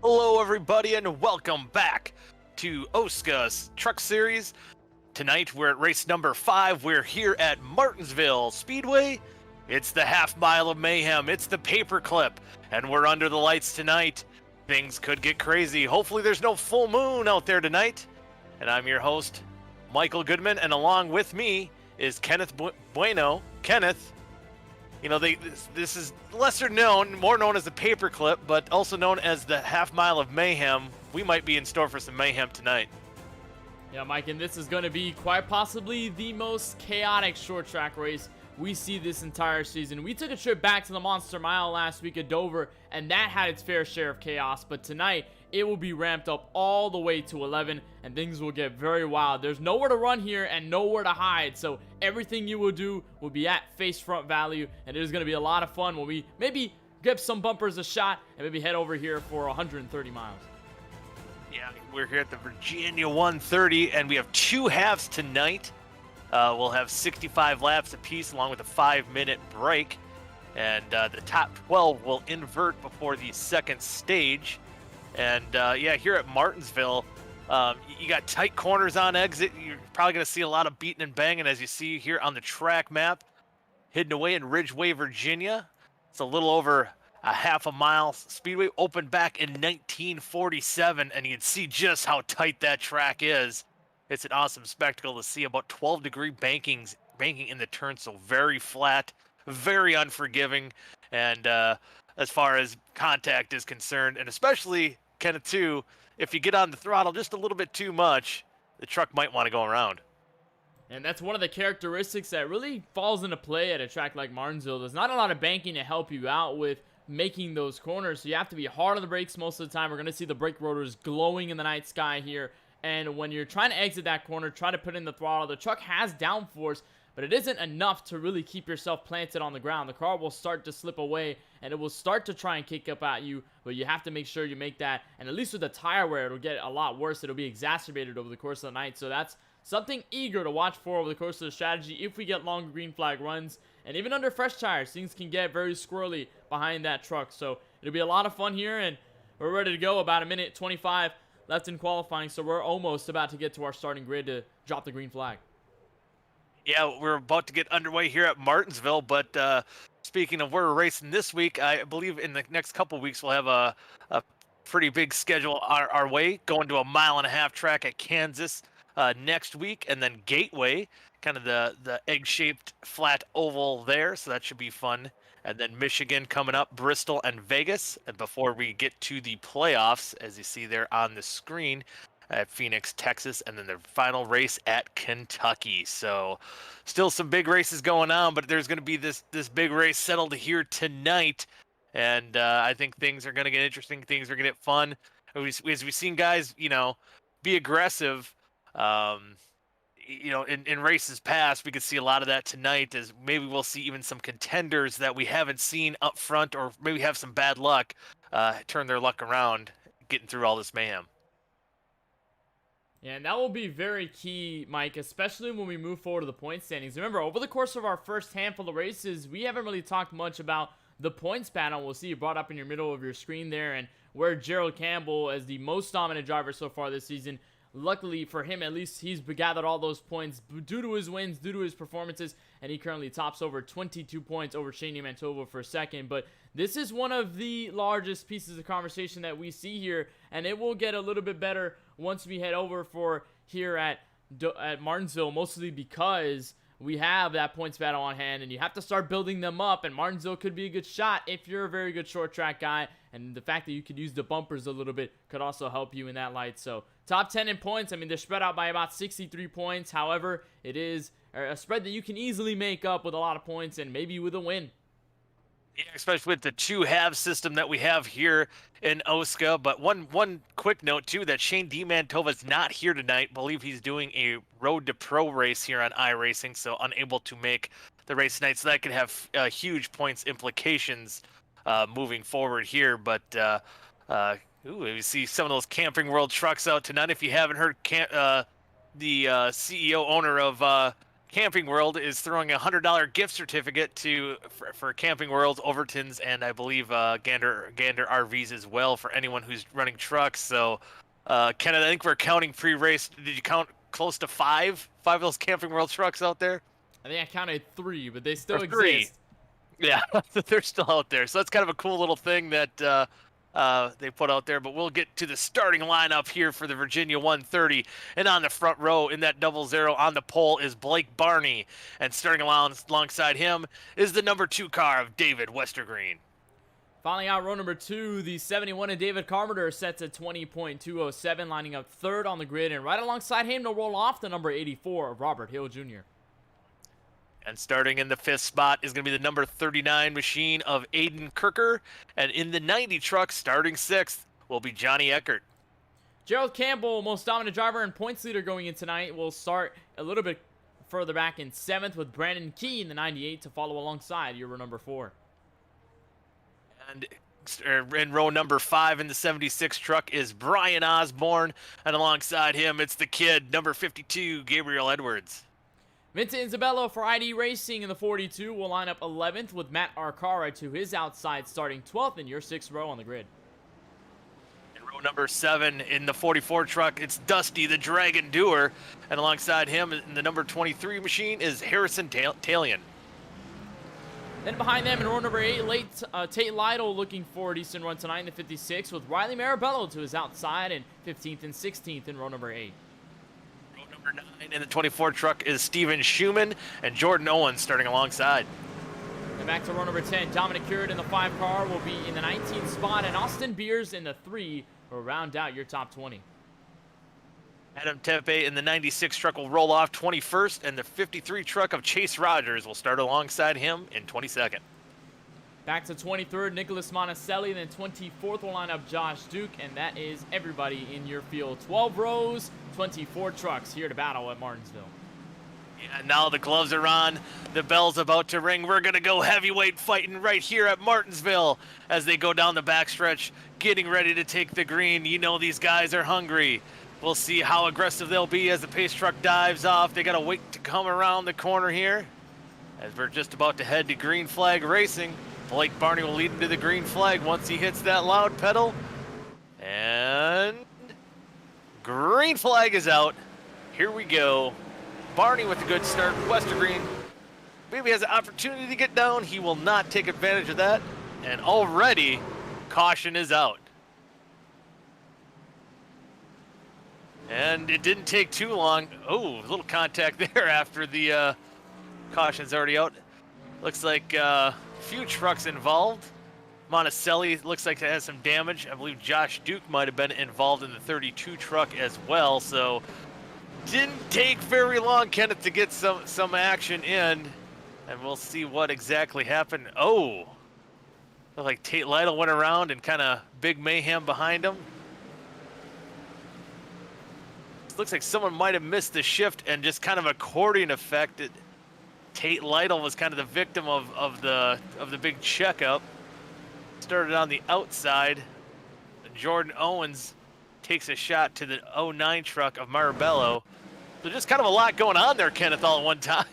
Hello, everybody, and welcome back to OSCA's Truck Series. Tonight, we're at race number 5. We're here at Martinsville Speedway. It's the half mile of mayhem. It's the paperclip, and we're under the lights tonight. Things could get crazy. Hopefully, there's no full moon out there tonight. And I'm your host, Michael Goodman, and along with me is Kenneth Bueno. Kenneth, you know, this is lesser known, more known as the paperclip, but also known as the half mile of mayhem. We might be in store for some mayhem tonight. Yeah, Mike, and this is going to be quite possibly the most chaotic short track race we see this entire season. We took a trip back to the Monster Mile last week at Dover, and that had its fair share of chaos, but tonight it will be ramped up all the way to 11, and things will get very wild. There's nowhere to run here and nowhere to hide, so everything you will do will be at face front value, and it is going to be a lot of fun when we maybe give some bumpers a shot and maybe head over here for 130 miles. Yeah, we're here at the Virginia 130, and we have two halves tonight. We'll have 65 laps apiece along with a 5-minute break, and the top 12 will invert before the second stage. And yeah, here at Martinsville, you got tight corners on exit. You're probably going to see a lot of beating and banging, as you see here on the track map. Hidden away in Ridgeway, Virginia. It's a little over a half a mile. Speedway opened back in 1947, and you can see just how tight that track is. It's an awesome spectacle to see. About 12-degree banking in the turn, so very flat, very unforgiving, and as far as contact is concerned, and especially Kenneth too, if you get on the throttle just a little bit too much, the truck might want to go around. And that's one of the characteristics that really falls into play at a track like Martinsville. There's not a lot of banking to help you out with making those corners, so you have to be hard on the brakes most of the time. We're going to see the brake rotors glowing in the night sky here. And when you're trying to exit that corner, try to put in the throttle, the truck has downforce, but it isn't enough to really keep yourself planted on the ground. The car will start to slip away, and it will start to try and kick up at you, but you have to make sure you make that. And at least with the tire wear, it'll get a lot worse. It'll be exacerbated over the course of the night. So that's something eager to watch for over the course of the strategy if we get long green flag runs. And even under fresh tires, things can get very squirrely behind that truck. So it'll be a lot of fun here, and we're ready to go. About a minute 25 left in qualifying, so we're almost about to get to our starting grid to drop the green flag. Yeah, we're about to get underway here at Martinsville, but speaking of where we're racing this week, I believe in the next couple weeks we'll have a pretty big schedule our way, going to a 1.5-mile track at Kansas next week, and then Gateway, kind of the egg-shaped flat oval there, so that should be fun. And then Michigan coming up, Bristol and Vegas. And before we get to the playoffs, as you see there on the screen, at Phoenix, Texas, and then the final race at Kentucky. So still some big races going on, but there's going to be this big race settled here tonight. And I think things are going to get interesting. Things are going to get fun. As we've seen guys, you know, be aggressive, you know, in races past, we could see a lot of that tonight, as maybe we'll see even some contenders that we haven't seen up front, or maybe have some bad luck, turn their luck around, getting through all this mayhem. Yeah, and that will be very key, Mike, especially when we move forward to the point standings. Remember, over the course of our first handful of races, we haven't really talked much about the points panel. We'll see it brought up in your middle of your screen there, and where Gerald Campbell, as the most dominant driver so far this season, luckily for him, at least, he's gathered all those points due to his wins, due to his performances, and he currently tops over 22 points over Shane Mantova for second. But this is one of the largest pieces of conversation that we see here, and it will get a little bit better once we head over for here at Martinsville, mostly because we have that points battle on hand, and you have to start building them up, and Martinsville could be a good shot if you're a very good short track guy, and the fact that you could use the bumpers a little bit could also help you in that light. So top 10 in points, I mean, they're spread out by about 63 points. However, it is a spread that you can easily make up with a lot of points and maybe with a win. Yeah, especially with the two-half system that we have here in OSCA. But one quick note, too, that Shane DeMantova's not here tonight. I believe he's doing a Road to Pro race here on iRacing, so unable to make the race tonight. So that could have huge points implications moving forward here. But we see some of those Camping World trucks out tonight. If you haven't heard, the CEO owner of Camping World is throwing a $100 gift certificate for Camping World, Overton's, and I believe Gander RVs as well for anyone who's running trucks. So, Kenneth, I think we're counting pre-race. Did you count close to five of those Camping World trucks out there? I think I counted 3, but they still Or 3. exist. Yeah, they're still out there. So that's kind of a cool little thing that they put out there. But we'll get to the starting lineup here for the Virginia 130. And on the front row in that 00 on the pole is Blake Barney. And starting alongside him is the number 2 car of David Westergreen. Finally out row number 2, the 71 of David Carpenter sets at 20.207, lining up 3rd on the grid. And right alongside him to roll off the number 84 of Robert Hill Jr. And starting in the 5th spot is going to be the number 39 machine of Aiden Kirker. And in the 90 truck, starting 6th, will be Johnny Eckert. Gerald Campbell, most dominant driver and points leader going in tonight, will start a little bit further back in 7th with Brandon Key in the 98 to follow alongside Euro number 4. And in row number 5 in the 76 truck is Brian Osborne. And alongside him, it's the kid, number 52, Gabriel Edwards. Vincent Isabello for ID Racing in the 42 will line up 11th with Matt Arcara to his outside, starting 12th in your 6th row on the grid. In row number 7 in the 44 truck, it's Dusty the Dragon Doer. And alongside him in the number 23 machine is Harrison Talion. Then behind them in row number 8, Tate Lytle looking for a decent run tonight in the 56 with Riley Marabello to his outside, and 15th and 16th in row number 8. Number 9 in the 24 truck is Steven Schumann and Jordan Owens starting alongside. And back to row number 10, Dominic Currid in the 5 car will be in the 19th spot, and Austin Beers in the 3 will round out your top 20. Adam Tepe in the 96 truck will roll off 21st, and the 53 truck of Chase Rogers will start alongside him in 22nd. Back to 23rd, Nicholas Monticelli, and then 24th will line up Josh Duke, and that is everybody in your field. 12 rows, 24 trucks here to battle at Martinsville. Yeah, now the gloves are on, the bell's about to ring. We're going to go heavyweight fighting right here at Martinsville as they go down the backstretch, getting ready to take the green. You know these guys are hungry. We'll see how aggressive they'll be as the pace truck dives off. They got to wait to come around the corner here as we're just about to head to green flag racing. Blake Barney will lead into the green flag once he hits that loud pedal. And green flag is out. Here we go. Barney with a good start. Westergreen maybe has an opportunity to get down. He will not take advantage of that. And already, caution is out. And it didn't take too long. Oh, a little contact there after the caution's already out. Looks like a few trucks involved. Monticelli looks like it has some damage. I believe Josh Duke might have been involved in the 32 truck as well. So didn't take very long, Kenneth, to get some action in. And we'll see what exactly happened. Oh, looked like Tate Lytle went around and kind of big mayhem behind him. Looks like someone might have missed the shift and just kind of accordion affected. Tate Lytle was kind of the victim of the big checkup. Started on the outside. Jordan Owens takes a shot to the 09 truck of Marabello. So just kind of a lot going on there, Kenneth, all at one time.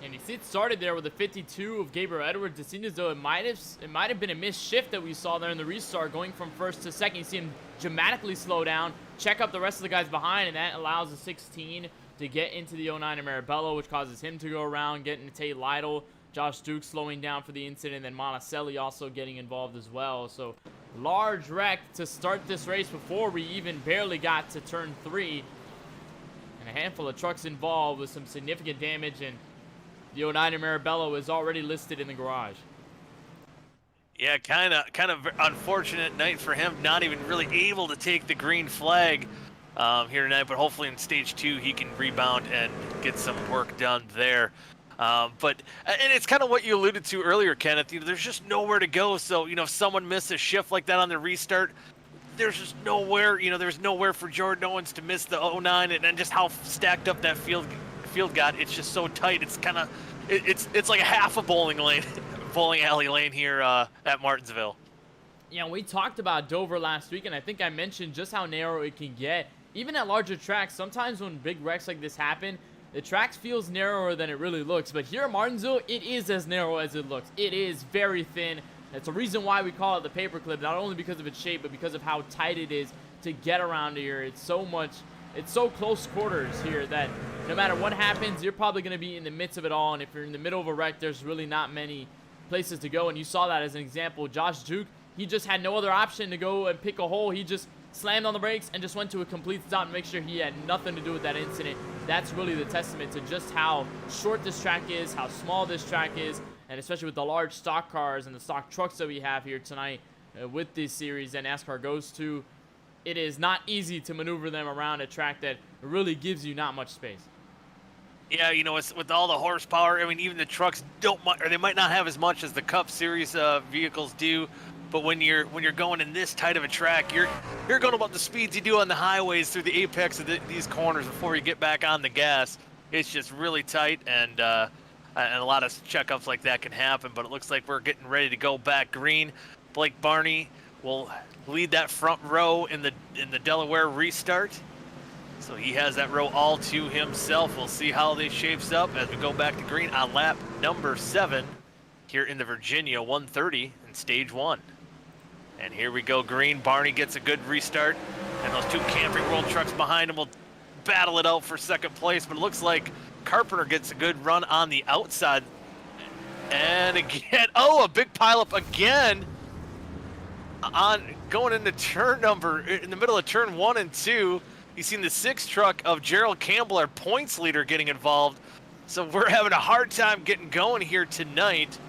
And you see it started there with a 52 of Gabriel Edwards. It seemed as though it might have been a missed shift that we saw there in the restart, going from first to second. You see him dramatically slow down, check up the rest of the guys behind, and that allows the 16 to get into the 09 of Marabello, which causes him to go around, getting to Tate Lytle. Josh Duke slowing down for the incident, and then Monticelli also getting involved as well. So large wreck to start this race before we even barely got to turn 3. And a handful of trucks involved with some significant damage, and the 09 of Marabello is already listed in the garage. Yeah, kind of unfortunate night for him, not even really able to take the green flag here tonight, but hopefully in stage 2 he can rebound and get some work done there. And it's kind of what you alluded to earlier, Kenneth. You know, there's just nowhere to go. So, you know, if someone misses a shift like that on the restart, there's just nowhere, you know, there's nowhere for Jordan Owens to miss the 09, and just how stacked up that field got. It's just so tight. It's kind of, it's like a half a bowling alley lane here at Martinsville. Yeah, we talked about Dover last week, and I think I mentioned just how narrow it can get. Even at larger tracks, sometimes when big wrecks like this happen, the track feels narrower than it really looks. But here at Martinsville, it is as narrow as it looks. It is very thin. That's a reason why we call it the paperclip, not only because of its shape, but because of how tight it is to get around here. It's so close quarters here that no matter what happens, you're probably going to be in the midst of it all. And if you're in the middle of a wreck, there's really not many places to go. And you saw that as an example. Josh Duke, he just had no other option to go and pick a hole. He just slammed on the brakes and just went to a complete stop to make sure he had nothing to do with that incident. That's really the testament to just how short this track is, how small this track is, and especially with the large stock cars and the stock trucks that we have here tonight with this series that NASCAR goes to. It is not easy to maneuver them around a track that really gives you not much space. Yeah, you know, it's with all the horsepower. I mean, even the trucks they might not have as much as the Cup Series vehicles do. But when you're going in this tight of a track, you're going about the speeds you do on the highways through the apex of these corners before you get back on the gas. It's just really tight, and a lot of checkups like that can happen. But it looks like we're getting ready to go back green. Blake Barney will lead that front row in the Delaware restart. So he has that row all to himself. We'll see how this shapes up as we go back to green on lap number 7 here in the Virginia 130 in stage 1. And here we go green. Barney gets a good restart, and those two Camping World trucks behind him will battle it out for second place. But it looks like Carpenter gets a good run on the outside. And again, a big pileup again on going into in the middle of turn 1 and 2. You've seen the 6 truck of Gerald Campbell, our points leader, getting involved. So we're having a hard time getting going here tonight.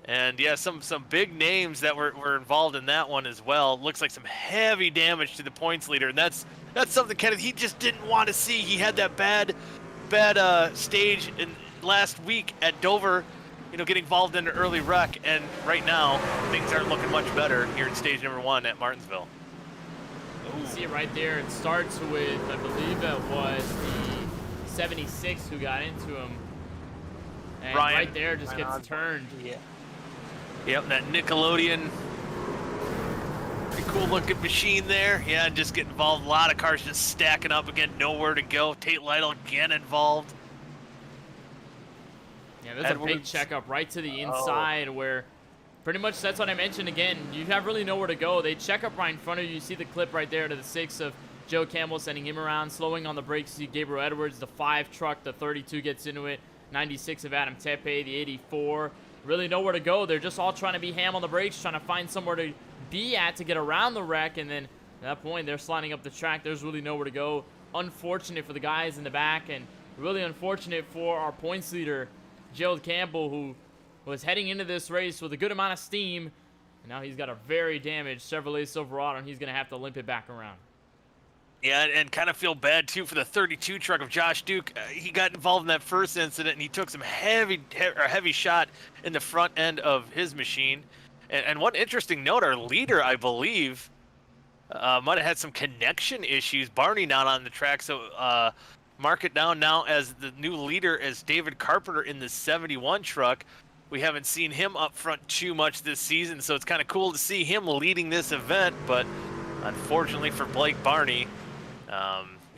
And yeah, some big names that were involved in that one as well. Looks like some heavy damage to the points leader, and that's something, Kenneth, he just didn't want to see. He had that bad stage in last week at Dover, getting involved in an early wreck, and right now things aren't looking much better here in stage number 1 at Martinsville. You see it right there. It starts with, I believe it was the 76 who got into him. And Ryan, right there just gets turned. Yeah. Yep, that Nickelodeon, pretty cool looking machine there. Yeah, and just get involved. A lot of cars just stacking up again, nowhere to go. Tate Lytle again involved. Yeah, there's a big checkup right to the inside where pretty much that's what I mentioned again. You have really nowhere to go. They check up right in front of you. You see the clip right there to the 6 of Joe Campbell sending him around, slowing on the brakes. You see Gabriel Edwards, the 5 truck, the 32 gets into it. 96 of Adam Tepe, the 84. Really nowhere to go. They're just all trying to be ham on the brakes, trying to find somewhere to be at to get around the wreck. And then at that point, they're sliding up the track. There's really nowhere to go. Unfortunate for the guys in the back, and really unfortunate for our points leader, Gerald Campbell, who was heading into this race with a good amount of steam. And now he's got a very damaged Chevrolet Silverado, and he's going to have to limp it back around. Yeah, and kind of feel bad, too, for the 32 truck of Josh Duke. He got involved in that first incident, and he took some heavy shot in the front end of his machine. And one interesting note, our leader, I believe, might have had some connection issues. Barney not on the track, so mark it down now as the new leader as David Carpenter in the 71 truck. We haven't seen him up front too much this season, so it's kind of cool to see him leading this event. But unfortunately for Blake Barney,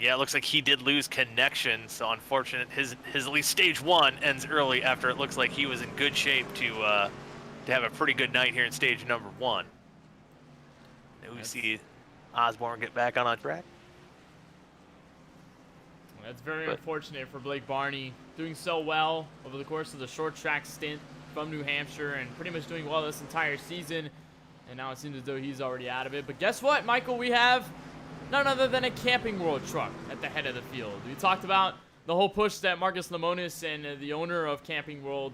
yeah, it looks like he did lose connection. So unfortunate, his at least stage 1 ends early after it looks like he was in good shape to have a pretty good night here in stage number 1. Now we see Osborne get back on track. That's very unfortunate for Blake Barney, doing so well over the course of the short track stint from New Hampshire and pretty much doing well this entire season. And now it seems as though he's already out of it. But guess what, Michael? We have none other than a Camping World truck at the head of the field. We talked about the whole push that Marcus Lemonis and the owner of Camping World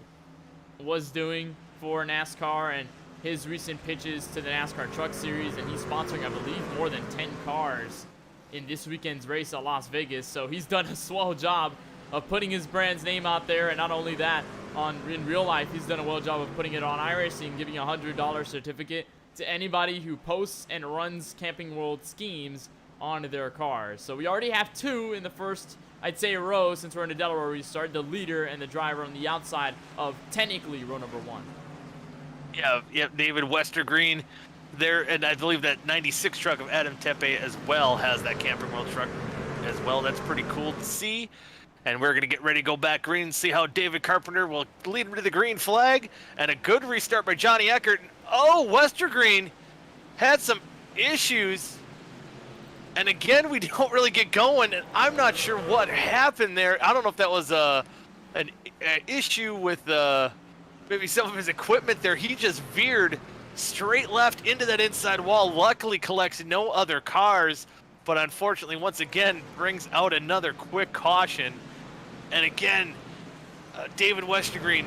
was doing for NASCAR and his recent pitches to the NASCAR Truck Series. And he's sponsoring, I believe, more than 10 cars in this weekend's race at Las Vegas. So he's done a swell job of putting his brand's name out there. And not only that, in real life, he's done a well job of putting it on iRacing, giving a $100 certificate to anybody who posts and runs Camping World schemes onto their cars. So we already have 2 in the first, I'd say, row since we're in the Delaware restart, the leader and the driver on the outside of technically row number 1. Yeah, David Westergreen there, and I believe that 96 truck of Adam Tepe as well has that Camping World truck as well. That's pretty cool to see. And we're going to get ready to go back green and see how David Carpenter will lead him to the green flag. And a good restart by Johnny Eckert. Oh, Westergreen had some issues. And again, we don't really get going. And I'm not sure what happened there. I don't know if that was an issue with maybe some of his equipment there. He just veered straight left into that inside wall. Luckily collects no other cars. But unfortunately, once again, brings out another quick caution. And again, David Westergreen,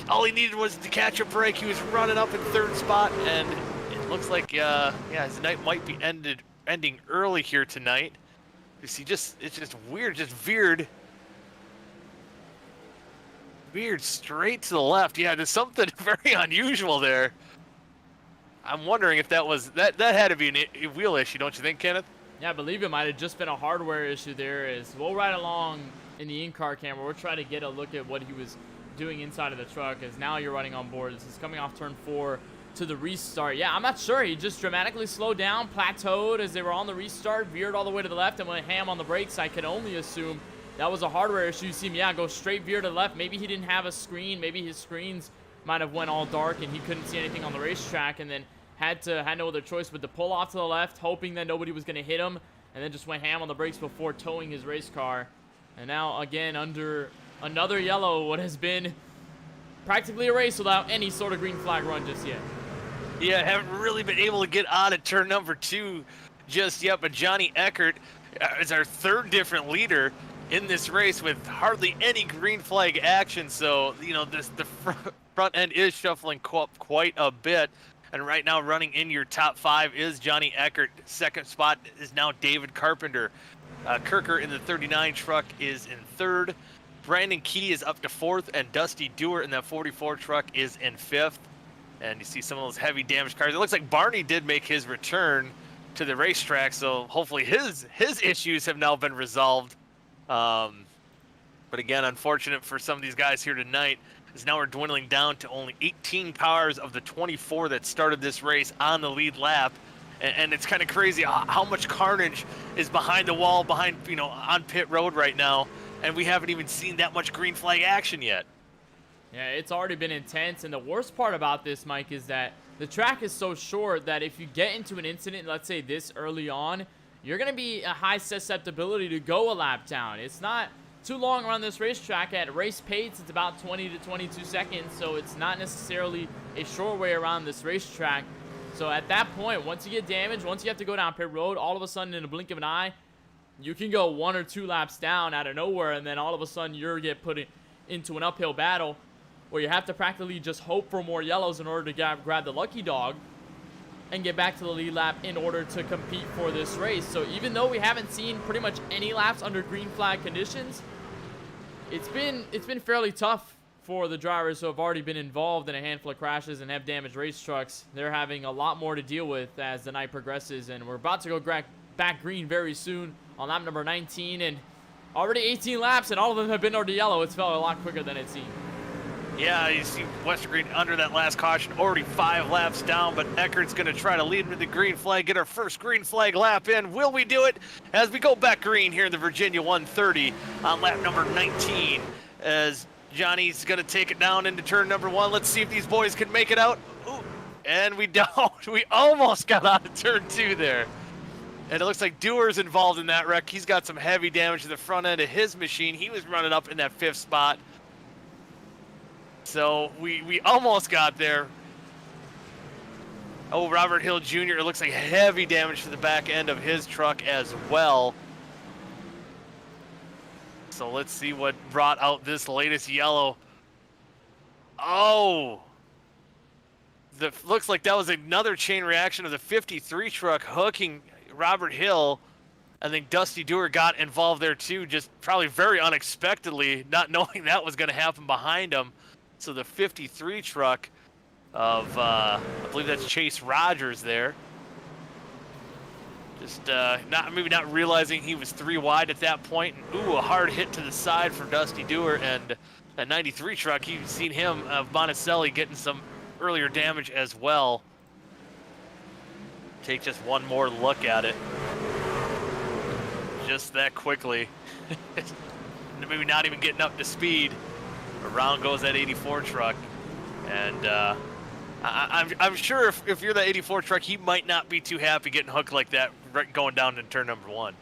all he needed was to catch a break. He was running up in third spot, and it looks like his night might be ending early here tonight. You see, it's just weird, just veered straight to the left. Yeah, there's something very unusual there. I'm wondering if that had to be a wheel issue, don't you think, Kenneth? Yeah, I believe it might have just been a hardware issue there. As we'll ride along in the in-car camera, we'll try to get a look at what he was doing inside of the truck, as now you're running on board. This is coming off turn 4 to the restart. Yeah, I'm not sure. He just dramatically slowed down, plateaued as they were on the restart, veered all the way to the left, and went ham on the brakes. I can only assume that was a hardware issue. You see him, go straight veer to the left. Maybe he didn't have a screen. Maybe his screens might have went all dark and he couldn't see anything on the racetrack, and then had no other choice but to pull off to the left, hoping that nobody was going to hit him, and then just went ham on the brakes before towing his race car. And now, again, under another yellow, what has been practically a race without any sort of green flag run just yet. Yeah, haven't really been able to get on at turn number 2 just yet, but Johnny Eckert is our third different leader in this race with hardly any green flag action. So, the front end is shuffling quite a bit. And right now, running in your top 5 is Johnny Eckert. Second spot is now David Carpenter. Kirker in the 39 truck is in third. Brandon Key is up to 4th, and Dusty Dewar in that 44 truck is in 5th. And you see some of those heavy damaged cars. It looks like Barney did make his return to the racetrack, so hopefully his issues have now been resolved. But again, unfortunate for some of these guys here tonight, is now we're dwindling down to only 18 cars of the 24 that started this race on the lead lap. And it's kind of crazy how much carnage is behind the wall, on pit road right now. And we haven't even seen that much green flag action yet. Yeah, it's already been intense. And the worst part about this, Mike, is that the track is so short that if you get into an incident, let's say this early on, you're going to be a high susceptibility to go a lap down. It's not too long around this racetrack. At race pace, it's about 20 to 22 seconds. So it's not necessarily a short way around this racetrack. So at that point, once you get damaged, once you have to go down pit road, all of a sudden in a blink of an eye, you can go 1 or 2 laps down out of nowhere, and then all of a sudden you get put into an uphill battle where you have to practically just hope for more yellows in order to grab the lucky dog and get back to the lead lap in order to compete for this race. So even though we haven't seen pretty much any laps under green flag conditions, it's been fairly tough for the drivers who have already been involved in a handful of crashes and have damaged race trucks. They're having a lot more to deal with as the night progresses, and we're about to go back green very soon on lap number 19, and already 18 laps, and all of them have been over to yellow. It's felt a lot quicker than it seemed. Yeah, you see Westergreen under that last caution, already 5 laps down, but Eckert's going to try to lead him to the green flag, get our first green flag lap in. Will we do it as we go back green here in the Virginia 130 on lap number 19, as Johnny's going to take it down into turn number 1. Let's see if these boys can make it out. Ooh, and we don't. We almost got out of turn 2 there. And it looks like Dewar's involved in that wreck. He's got some heavy damage to the front end of his machine. He was running up in that 5th spot. So we almost got there. Oh, Robert Hill Jr., it looks like heavy damage to the back end of his truck as well. So let's see what brought out this latest yellow. Oh, looks like that was another chain reaction of the 53 truck hooking Robert Hill. I think Dusty Dewar got involved there too, just probably very unexpectedly, not knowing that was going to happen behind him. So the 53 truck of, I believe that's Chase Rogers there. Just maybe not realizing he was 3 wide at that point. And, ooh, a hard hit to the side for Dusty Dewar. And that 93 truck, you've seen him, Bonicelli, getting some earlier damage as well. Take just one more look at it. Just that quickly. maybe not even getting up to speed. Around goes that 84 truck, and I'm sure if you're the 84 truck, he might not be too happy getting hooked like that going down in turn number 1.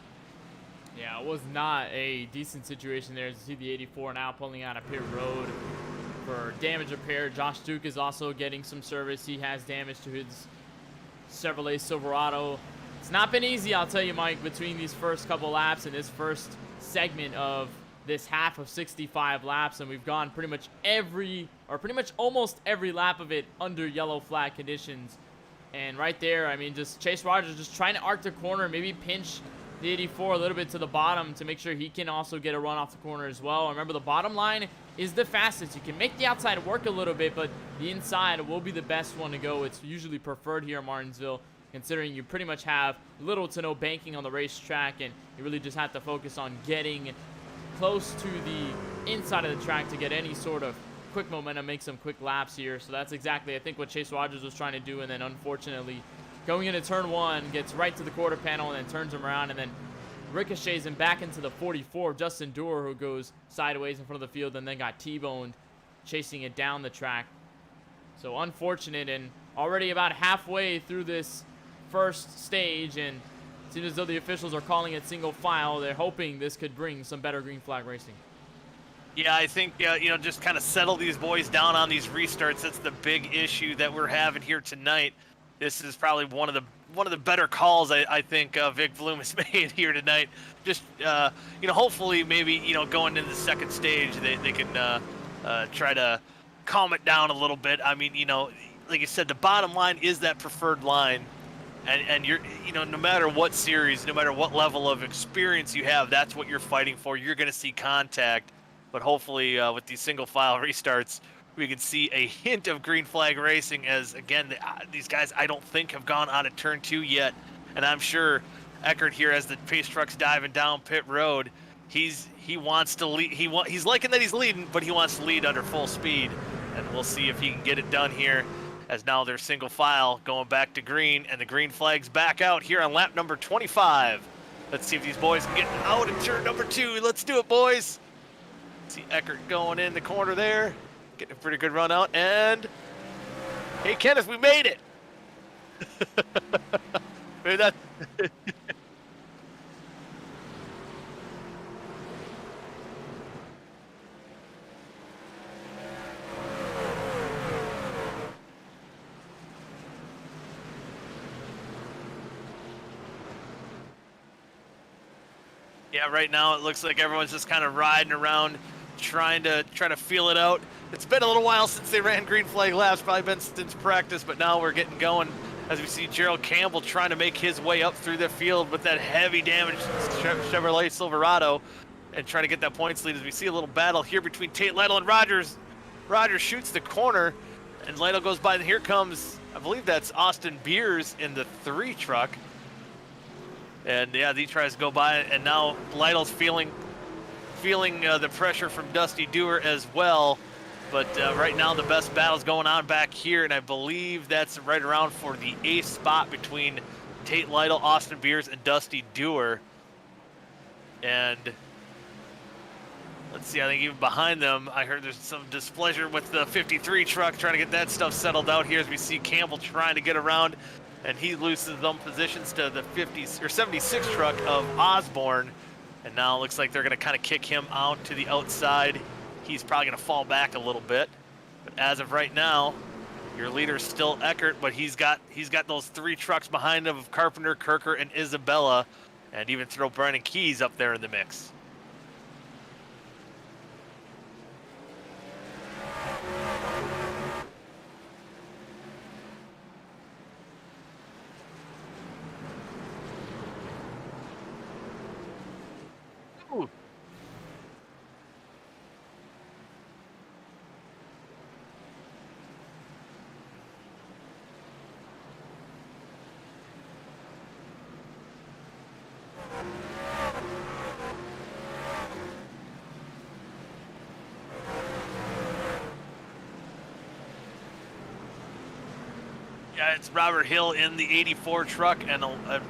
Yeah, it was not a decent situation there. As you see the 84 now pulling out of pit road for damage repair. Josh Duke is also getting some service. He has damage to his Chevrolet Silverado. It's not been easy, I'll tell you, Mike, between these first couple laps and this first segment of this half of 65 laps, and we've gone pretty much almost every lap of it under yellow flag conditions. And right there, I mean, just Chase Rogers just trying to arc the corner, maybe pinch the 84 a little bit to the bottom to make sure he can also get a run off the corner as well. Remember, the bottom line is the fastest. You can make the outside work a little bit, but the inside will be the best one to go. It's usually preferred here in Martinsville, considering you pretty much have little to no banking on the racetrack, and you really just have to focus on getting close to the inside of the track to get any sort of quick momentum, make some quick laps here. So that's exactly, I think, what Chase Rogers was trying to do, and then unfortunately going into turn 1, gets right to the quarter panel and then turns him around and then ricochets him back into the 44 of Justin Dewar, who goes sideways in front of the field and then got T-boned chasing it down the track. So unfortunate, and already about halfway through this first stage, and it seems as though the officials are calling it single file. They're hoping this could bring some better green flag racing. Yeah, I think, just kind of settle these boys down on these restarts. That's the big issue that we're having here tonight. This is probably one of the better calls I think Vic Bloom has made here tonight. Just, hopefully maybe, going into the second stage, they can try to calm it down a little bit. I mean, like you said, the bottom line is that preferred line. And you're, no matter what series, no matter what level of experience you have, that's what you're fighting for. You're going to see contact. But hopefully with these single file restarts, we can see a hint of green flag racing as, again, these guys I don't think have gone out of turn 2 yet. And I'm sure Eckert here, as the pace truck's diving down pit road, he wants to lead. He's liking that he's leading, but he wants to lead under full speed. And we'll see if he can get it done here, as now they're single file going back to green, and the green flag's back out here on lap number 25. Let's see if these boys can get out in turn number 2. Let's do it, boys. See Eckert going in the corner there, getting a pretty good run out, and hey, Kenneth, we made it. Maybe that. Yeah, right now it looks like everyone's just kind of riding around, trying to feel it out. It's been a little while since they ran green flag laps, probably been since practice, but now we're getting going as we see Gerald Campbell trying to make his way up through the field with that heavy damaged Chevrolet Silverado and trying to get that points lead, as we see a little battle here between Tate Lytle and Rogers. Rogers shoots the corner and Lytle goes by, and here comes, I believe that's Austin Beers in the 3 truck. And yeah, he tries to go by, and now Lytle's feeling the pressure from Dusty Dewar as well. But right now the best battle's going on back here, and I believe that's right around for the 8th spot between Tate Lytle, Austin Beers, and Dusty Dewar. And let's see, I think even behind them, I heard there's some displeasure with the 53 truck, trying to get that stuff settled out here, as we see Campbell trying to get around, and he loses them positions to the 76 truck of Osborne. And now it looks like they're going to kind of kick him out to the outside. He's probably going to fall back a little bit. But as of right now, your leader's still Eckert, but he's got those 3 trucks behind him of Carpenter, Kirker, and Isabella, and even throw Brandon Keys up there in the mix. Ooh. Yeah, it's Robert Hill in the 84 truck, and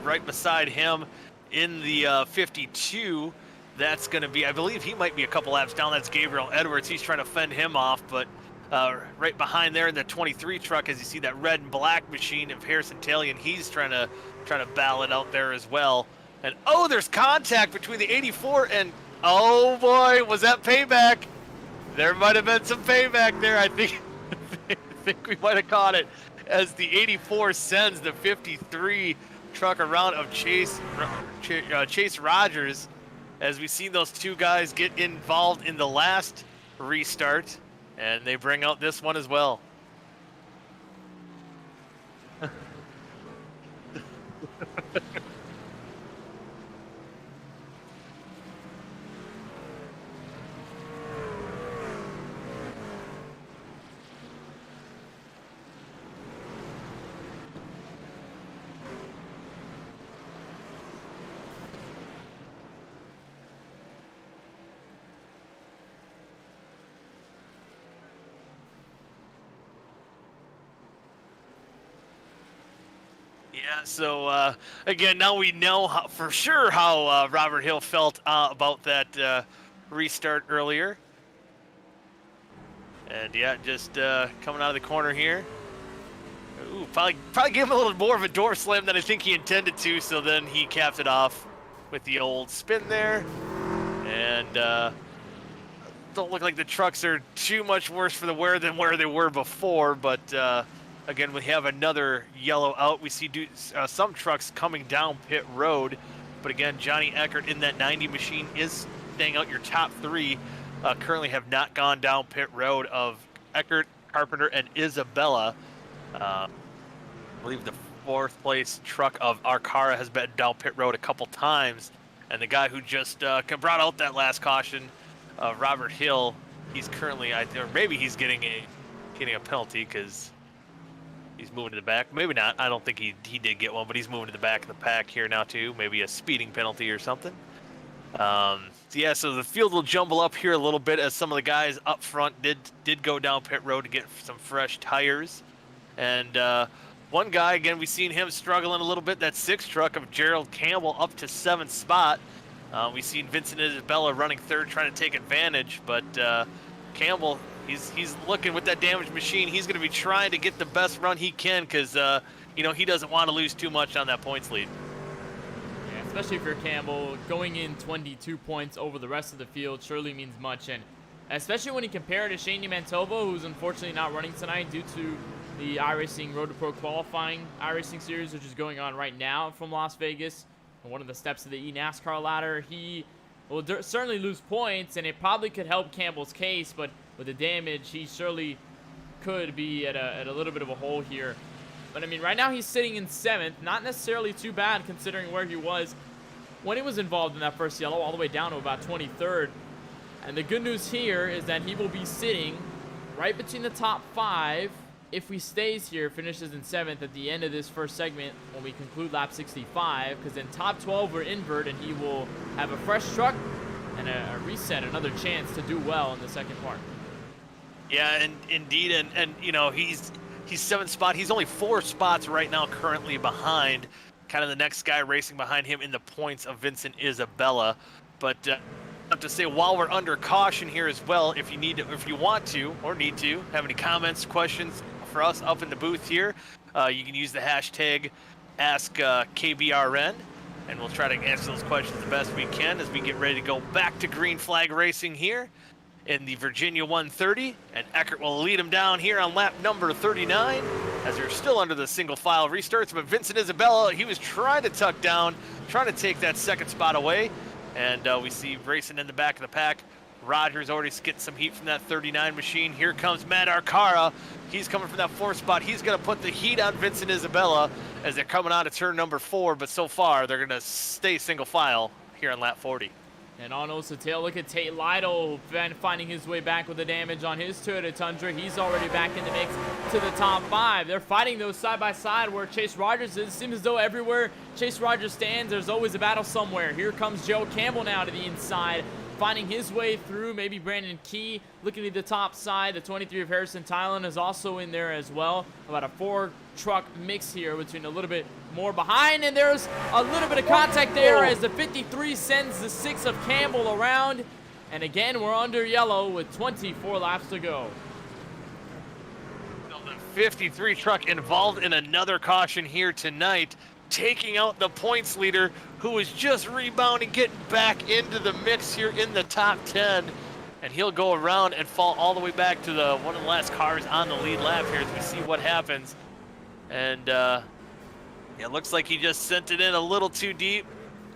right beside him in the 52 that's going to be, I believe he might be a couple laps down. That's Gabriel Edwards. He's trying to fend him off, but right behind there in the 23 truck, as you see that red and black machine of Harrison Talion, he's trying to battle it out there as well. And oh, there's contact between the 84 and, oh boy, was that payback? There might have been some payback there. I think we might have caught it as the 84 sends the 53 truck around of Chase Rogers, as we see those two guys get involved in the last restart, and they bring out this one as well. Yeah, so again, now we know for sure how Robert Hill felt about that restart earlier. And yeah, just coming out of the corner here. Ooh, probably gave him a little more of a door slam than I think he intended to, so then he capped it off with the old spin there. And don't look like the trucks are too much worse for the wear than where they were before, but again, we have another yellow out. We see some trucks coming down pit road, but again, Johnny Eckert in that 90 machine is staying out. Your top three currently have not gone down pit road of Eckert, Carpenter, and Isabella. I believe the fourth place truck of Arcara has been down pit road a couple times, and the guy who just brought out that last caution, Robert Hill, he's currently, or maybe he's getting a penalty because he's moving to the back. Maybe not. I don't think he did get one, but he's moving to the back of the pack here now too. Maybe a speeding penalty or something. So yeah, so the field will jumble up here a little bit as some of the guys up front did go down pit road to get some fresh tires. And one guy, again, we've seen him struggling a little bit. That 6 truck of Gerald Campbell up to 7th spot. We've seen Vincent Isabella running 3rd, trying to take advantage, but Campbell, he's looking with that damaged machine. He's going to be trying to get the best run he can because he doesn't want to lose too much on that points lead. Yeah, especially for Campbell, going in 22 points over the rest of the field surely means much, and especially when you compare it to Shane Mantoba, who's unfortunately not running tonight due to the iRacing Road to Pro qualifying iRacing series, which is going on right now from Las Vegas. And one of the steps of the eNASCAR ladder, he will certainly lose points, and it probably could help Campbell's case, but with the damage, he surely could be at a little bit of a hole here. But I mean, right now he's sitting in 7th, not necessarily too bad considering where he was when he was involved in that first yellow, all the way down to about 23rd. And the good news here is that he will be sitting right between the top 5 if he stays here, finishes in 7th at the end of this first segment when we conclude lap 65, because then top 12 will invert and he will have a fresh truck and a reset, another chance to do well in the second part. Yeah, and indeed, and he's 7th spot. He's only 4 spots right now currently behind kind of the next guy racing behind him in the points of Vincent Isabella. But I have to say, while we're under caution here as well, if you want to or need to have any comments, questions for us up in the booth here, you can use the hashtag #KBRN, and we'll try to answer those questions the best we can as we get ready to go back to green flag racing here in the Virginia 130, and Eckert will lead him down here on lap number 39 as they're still under the single file restarts. But Vincent Isabella, he was trying to tuck down, trying to take that 2nd spot away, and we see racing in the back of the pack. Rogers already getting some heat from that 39 machine. Here comes Matt Arcara. He's coming from that 4th spot. He's going to put the heat on Vincent Isabella as they're coming out of turn number 4, but so far they're going to stay single file here on lap 40. And on Osa tail, look at Tate Lytle finding his way back with the damage on his Toyota Tundra. He's already back in the mix to the top 5. They're fighting those side by side where Chase Rogers is. It seems as though everywhere Chase Rogers stands, there's always a battle somewhere. Here comes Joe Campbell now to the inside finding his way through. Maybe Brandon Key looking at the top side. The 23 of Harrison Tylen is also in there as well. About a 4-truck mix here between a little bit more behind, and there's a little bit of contact there as the 53 sends the 6 of Campbell around. And again, we're under yellow with 24 laps to go. The 53 truck involved in another caution here tonight, taking out the points leader, who was just rebounding, getting back into the mix here in the top 10. And he'll go around and fall all the way back to the one of the last cars on the lead lap here as we see what happens. And it looks like he just sent it in a little too deep.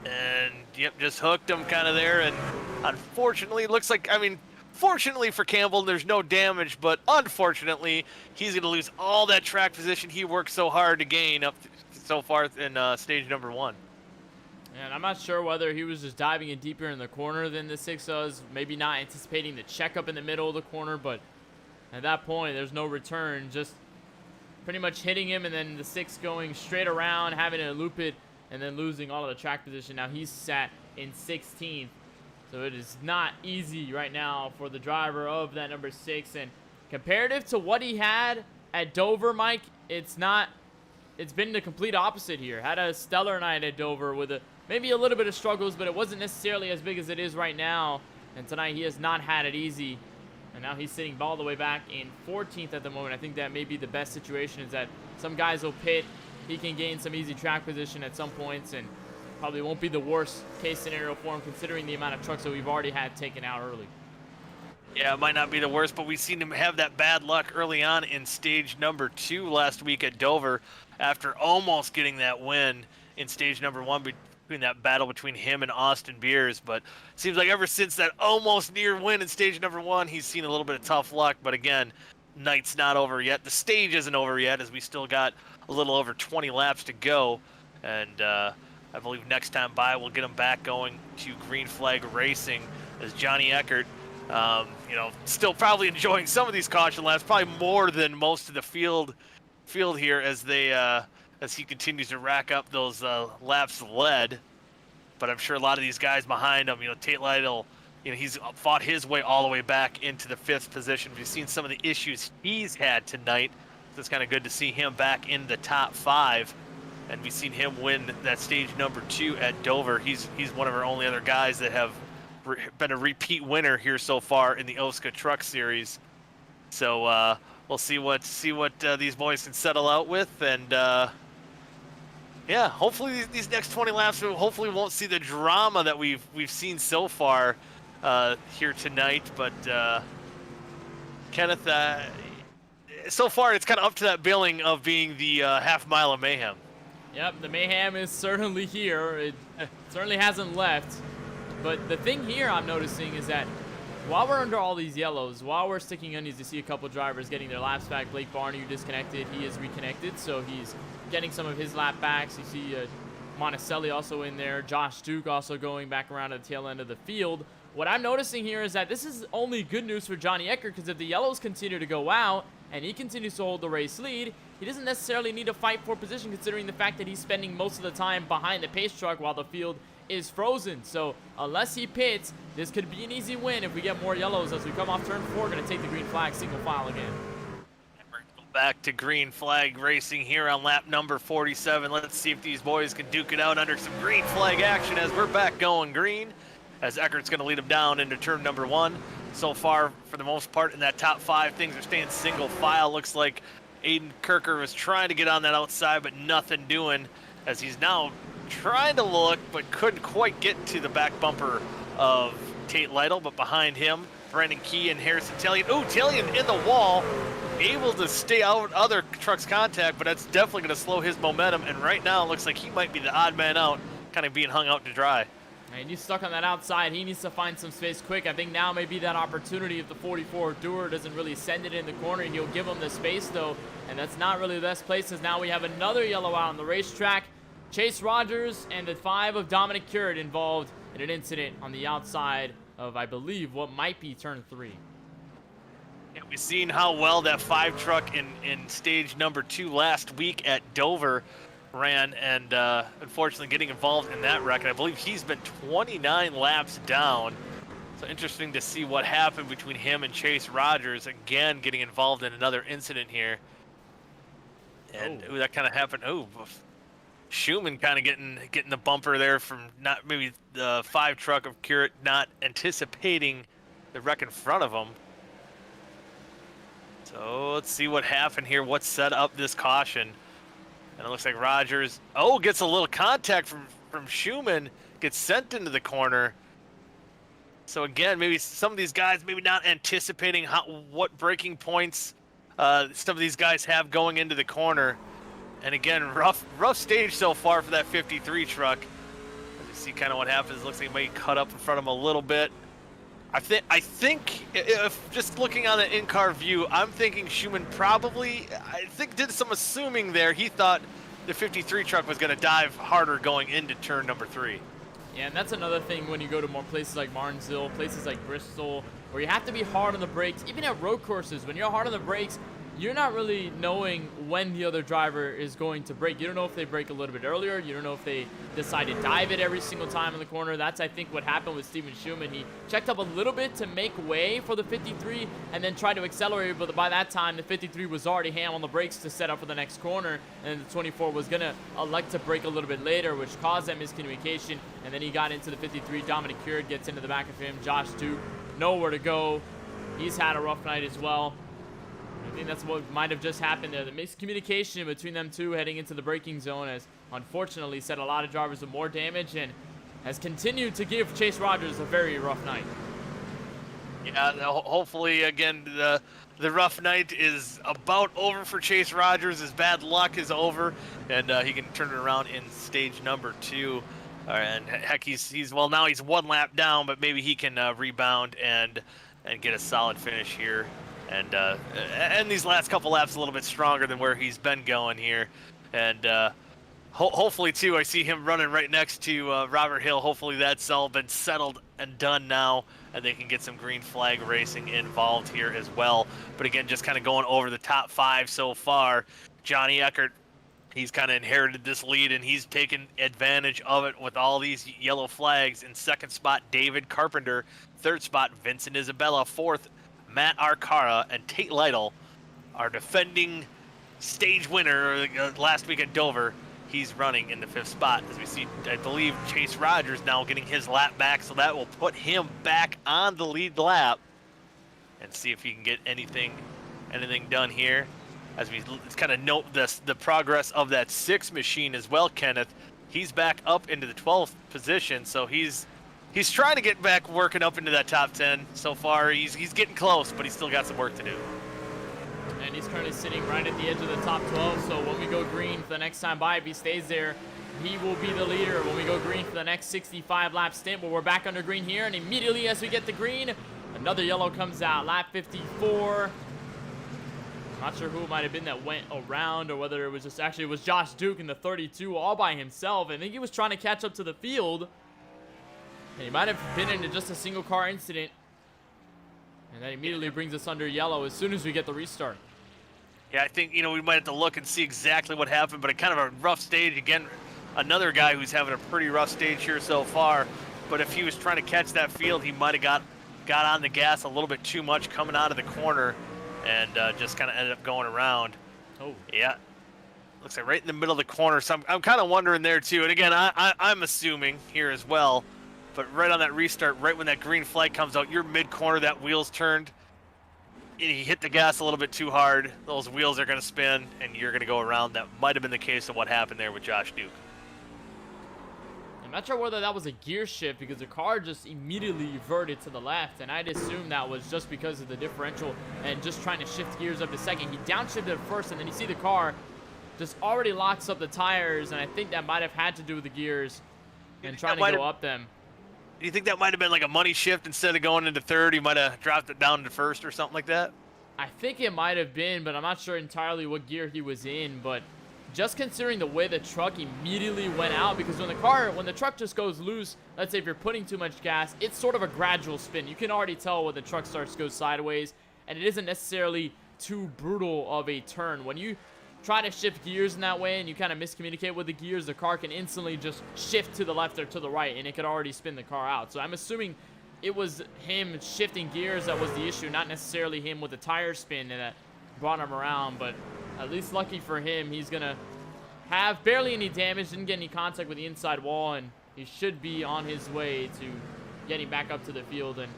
And yep, just hooked him kind of there. And unfortunately, it looks like, I mean, fortunately for Campbell, there's no damage, but unfortunately, he's going to lose all that track position he worked so hard to gain up so far in stage number 1. And I'm not sure whether he was just diving in deeper in the corner than the 6 was, maybe not anticipating the checkup in the middle of the corner, but at that point, there's no return, just pretty much hitting him, and then the 6 going straight around, having to loop it, and then losing all of the track position. Now he's sat in 16th, so it is not easy right now for the driver of that number 6, and comparative to what he had at Dover, Mike, it's been the complete opposite here. Had a stellar night at Dover with maybe a little bit of struggles, but it wasn't necessarily as big as it is right now. And tonight he has not had it easy. And now he's sitting all the way back in 14th at the moment. I think that may be the best situation, is that some guys will pit. He can gain some easy track position at some points, and probably won't be the worst case scenario for him considering the amount of trucks that we've already had taken out early. Yeah, it might not be the worst, but we've seen him have that bad luck early on in stage number 2 last week at Dover after almost getting that win in stage number 1 between that battle between him and Austin Beers. But it seems like ever since that almost near win in stage number 1, he's seen a little bit of tough luck. But again, night's not over yet. The stage isn't over yet, as we still got a little over 20 laps to go. And I believe next time by, we'll get him back going to Green Flag Racing as Johnny Eckert, still probably enjoying some of these caution laps, probably more than most of the field here as he continues to rack up those laps led. But I'm sure a lot of these guys behind him, Tate Lytle, he's fought his way all the way back into the 5th position. We've seen some of the issues he's had tonight, so it's kind of good to see him back in the top 5. And we've seen him win that stage number 2 at Dover. He's one of our only other guys that have been a repeat winner here so far in the OSCA Truck Series. So we'll see what these boys can settle out with, and yeah, hopefully these next 20 laps hopefully won't see the drama that we've seen so far here tonight. But Kenneth, so far it's kind of up to that billing of being the half mile of mayhem. Yep, the mayhem is certainly here. It certainly hasn't left. But the thing here I'm noticing is that while we're under all these yellows, while we're sticking onions, you see a couple drivers getting their laps back. Blake Barney, who disconnected, he is reconnected, so he's getting some of his lap backs. You see Monticelli also in there. Josh Duke also going back around to the tail end of the field. What I'm noticing here is that this is only good news for Johnny Eckert, because if the yellows continue to go out and he continues to hold the race lead, he doesn't necessarily need to fight for position, considering the fact that he's spending most of the time behind the pace truck while the field is frozen. So unless he pits, this could be an easy win if we get more yellows as we come off turn 4. Going to take the green flag single file again. Back to Green Flag Racing here on lap number 47. Let's see if these boys can duke it out under some green flag action as we're back going green, as Eckert's going to lead them down into turn number 1. So far, for the most part, in that top 5, things are staying single file. Looks like Aiden Kirker was trying to get on that outside, but nothing doing, as he's now trying to look, but couldn't quite get to the back bumper of Tate Lytle. But behind him, Brendan Key and Harrison Talion. Oh, Talion in the wall, able to stay out other trucks' contact, but that's definitely going to slow his momentum. And right now, it looks like he might be the odd man out, kind of being hung out to dry. And he's stuck on that outside. He needs to find some space quick. I think now may be that opportunity if the 44 Dewar doesn't really send it in the corner, and he'll give him the space, though. And that's not really the best place, as now we have another yellow out on the racetrack. Chase Rogers and the 5 of Dominic Currid involved in an incident on the outside of, I believe, what might be turn 3. Yeah, we've seen how well that 5 truck in stage number 2 last week at Dover ran, and unfortunately getting involved in that wreck. And I believe he's been 29 laps down. So interesting to see what happened between him and Chase Rogers, again getting involved in another incident here. And Oh. that kind of happened. Oh, Schumann kind of getting the bumper there from not maybe the 5 truck of Curate not anticipating the wreck in front of him. So let's see what happened here. What set up this caution? And it looks like Rogers, gets a little contact from Schumann, gets sent into the corner. So again, maybe some of these guys maybe not anticipating what braking points some of these guys have going into the corner. And again, rough stage so far for that 53 truck. As you see kind of what happens, it looks like he may cut up in front of him a little bit. I think if just looking on the in-car view, I'm thinking Schumann probably, did some assuming there. He thought the 53 truck was going to dive harder going into turn number 3. Yeah, and that's another thing when you go to more places like Martinsville, places like Bristol, where you have to be hard on the brakes. Even at road courses, when you're hard on the brakes, you're not really knowing when the other driver is going to brake. You don't know if they brake a little bit earlier. You don't know if they decide to dive it every single time in the corner. That's, I think, what happened with Steven Schumann. He checked up a little bit to make way for the 53 and then tried to accelerate, but by that time, the 53 was already ham on the brakes to set up for the next corner, and the 24 was going to elect to brake a little bit later, which caused that miscommunication, and then he got into the 53. Dominic Curd gets into the back of him. Josh Duke, nowhere to go. He's had a rough night as well. I think that's what might have just happened there. The miscommunication between them two heading into the braking zone has unfortunately set a lot of drivers with more damage and has continued to give Chase Rogers a very rough night. Yeah, hopefully, again, the rough night is about over for Chase Rogers. His bad luck is over, and he can turn it around in stage number 2. And heck, now he's 1 lap down, but maybe he can rebound and get a solid finish here. And these last couple laps a little bit stronger than where he's been going here. And hopefully, too, I see him running right next to Robert Hill. Hopefully that's all been settled and done now, and they can get some green flag racing involved here as well. But again, just kind of going over the top 5 so far. Johnny Eckert, he's kind of inherited this lead, and he's taken advantage of it with all these yellow flags. In 2nd spot, David Carpenter. 3rd spot, Vincent Isabella. 4th, Matt Arcara, and Tate Lytle, our defending stage winner last week at Dover. He's running in the 5th spot. As we see, I believe Chase Rogers now getting his lap back, so that will put him back on the lead lap. And see if he can get anything done here. As we kind of note the progress of that 6 machine as well, Kenneth. He's back up into the 12th position, so he's trying to get back working up into that top 10 so far. He's getting close, but he's still got some work to do. And he's currently sitting right at the edge of the top 12, so when we go green for the next time by, if he stays there, he will be the leader. When we go green for the next 65 lap stint, but we're back under green here, and immediately as we get the green, another yellow comes out. Lap 54. Not sure who it might have been that went around, or whether it was just actually it was Josh Duke in the 32 all by himself. I think he was trying to catch up to the field. And he might have been into just a single car incident. And that immediately brings us under yellow as soon as we get the restart. Yeah, I think, we might have to look and see exactly what happened, but a kind of a rough stage. Again, another guy who's having a pretty rough stage here so far. But if he was trying to catch that field, he might have got on the gas a little bit too much coming out of the corner and just kind of ended up going around. Oh. Yeah. Looks like right in the middle of the corner. So I'm kind of wondering there, too. And again, I'm assuming here as well. But right on that restart, right when that green flag comes out, you're mid-corner, that wheel's turned. He hit the gas a little bit too hard. Those wheels are going to spin, and you're going to go around. That might have been the case of what happened there with Josh Duke. I'm not sure whether that was a gear shift because the car just immediately reverted to the left, and I'd assume that was just because of the differential and just trying to shift gears up to second. He downshifted at first, and then you see the car just already locks up the tires, and I think that might have had to do with the gears and trying to go up them. Do you think that might have been like a money shift? Instead of going into 3rd, he might have dropped it down to 1st or something like that? I think it might have been, but I'm not sure entirely what gear he was in. But just considering the way the truck immediately went out, because when the truck just goes loose, let's say if you're putting too much gas, it's sort of a gradual spin. You can already tell when the truck starts to go sideways, and it isn't necessarily too brutal of a turn. When you try to shift gears in that way and you kind of miscommunicate with the gears, the car can instantly just shift to the left or to the right, and it could already spin the car out. So I'm assuming it was him shifting gears that was the issue, not necessarily him with the tire spin that brought him around. But at least lucky for him, he's going to have barely any damage, didn't get any contact with the inside wall, and he should be on his way to getting back up to the field and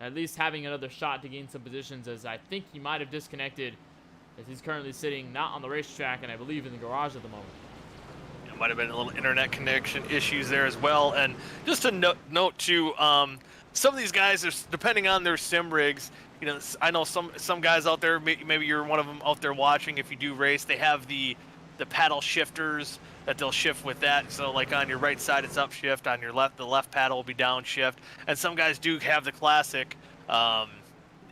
at least having another shot to gain some positions, as I think he might have disconnected, as he's currently sitting not on the racetrack and I believe in the garage at the moment. It might have been a little internet connection issues there as well. And just to note too, some of these guys are, depending on their sim rigs, you know, I know some guys out there, maybe you're one of them out there watching, if you do race, they have the paddle shifters that they'll shift with that. So like on your right side, it's upshift. On your left, the left paddle will be downshift. And some guys do have the classic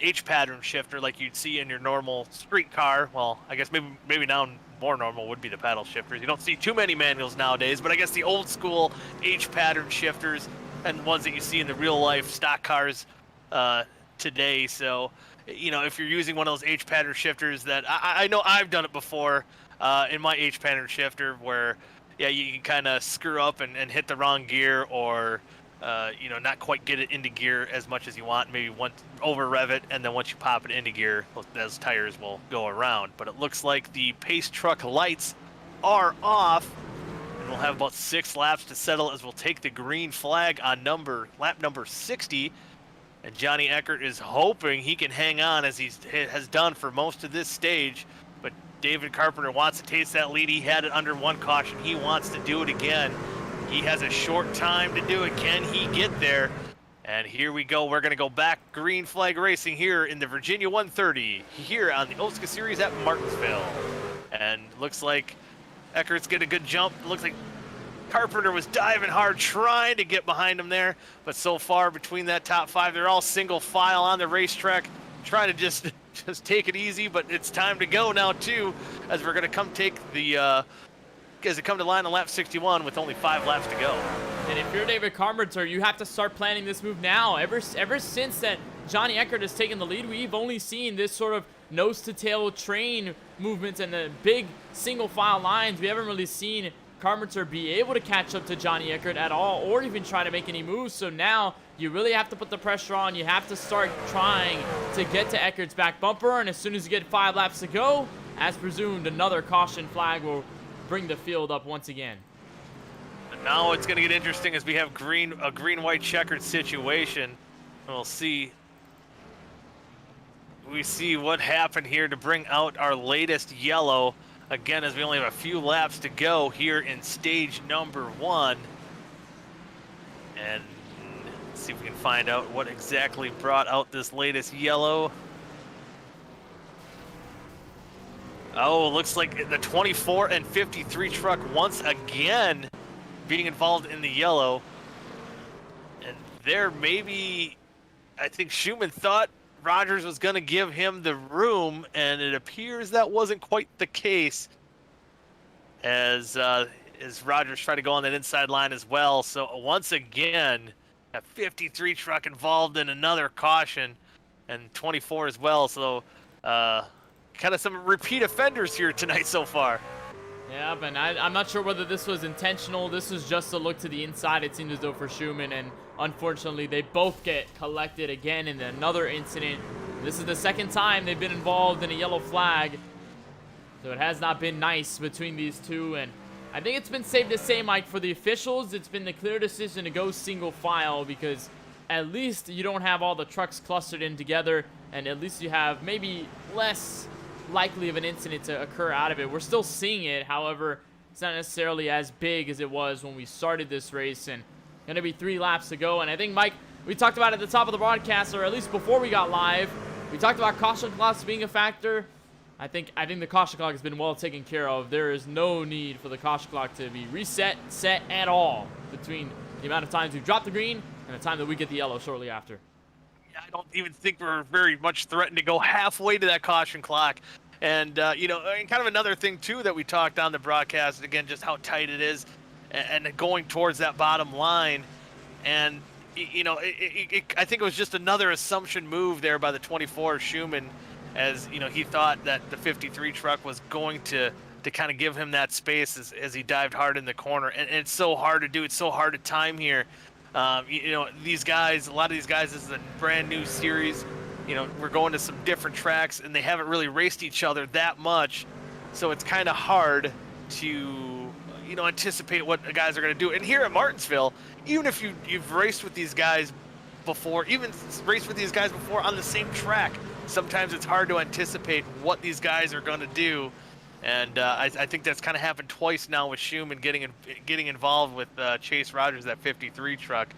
H pattern shifter like you'd see in your normal street car. Well, I guess maybe now more normal would be the paddle shifters. You don't see too many manuals nowadays, but I guess the old school H pattern shifters and ones that you see in the real life stock cars today. So, you know, if you're using one of those H pattern shifters, that I know I've done it before. In my H pattern shifter, where yeah, you can kind of screw up and hit the wrong gear, or you know, not quite get it into gear as much as you want, maybe over rev it, and then once you pop it into gear, those tires will go around. But it looks like the pace truck lights are off, and we'll have about 6 laps to settle as we'll take the green flag on lap number 60. And Johnny Eckert is hoping he can hang on as he has done for most of this stage. But David Carpenter wants to taste that lead. He had it under 1 caution. He wants to do it again. He has a short time to do it. Can he get there? And here we go. We're going to go back green flag racing here in the Virginia 130 here on the OSCA Series at Martinsville. And looks like Eckert's get a good jump. Looks like Carpenter was diving hard trying to get behind him there. But so far between that top 5, they're all single file on the racetrack, trying to just take it easy. But it's time to go now too, as we're going to come take the as they come to line on lap 61 with only 5 laps to go. And if you're David Carpenter, you have to start planning this move now. Ever since that Johnny Eckert has taken the lead, we've only seen this sort of nose-to-tail train movements and the big single-file lines. We haven't really seen Carpenter be able to catch up to Johnny Eckert at all, or even try to make any moves. So now you really have to put the pressure on. You have to start trying to get to Eckert's back bumper, and as soon as you get 5 laps to go, as presumed, another caution flag will bring the field up once again. And now it's going to get interesting as we have a green-white checkered situation. We'll see. We see what happened here to bring out our latest yellow. Again, as we only have a few laps to go here in stage number 1. And let's see if we can find out what exactly brought out this latest yellow. Oh, looks like the 24 and 53 truck once again being involved in the yellow. And there maybe, I think Schumann thought Rogers was going to give him the room, and it appears that wasn't quite the case, as Rogers tried to go on that inside line as well. So once again, a 53 truck involved in another caution, and 24 as well. So kind of some repeat offenders here tonight so far. Yeah, but I'm not sure whether this was intentional. This was just a look to the inside, it seemed as though, for Schumann, and unfortunately they both get collected again in another incident. This is the second time they've been involved in a yellow flag, so it has not been nice between these two. And I think it's been safe to say, Mike, for the officials, it's been the clear decision to go single file, because at least you don't have all the trucks clustered in together, and at least you have maybe less likely of an incident to occur out of it. We're still seeing it, however, it's not necessarily as big as it was when we started this race. And gonna be 3 laps to go. And I think, Mike, we talked about at the top of the broadcast, or at least before we got live, we talked about caution clocks being a factor. I think the caution clock has been well taken care of. There is no need for the caution clock to be reset, set at all between the amount of times we drop the green and the time that we get the yellow shortly after. I don't even think we're very much threatened to go halfway to that caution clock. And, you know, and kind of another thing, too, that we talked on the broadcast, again, just how tight it is and going towards that bottom line. And, you know, I think it was just another assumption move there by the 24 Schumann, as, you know, he thought that the 53 truck was going to kind of give him that space as he dived hard in the corner. And it's so hard to do. It's so hard to time here. These guys, a lot of these guys, this is a brand new series. We're going to some different tracks, and they haven't really raced each other that much, so it's kind of hard to, anticipate what the guys are going to do. And here at Martinsville, even if you've raced with these guys before, on the same track, sometimes it's hard to anticipate what these guys are going to do. And I think that's kind of happened twice now with Schumann getting involved with Chase Rogers, that 53 truck.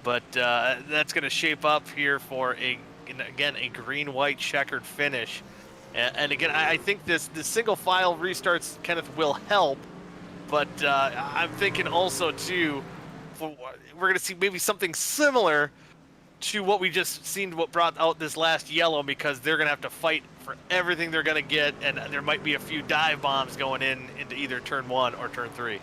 But that's going to shape up here for a green-white checkered finish. And again, I think the single file restarts, Kenneth, will help. But I'm thinking also too, we're going to see maybe something similar to what we just seen, what brought out this last yellow, because they're going to have to fight for everything they're going to get, and there might be a few dive bombs going into either turn 1 or turn 3.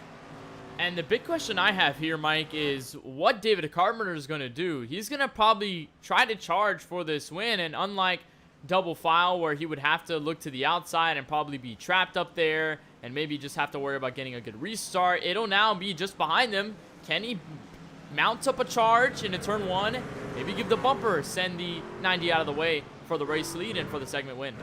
And the big question I have here, Mike, is what David Carpenter is going to do. He's going to probably try to charge for this win, and unlike double file where he would have to look to the outside and probably be trapped up there and maybe just have to worry about getting a good restart, it'll now be just behind them. Can he mount up a charge into turn 1? Maybe give the bumper, send the 90 out of the way for the race lead and for the segment win.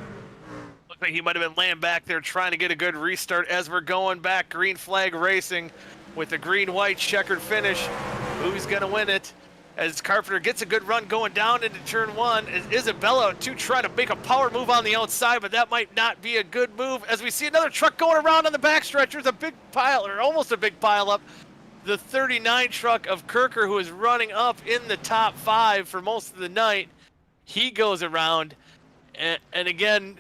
Looks like he might have been laying back there trying to get a good restart as we're going back. Green flag racing with the green-white checkered finish. Who's going to win it? As Carpenter gets a good run going down into turn 1. As Isabella, too, trying to make a power move on the outside, but that might not be a good move. As we see another truck going around on the backstretch. There's a big pile, or almost a big pile up. The 39 truck of Kirker, who is running up in the top 5 for most of the night, he goes around. And again,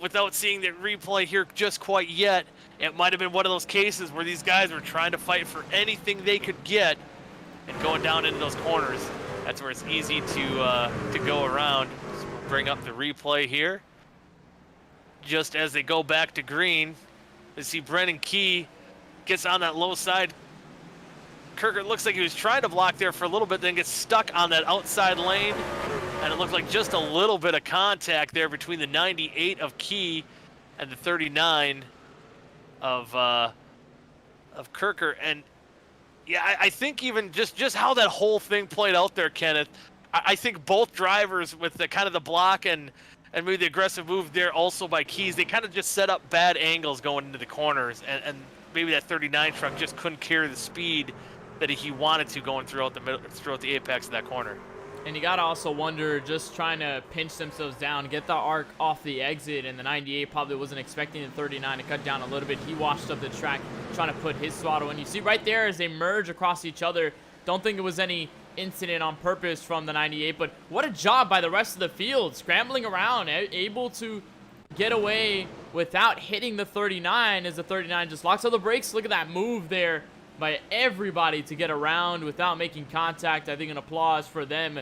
without seeing the replay here just quite yet, it might have been one of those cases where these guys were trying to fight for anything they could get and going down into those corners. That's where it's easy to go around. So we'll bring up the replay here. Just as they go back to green, you see Brennan Key gets on that low side. Kirker looks like he was trying to block there for a little bit, then gets stuck on that outside lane. And it looked like just a little bit of contact there between the 98 of Key and the 39 of Kirker. And yeah, I think even just how that whole thing played out there, Kenneth, I think both drivers with the kind of the block and maybe the aggressive move there also by Keys, they kind of just set up bad angles going into the corners. And maybe that 39 truck just couldn't carry the speed that he wanted to going throughout the apex of that corner. And you got to also wonder, just trying to pinch themselves down, get the arc off the exit, and the 98 probably wasn't expecting the 39 to cut down a little bit. He washed up the track trying to put his throttle in. You see right there as they merge across each other, don't think it was any incident on purpose from the 98, but what a job by the rest of the field, scrambling around, able to get away without hitting the 39 as the 39 just locks on the brakes. Look at that move there by everybody to get around without making contact. I think an applause for them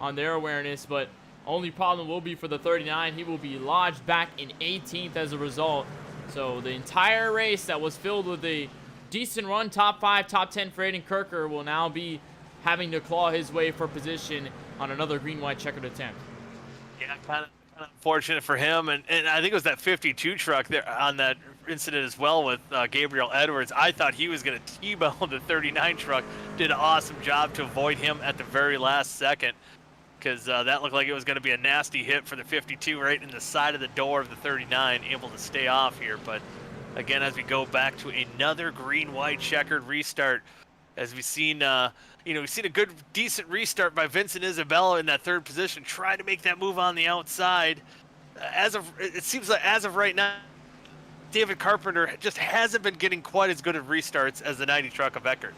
on their awareness, but only problem will be for the 39. He will be lodged back in 18th as a result. So the entire race that was filled with a decent run, top 5, top 10 for Aiden Kirker, will now be having to claw his way for position on another green-white checkered attempt. Yeah, kind of unfortunate for him, and I think it was that 52 truck there on that incident as well with Gabriel Edwards. I thought he was going to T-bone the 39 truck. Did an awesome job to avoid him at the very last second, because that looked like it was going to be a nasty hit for the 52 right in the side of the door of the 39, able to stay off here. But again, as we go back to another green-white checkered restart, as we've seen, we've seen a good, decent restart by Vincent Isabella in that third position, trying to make that move on the outside. It seems like as of right now, David Carpenter just hasn't been getting quite as good of restarts as the 90 truck of Eckert.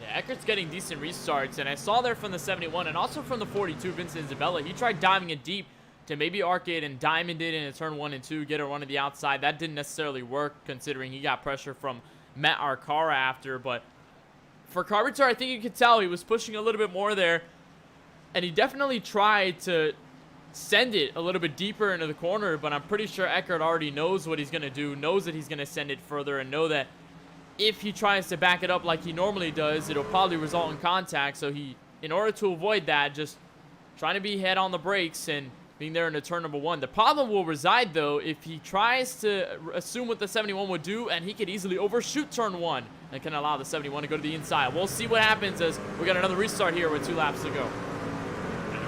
Yeah, Eckert's getting decent restarts, and I saw there from the 71 and also from the 42, Vincent Isabella. He tried diving it deep to maybe arc it and diamond it in turn 1 and 2, get a run to the outside. That didn't necessarily work considering he got pressure from Matt Arcara after, but for Carpenter, I think you could tell he was pushing a little bit more there, and he definitely tried to send it a little bit deeper into the corner, but I'm pretty sure Eckert already knows what he's going to do, knows that he's going to send it further, and know that if he tries to back it up like he normally does, it'll probably result in contact. So he, in order to avoid that, just trying to be head on the brakes and being there into turn number 1. The problem will reside, though, if he tries to assume what the 71 would do, and he could easily overshoot turn 1 and can allow the 71 to go to the inside. We'll see what happens as we got another restart here with 2 laps to go.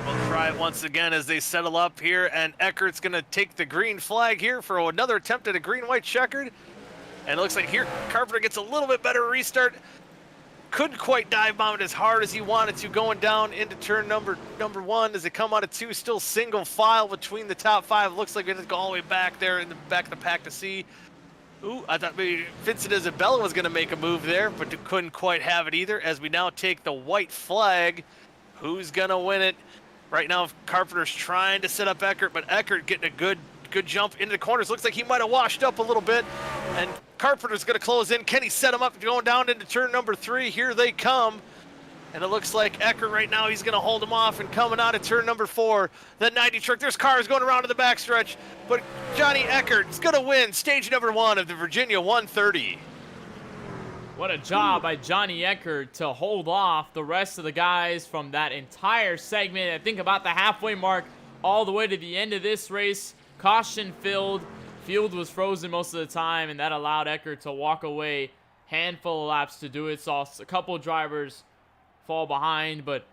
We'll try it once again as they settle up here, and Eckert's going to take the green flag here for another attempt at a green-white checkered. And it looks like here Carpenter gets a little bit better restart. Couldn't quite dive bomb it as hard as he wanted to going down into turn number 1 as they come out of 2. Still single file between the top 5. Looks like we have to go all the way back there in the back of the pack to see. Ooh, I thought maybe Vincent Isabella was going to make a move there, but couldn't quite have it either as we now take the white flag. Who's going to win it? Right now Carpenter's trying to set up Eckert, but Eckert getting a good jump into the corners. Looks like he might have washed up a little bit, and Carpenter's going to close in. Can he set him up going down into turn number 3? Here they come, and it looks like Eckert right now, he's going to hold him off, and coming out of turn number 4, the 90 truck. There's cars going around in the backstretch, but Johnny Eckert is going to win stage number 1 of the Virginia 130. What a job by Johnny Eckert to hold off the rest of the guys from that entire segment. I think about the halfway mark all the way to the end of this race. Caution filled. Field was frozen most of the time, and that allowed Eckert to walk away. Handful of laps to do it. Saw a couple drivers fall behind, but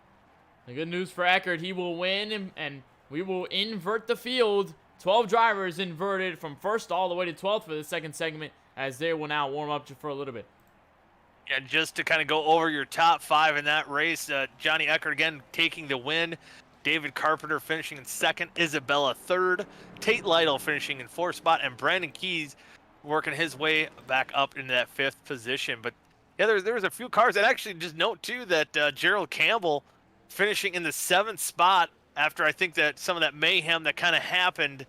the good news for Eckert, he will win, and we will invert the field. 12 drivers inverted from first all the way to 12th for the second segment, as they will now warm up for a little bit. Yeah, just to kind of go over your top 5 in that race, Johnny Eckert again taking the win. David Carpenter finishing in 2nd, Isabella 3rd, Tate Lytle finishing in 4th spot, and Brandon Keys working his way back up into that 5th position. But yeah, there was a few cars. And actually just note too that Gerald Campbell finishing in the 7th spot after I think that some of that mayhem that kind of happened,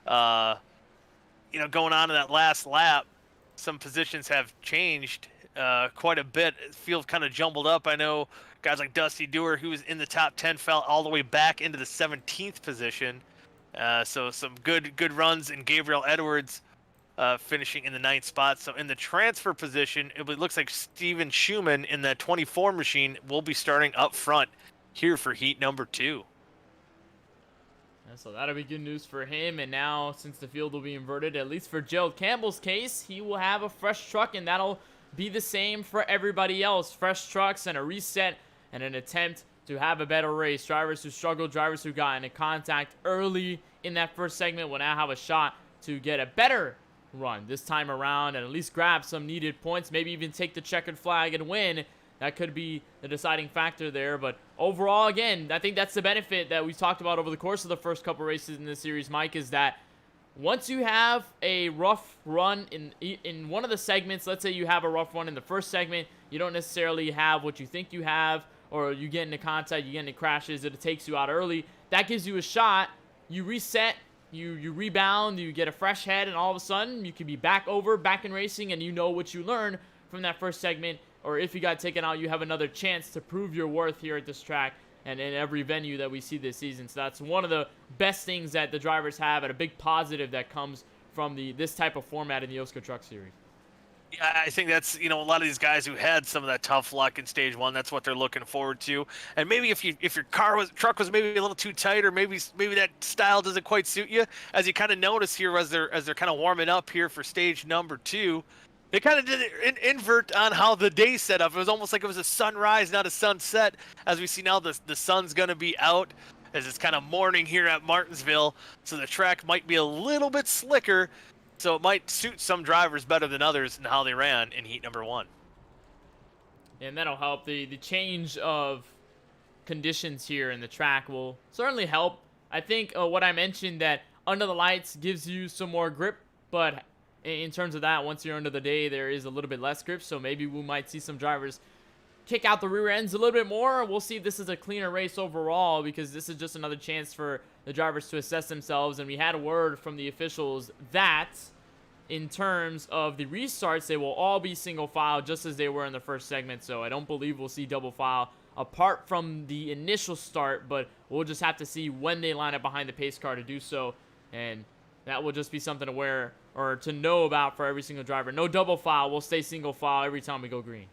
going on in that last lap. Some positions have changed quite a bit. Field kind of jumbled up. I know guys like Dusty Dewar, who was in the top 10, fell all the way back into the 17th position. So some good runs, and Gabriel Edwards finishing in the 9th spot. So in the transfer position, it looks like Steven Schumann in the 24 machine will be starting up front here for heat number 2. So that'll be good news for him. And now, since the field will be inverted, at least for Gerald Campbell's case, he will have a fresh truck, and that'll be the same for everybody else. Fresh trucks and a reset and an attempt to have a better race. Drivers who struggled, drivers who got into contact early in that first segment will now have a shot to get a better run this time around and at least grab some needed points, maybe even take the checkered flag and win. That could be the deciding factor there. But overall, again, I think that's the benefit that we've talked about over the course of the first couple races in this series, Mike, is that once you have a rough run in one of the segments, let's say you have a rough run in the first segment, you don't necessarily have what you think you have, or you get into contact, you get into crashes, it takes you out early. That gives you a shot. You reset, you rebound, you get a fresh head, and all of a sudden you can be back in racing, and you know what you learned from that first segment. Or if you got taken out, you have another chance to prove your worth here at this track and in every venue that we see this season. So that's one of the best things that the drivers have, and a big positive that comes from this type of format in the OSCA Truck Series. Yeah, I think that's, a lot of these guys who had some of that tough luck in stage 1, that's what they're looking forward to. And maybe if your truck was maybe a little too tight, or maybe that style doesn't quite suit you, as you kind of notice here as they're kind of warming up here for stage number 2. They kind of did an invert on how the day set up. It was almost like it was a sunrise, not a sunset. As we see now, the sun's going to be out as it's kind of morning here at Martinsville. So the track might be a little bit slicker. So it might suit some drivers better than others in how they ran in heat number 1. And that'll help. The change of conditions here in the track will certainly help. I think what I mentioned, that under the lights gives you some more grip, but in terms of that, once you're under the day, there is a little bit less grip. So maybe we might see some drivers kick out the rear ends a little bit more. We'll see if this is a cleaner race overall, because this is just another chance for the drivers to assess themselves. And we had a word from the officials that in terms of the restarts, they will all be single file just as they were in the first segment. So I don't believe we'll see double file apart from the initial start, but we'll just have to see when they line up behind the pace car to do so. And that will just be something to wear or to know about for every single driver. No double file. We'll stay single file every time we go green.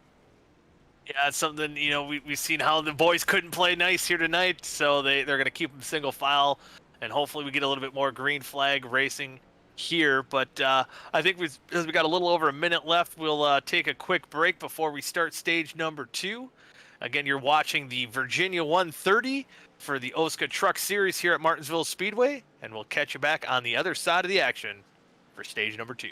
Yeah, it's something, we've seen how the boys couldn't play nice here tonight, so they're going to keep them single file and hopefully we get a little bit more green flag racing here. But I think as we got a little over a minute left, we'll take a quick break before we start stage number 2. Again, you're watching the Virginia 130 for the OSCA Truck Series here at Martinsville Speedway, and we'll catch you back on the other side of the action for stage number 2.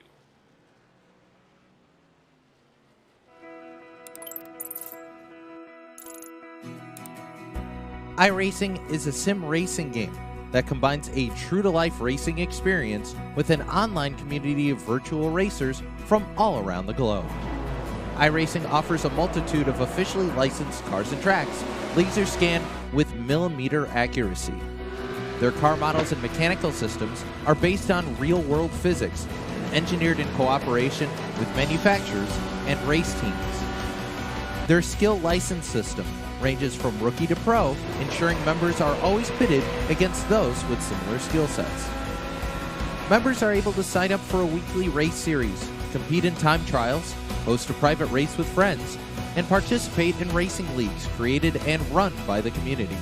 iRacing is a sim racing game that combines a true-to-life racing experience with an online community of virtual racers from all around the globe. iRacing offers a multitude of officially licensed cars and tracks, laser scanned with millimeter accuracy. Their car models and mechanical systems are based on real-world physics, engineered in cooperation with manufacturers and race teams. Their skill license system ranges from rookie to pro, ensuring members are always pitted against those with similar skill sets. Members are able to sign up for a weekly race series, compete in time trials, host a private race with friends, and participate in racing leagues created and run by the community.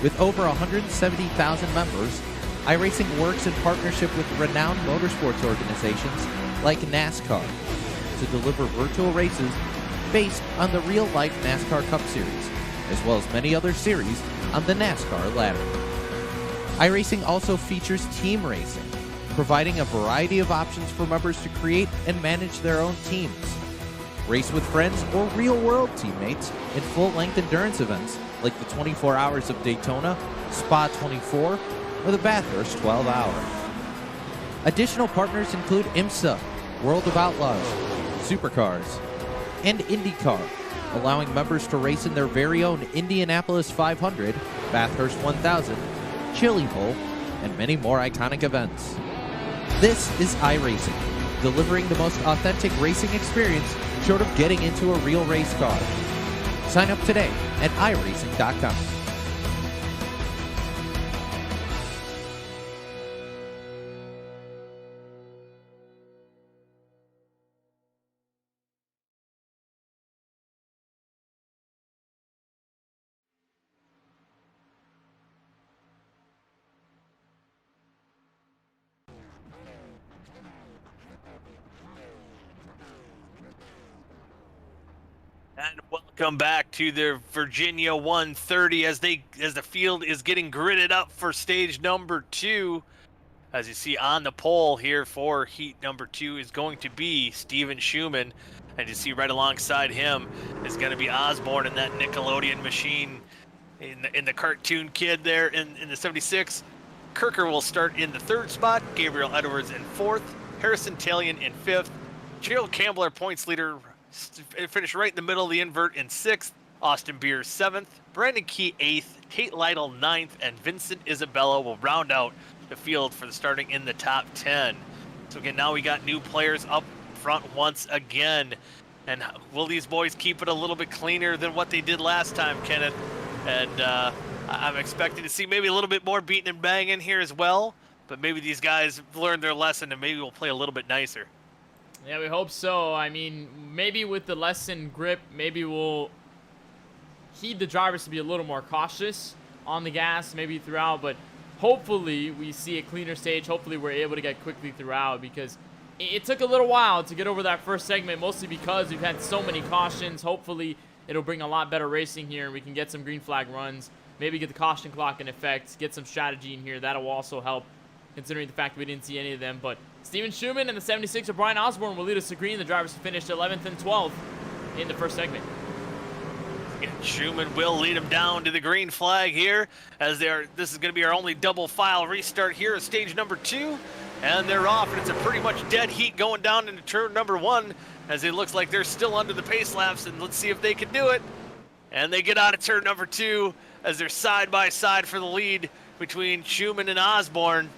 With over 170,000 members, iRacing works in partnership with renowned motorsports organizations like NASCAR to deliver virtual races based on the real-life NASCAR Cup Series, as well as many other series on the NASCAR ladder. iRacing also features team racing, providing a variety of options for members to create and manage their own teams. Race with friends or real-world teammates in full-length endurance events like the 24 Hours of Daytona, Spa 24, or the Bathurst 12 Hour. Additional partners include IMSA, World of Outlaws, Supercars, and IndyCar, allowing members to race in their very own Indianapolis 500, Bathurst 1000, Chili Bowl, and many more iconic events. This is iRacing, delivering the most authentic racing experience short of getting into a real race car. Sign up today at iRacing.com. And welcome back to the Virginia 130 as the field is getting gridded up for stage number 2. As you see on the pole here for heat number 2 is going to be Steven Schumann, and you see right alongside him is going to be Osborne in that Nickelodeon machine in the cartoon kid there in the 76. Kirker will start in the 3rd spot, Gabriel Edwards in 4th, Harrison Talion in 5th, Gerald Campbell, our points leader, finished right in the middle of the invert in 6th, Austin Beers 7th, Brandon Key 8th, Tate Lytle 9th, and Vincent Isabella will round out the field for the starting in the top 10. So again, now we got new players up front once again. And will these boys keep it a little bit cleaner than what they did last time, Kenneth? And I'm expecting to see maybe a little bit more beating and banging here as well. But maybe these guys learned their lesson and maybe we'll play a little bit nicer. Yeah, we hope so. I mean, maybe with the lesson grip, maybe we'll heed the drivers to be a little more cautious on the gas, maybe throughout. But hopefully we see a cleaner stage. Hopefully we're able to get quickly throughout, because it took a little while to get over that first segment, mostly because we've had so many cautions. Hopefully it'll bring a lot better racing here, and we can get some green flag runs, maybe get the caution clock in effect, get some strategy in here. That'll also help, considering the fact that we didn't see any of them. But Steven Schumann and the 76 of Brian Osborne will lead us to green. The drivers finished 11th and 12th in the first segment. Yeah, Schumann will lead them down to the green flag here, as this is going to be our only double file restart here at stage number 2. And they're off, and it's a pretty much dead heat going down into turn number 1, as it looks like they're still under the pace laps, and let's see if they can do it. And they get out of turn number 2 as they're side by side for the lead between Schumann and Osborne.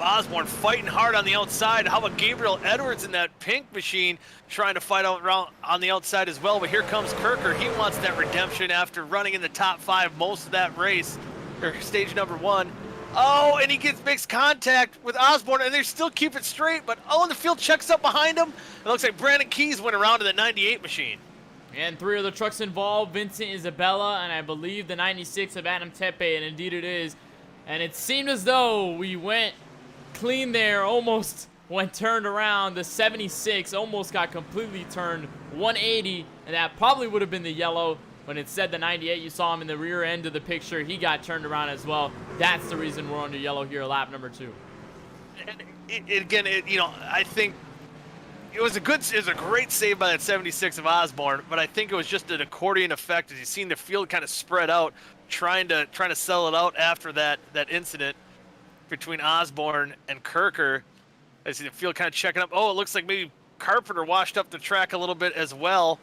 Osborne fighting hard on the outside. How about Gabriel Edwards in that pink machine trying to fight out around on the outside as well? But here comes Kirker. He wants that redemption after running in the top 5 most of that race, or stage number 1. Oh, and he makes contact with Osborne, and they still keep it straight. But and the field checks up behind him. It looks like Brandon Keys went around to the 98 machine. And 3 other trucks involved: Vincent Isabella, and I believe the 96 of Adam Tepe, and indeed it is. And it seemed as though we went clean there, almost when turned around. The 76 almost got completely turned 180, and that probably would have been the yellow. When it said the 98, you saw him in the rear end of the picture. He got turned around as well. That's the reason we're under yellow here, lap number 2. And again, I think it was a great save by that 76 of Osborne, but I think it was just an accordion effect as you seen the field kind of spread out, trying to sell it out after that incident between Osborne and Kirker. I see the field kind of checking up. Oh, it looks like maybe Carpenter washed up the track a little bit as well.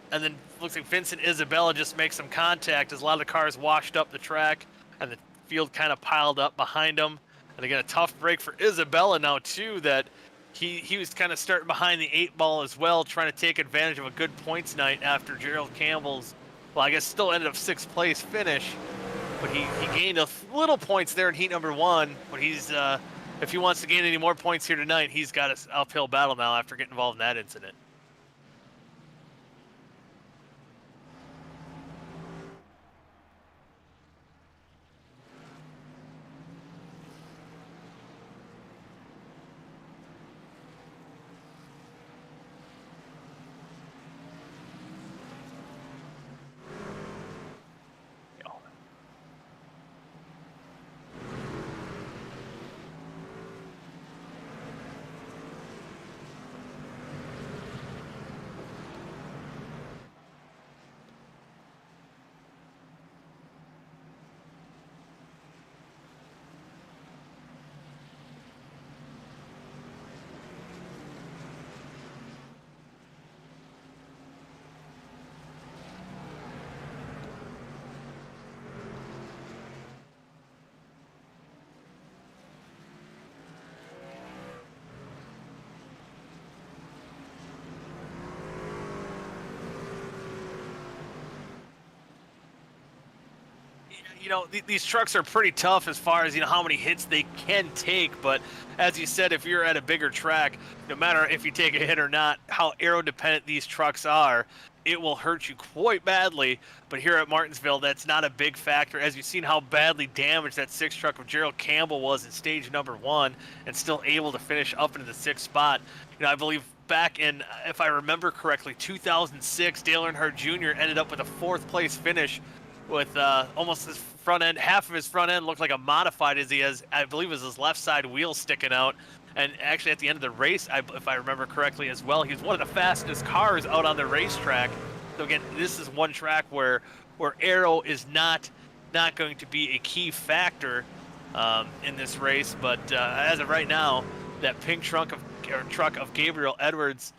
And then looks like Vincent Isabella just makes some contact as a lot of the cars washed up the track and the field kind of piled up behind him. And again, a tough break for Isabella now too, that he was kind of starting behind the 8 ball as well, trying to take advantage of a good points night after Gerald Campbell's, well, I guess still ended up 6th place finish. But he gained a little points there in heat number 1. But he's, if he wants to gain any more points here tonight, he's got an uphill battle now after getting involved in that incident. These trucks are pretty tough as far as, how many hits they can take. But as you said, if you're at a bigger track, no matter if you take a hit or not, how aero dependent these trucks are, it will hurt you quite badly. But here at Martinsville, that's not a big factor. As you've seen how badly damaged that 6 truck of Gerald Campbell was in stage number 1 and still able to finish up into the 6th spot. I believe back in, if I remember correctly, 2006, Dale Earnhardt Jr. ended up with a 4th place finish with almost his front end, half of his front end looked like a modified, as he has, I believe, was his left side wheel sticking out. And actually at the end of the race, if I remember correctly as well, he's one of the fastest cars out on the racetrack. So again, this is one track where aero is not going to be a key factor in this race. But as of right now, that pink truck of Gabriel Edwards,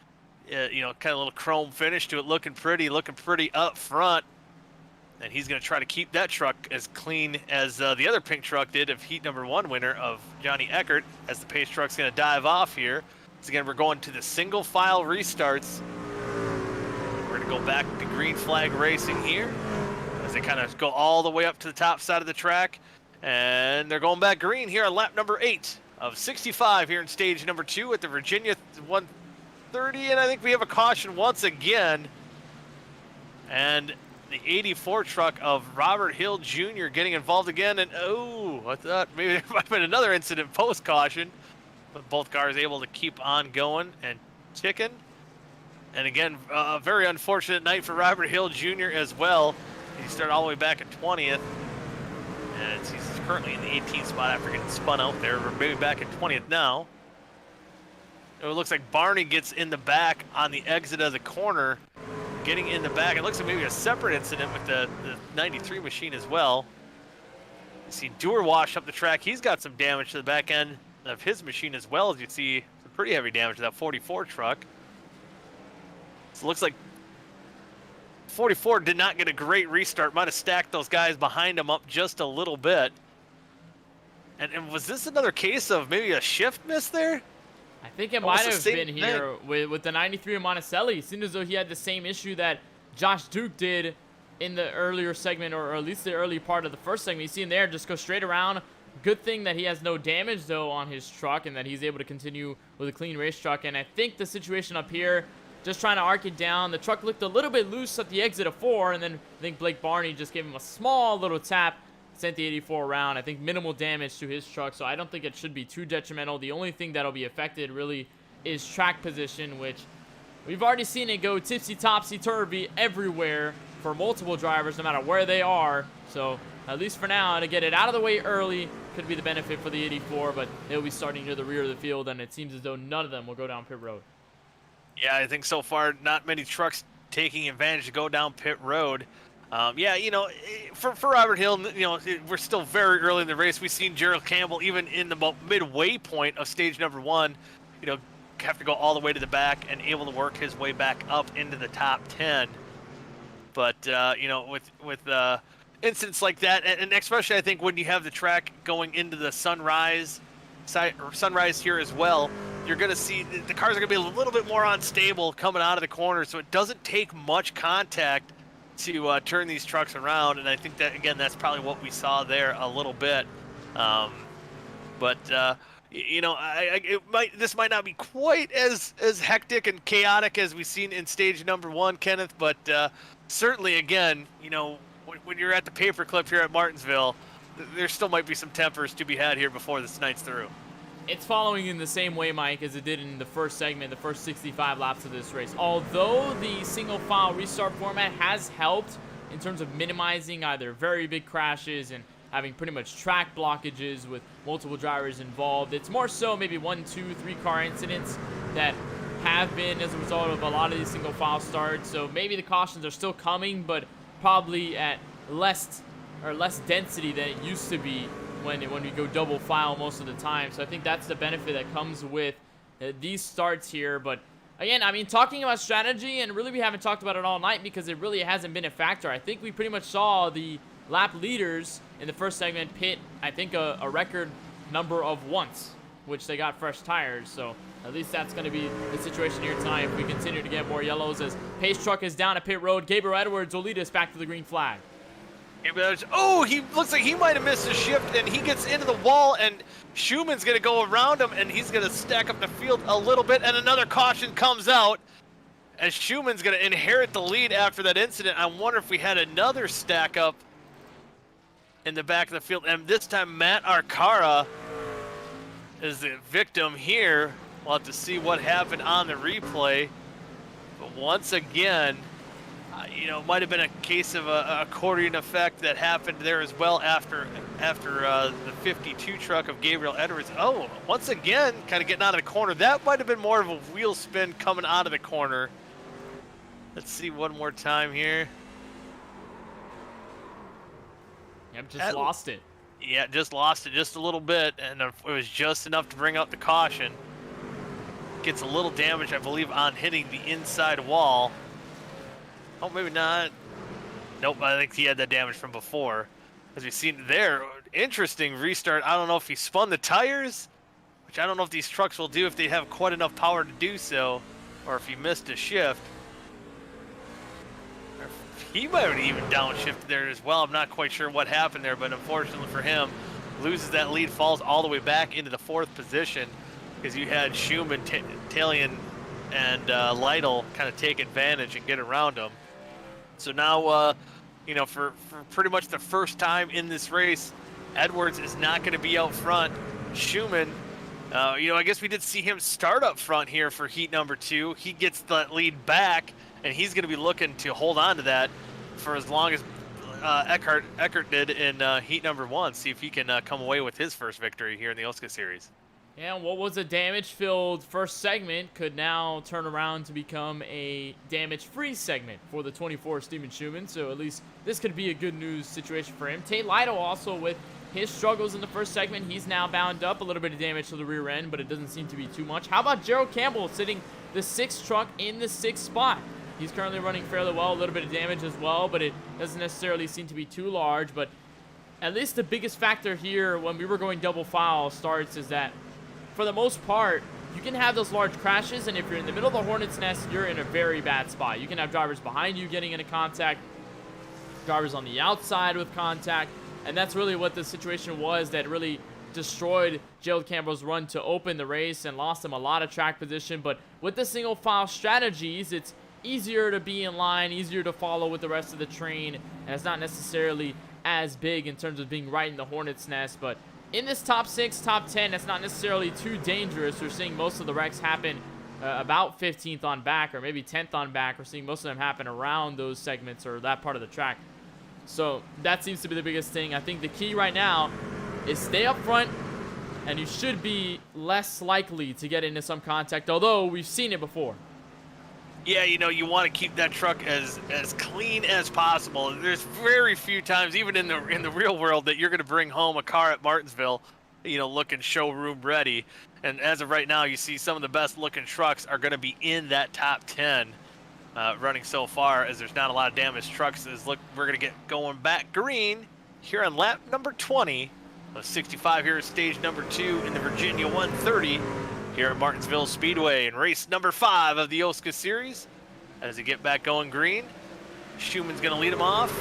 kind of a little chrome finish to it, looking pretty up front. And he's going to try to keep that truck as clean as the other pink truck did of heat number 1 winner of Johnny Eckert, as the pace truck's going to dive off here. So again, we're going to the single file restarts. We're going to go back to green flag racing here as they kind of go all the way up to the top side of the track. And they're going back green here on lap number 8 of 65 here in stage number 2 at the Virginia 130. And I think we have a caution once again. And the 84 truck of Robert Hill Jr. getting involved again, and I thought maybe there might have been another incident post-caution, but both cars able to keep on going and ticking. And again, a very unfortunate night for Robert Hill Jr. as well. He started all the way back at 20th, and he's currently in the 18th spot after getting spun out there. We're maybe back at 20th now. It looks like Barney gets in the back on the exit of the corner, getting in the back. It looks like maybe a separate incident with the 93 machine as well. You see Dewar wash up the track. He's got some damage to the back end of his machine as well, as you see some pretty heavy damage to that 44 truck. So it looks like 44 did not get a great restart. Might have stacked those guys behind him up just a little bit. And was this another case of maybe a shift miss there? I think it might have been here with the 93 of Monticelli. It seemed as though he had the same issue that Josh Duke did in the earlier segment, or at least the early part of the first segment. You see him there just go straight around. Good thing that he has no damage, though, on his truck, and that he's able to continue with a clean race truck. And I think the situation up here, just trying to arc it down, the truck looked a little bit loose at the exit of 4, and then I think Blake Barney just gave him a small little tap. sent the 84 around. I think minimal damage to his truck, so I don't think it should be too detrimental. The only thing that'll be affected really is track position, which we've already seen it go tipsy-topsy-turvy everywhere for multiple drivers, no matter where they are. So at least for now, to get it out of the way early could be the benefit for the 84, but they'll be starting near the rear of the field, and it seems as though none of them will go down pit road. Yeah, I think so far not many trucks taking advantage to go down pit road. Yeah, you know, for Robert Hill, you know, we're still very early in the race. We've seen Gerald Campbell, even in the midway point of stage number 1, you know, have to go all the way to the back and able to work his way back up into the top 10. But, you know, with incidents like that, and especially I think when you have the track going into the sunrise side, or sunrise here as well, you're going to see the cars are going to be a little bit more unstable coming out of the corner, so it doesn't take much contact to turn these trucks around, and I think that, again, that's probably what we saw there a little bit. But you know, this might not be quite as hectic and chaotic as we've seen in stage number 1, Kenneth, but certainly, again, you know, when you're at the paperclip here at Martinsville, there still might be some tempers to be had here before this night's through. It's following in the same way, Mike, as it did in the first segment, the first 65 laps of this race. Although the single file restart format has helped in terms of minimizing either very big crashes and having pretty much track blockages with multiple drivers involved, it's more so maybe 1, 2, 3 car incidents that have been as a result of a lot of these single file starts. So maybe the cautions are still coming, but probably at less density than it used to be when we go double file most of the time. So I think that's the benefit that comes with these starts here. But again, I mean, talking about strategy, and really we haven't talked about it all night because it really hasn't been a factor. I think we pretty much saw the lap leaders in the first segment pit, I think, a record number of once, which they got fresh tires. So at least that's going to be the situation here tonight if we continue to get more yellows, as Pace truck is down at pit road. Gabriel Edwards will lead us back to the green flag. Oh, he looks like he might have missed a shift, and he gets into the wall, and Schumann's going to go around him, and he's going to stack up the field a little bit, and another caution comes out, and Schumann's going to inherit the lead after that incident. I wonder if we had another stack up in the back of the field, and this time Matt Arcara is the victim here. We'll have to see what happened on the replay, but once again, you know, it might have been a case of a accordion effect that happened there as well after the 52 truck of Gabriel Edwards. Oh, once again, kind of getting out of the corner. That might have been more of a wheel spin coming out of the corner. Let's see one more time here. Yep, just lost it. Yeah, just lost it just a little bit, and it was just enough to bring out the caution. Gets a little damage, I believe, on hitting the inside wall. Oh, maybe not. Nope, I think he had that damage from before. As we've seen there, interesting restart. I don't know if he spun the tires, which I don't know if these trucks will do if they have quite enough power to do so, or if he missed a shift. He might have even downshifted there as well. I'm not quite sure what happened there, but unfortunately for him, loses that lead, falls all the way back into the 4th position, because you had Schumann, Talion, and Lytle kind of take advantage and get around him. So now, you know, for pretty much the first time in this race, Edwards is not going to be out front. Schumann, you know, I guess we did see him start up front here for heat number 2. He gets the lead back, and he's going to be looking to hold on to that for as long as Eckert did in heat number 1. See if he can come away with his first victory here in the OSCA series. Yeah, what was a damage-filled first segment could now turn around to become a damage-free segment for the 24 Steven Schumann, so at least this could be a good news situation for him. Tate Lytle also with his struggles in the first segment. He's now bound up, a little bit of damage to the rear end, but it doesn't seem to be too much. How about Gerald Campbell sitting the 6th truck in the 6th spot? He's currently running fairly well, a little bit of damage as well, but it doesn't necessarily seem to be too large. But at least the biggest factor here when we were going double file starts is that for the most part, you can have those large crashes, and if you're in the middle of the hornet's nest, you're in a very bad spot. You can have drivers behind you getting into contact, drivers on the outside with contact, and that's really what the situation was that really destroyed Gerald Campbell's run to open the race and lost him a lot of track position. But with the single file strategies, it's easier to be in line, easier to follow with the rest of the train, and it's not necessarily as big in terms of being right in the hornet's nest. But in this top 6, top 10, that's not necessarily too dangerous. We're seeing most of the wrecks happen about 15th on back, or maybe 10th on back. We're seeing most of them happen around those segments or that part of the track. So that seems to be the biggest thing. I think the key right now is stay up front, and you should be less likely to get into some contact, although we've seen it before. Yeah, you know, you want to keep that truck as clean as possible. There's very few times, even in the real world, that you're going to bring home a car at Martinsville, you know, looking showroom ready. And as of right now, you see some of the best looking trucks are going to be in that top 10 running so far, as there's not a lot of damaged trucks. Look, we're going to get going back green here on lap number 20 of 65 here at stage number 2 in the Virginia 130. Here at Martinsville Speedway in race number 5 of the OSCA series. As they get back going green, Schumann's going to lead him off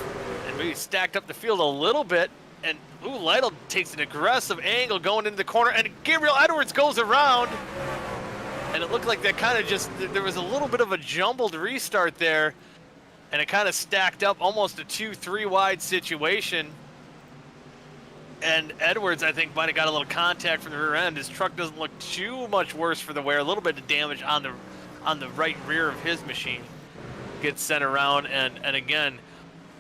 and maybe stacked up the field a little bit. And Lytle takes an aggressive angle going into the corner, and Gabriel Edwards goes around. And it looked like that kind of just, there was a little bit of a jumbled restart there, and it kind of stacked up almost a 2-3 wide situation. And Edwards, I think, might have got a little contact from the rear end. His truck doesn't look too much worse for the wear. A little bit of damage on the right rear of his machine. Gets sent around, and again,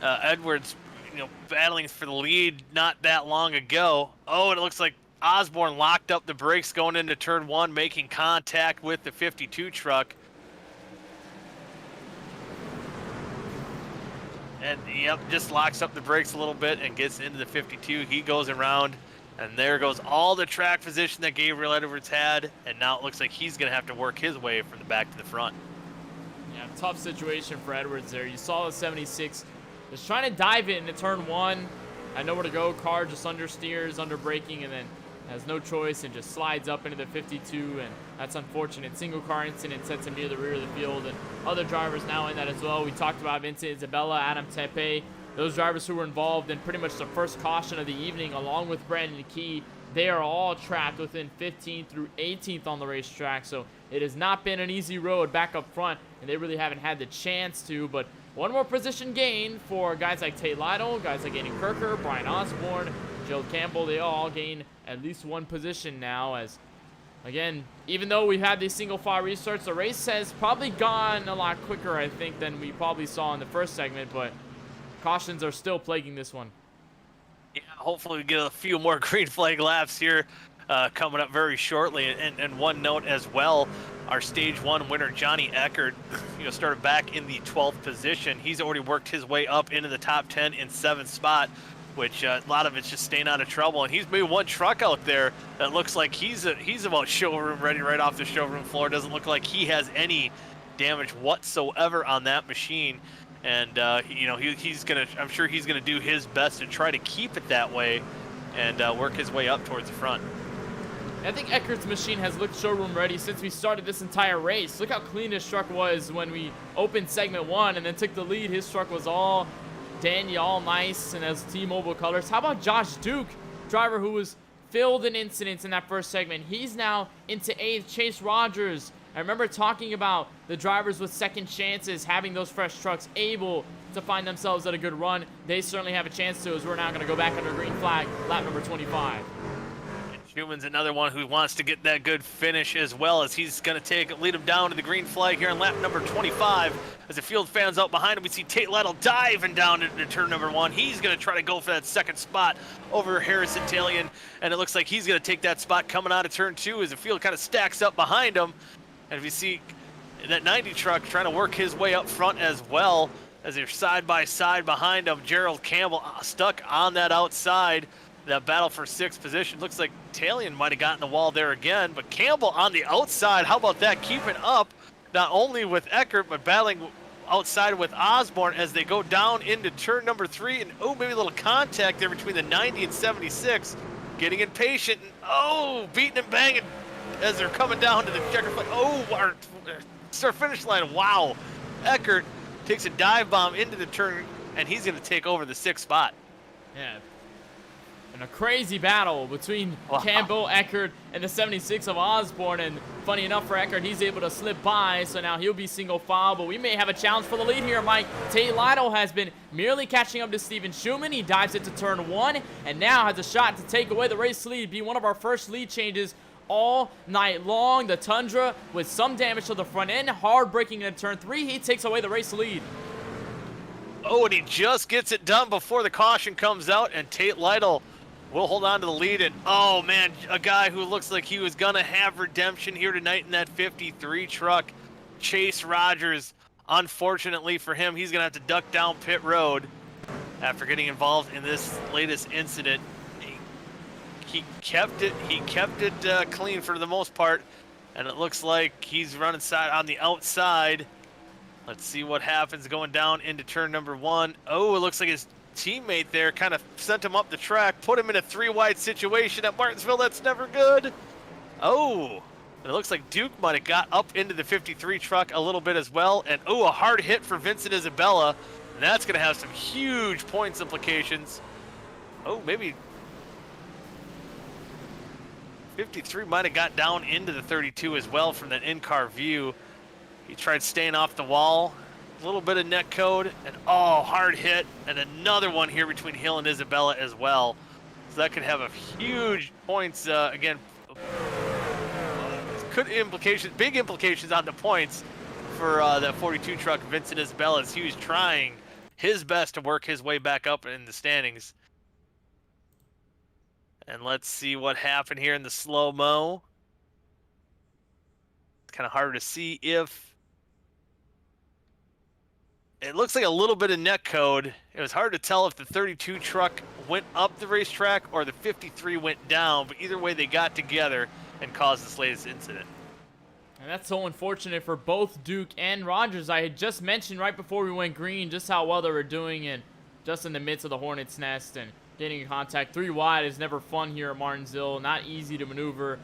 Edwards, you know, battling for the lead not that long ago. Oh, and it looks like Osborne locked up the brakes going into turn 1, making contact with the 52 truck. And yep, just locks up the brakes a little bit and gets into the 52. He goes around, and there goes all the track position that Gabriel Edwards had. And now it looks like he's going to have to work his way from the back to the front. Yeah, tough situation for Edwards there. You saw the 76 just trying to dive it into turn 1. I know where to go. Car just understeers, under braking, and then has no choice and just slides up into the 52, and that's unfortunate. Single car incident sets him near the rear of the field, and other drivers now in that as well. We talked about Vincent Isabella, Adam Tepe, those drivers who were involved in pretty much the first caution of the evening, along with Brandon Key. They are all trapped within 15th through 18th on the racetrack, so it has not been an easy road back up front, and they really haven't had the chance to. But one more position gain for guys like Tate Lytle, guys like Aiden Kirker, Brian Osborne, Gerald Campbell. They all gain at least one position now, as again, even though we've had these single file restarts, the race has probably gone a lot quicker, I think, than we probably saw in the first segment, but cautions are still plaguing this one. Yeah, hopefully we get a few more green flag laps here coming up very shortly. And one note as well, our stage 1 winner, Johnny Eckert, you know, started back in the 12th position. He's already worked his way up into the top 10 in 7th spot, which a lot of it's just staying out of trouble. And he's made one truck out there that looks like he's about showroom ready right off the showroom floor. Doesn't look like he has any damage whatsoever on that machine. And you know, he's gonna, I'm sure he's gonna do his best to try to keep it that way and work his way up towards the front. I think Eckert's machine has looked showroom ready since we started this entire race. Look how clean his truck was when we opened segment 1 and then took the lead. His truck was all dandy, all nice, and as T-Mobile colors. How about Josh Duke, driver who was filled in incidents in that first segment? He's now into 8th. Chase Rogers, I remember talking about the drivers with second chances, having those fresh trucks able to find themselves at a good run. They certainly have a chance to, as we're now going to go back under green flag, lap number 25. Schumann's another one who wants to get that good finish as well, as he's going to lead him down to the green flag here on lap number 25. As the field fans out behind him, we see Tate Lytle diving down into turn number 1. He's going to try to go for that second spot over Harrison Talion, and it looks like he's going to take that spot coming out of turn 2 as the field kind of stacks up behind him. And if you see that 90 truck trying to work his way up front as well, as they're side by side behind him. Gerald Campbell stuck on that outside. That battle for 6th position. Looks like Talion might have gotten the wall there again, but Campbell on the outside. How about that? Keeping up not only with Eckert, but battling outside with Osborne as they go down into turn number 3. And oh, maybe a little contact there between the 90 and 76. Getting impatient and oh, beating and banging as they're coming down to the checker flag. Oh, our start finish line. Wow. Eckert takes a dive bomb into the turn, and he's going to take over the 6th spot. Yeah. And a crazy battle between Campbell, Eckert, and the 76 of Osborne. And funny enough for Eckert, he's able to slip by, so now he'll be single file. But we may have a challenge for the lead here, Mike. Tate Lytle has been merely catching up to Steven Schumann. He dives into turn 1 and now has a shot to take away the race lead, be one of our first lead changes all night long. The Tundra with some damage to the front end, hard braking in turn 3. He takes away the race lead. Oh, and he just gets it done before the caution comes out, and Tate Lytle will hold on to the lead. And oh man, a guy who looks like he was gonna have redemption here tonight in that 53 truck, Chase Rogers. Unfortunately for him, he's gonna have to duck down pit road after getting involved in this latest incident. He kept it clean for the most part, and it looks like he's running on the outside. Let's see what happens going down into turn number 1. Oh, it looks like his teammate there kind of sent him up the track, put him in a 3-wide situation at Martinsville. That's never good. Oh, it looks like Duke might have got up into the 53 truck a little bit as well. And oh, a hard hit for Vincent Isabella. And that's going to have some huge points implications. Oh, maybe 53 might have got down into the 32 as well from that in-car view. He tried staying off the wall. A little bit of net code, and oh, hard hit, and another one here between Hill and Isabella as well. So that could have a huge points, again, big implications on the points for that 42 truck, Vincent Isabella, as he was trying his best to work his way back up in the standings. And let's see what happened here in the slow-mo. It's kind of hard to see if it looks like a little bit of net code. It was hard to tell if the 32 truck went up the racetrack or the 53 went down, but either way they got together and caused this latest incident. And that's so unfortunate for both Duke and Rogers. I had just mentioned right before we went green just how well they were doing, and just in the midst of the Hornet's Nest and getting in contact. 3 wide is never fun here at Martinsville, not easy to maneuver.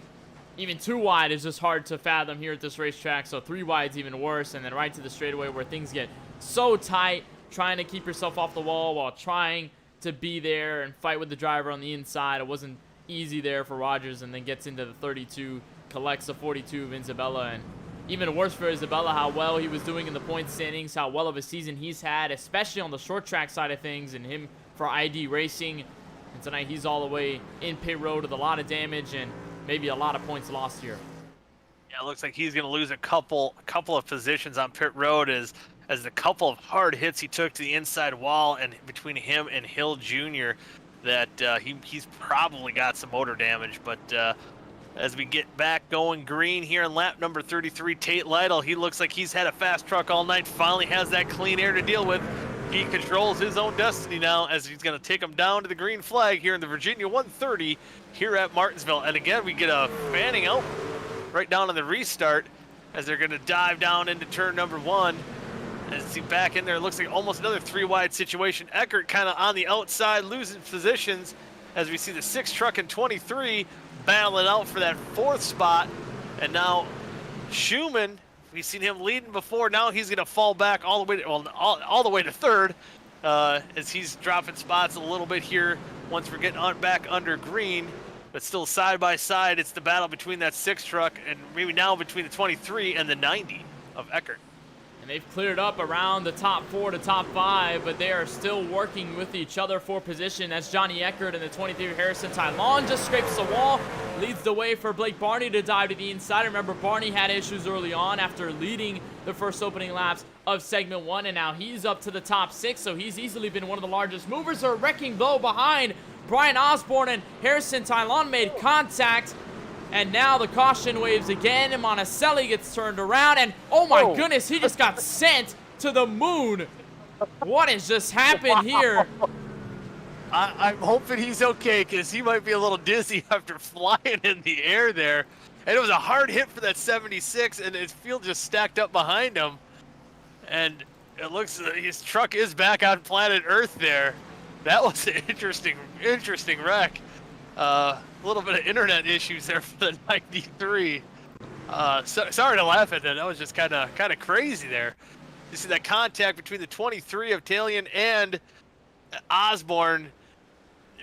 Even 2 wide is just hard to fathom here at this racetrack, so 3 wide is even worse. And then right to the straightaway where things get so tight, trying to keep yourself off the wall while trying to be there and fight with the driver on the inside. It wasn't easy there for Rogers, and then gets into the 32, collects the 42 of Isabella. And even worse for Isabella, how well he was doing in the point standings, how well of a season he's had, especially on the short track side of things, and him for ID Racing. And tonight he's all the way in pit road with a lot of damage and maybe a lot of points lost here. Yeah, it looks like he's going to lose a couple of positions on pit road as the couple of hard hits he took to the inside wall, and between him and Hill Jr. that he's probably got some motor damage. But as we get back going green here in lap number 33, Tate Lytle, he looks like he's had a fast truck all night, finally has that clean air to deal with. He controls his own destiny now as he's going to take him down to the green flag here in the Virginia 130 here at Martinsville. And again, we get a fanning out right down on the restart as they're going to dive down into turn number 1. And see back in there, it looks like almost another 3-wide situation. Eckert kind of on the outside, losing positions as we see the 6 truck and 23 battling out for that 4th spot. And now Schumann, we've seen him leading before. Now he's going to fall back all the way to, all the way to 3rd as he's dropping spots a little bit here once we're getting back under green. But still side by side, it's the battle between that 6 truck and maybe now between the 23 and the 90 of Eckert. And they've cleared up around the top 4 to top 5, but they are still working with each other for position as Johnny Eckert and the 23 Harrison Tylon just scrapes the wall, leads the way for Blake Barney to dive to the inside. Remember, Barney had issues early on after leading the first opening laps of segment 1, and now he's up to the top 6, so he's easily been one of the largest movers. A wrecking blow behind Brian Osborne, and Harrison Tylon made contact. And now the caution waves again, and Monticelli gets turned around, and oh my goodness, he just got sent to the moon. What has just happened here? I'm hoping he's okay, because he might be a little dizzy after flying in the air there. And it was a hard hit for that 76, and his field just stacked up behind him. And it looks like his truck is back on planet Earth there. That was an interesting wreck. A little bit of internet issues there for the 93. Sorry to laugh at that. That was just kind of crazy there. You see that contact between the 23 of Talion and Osborne.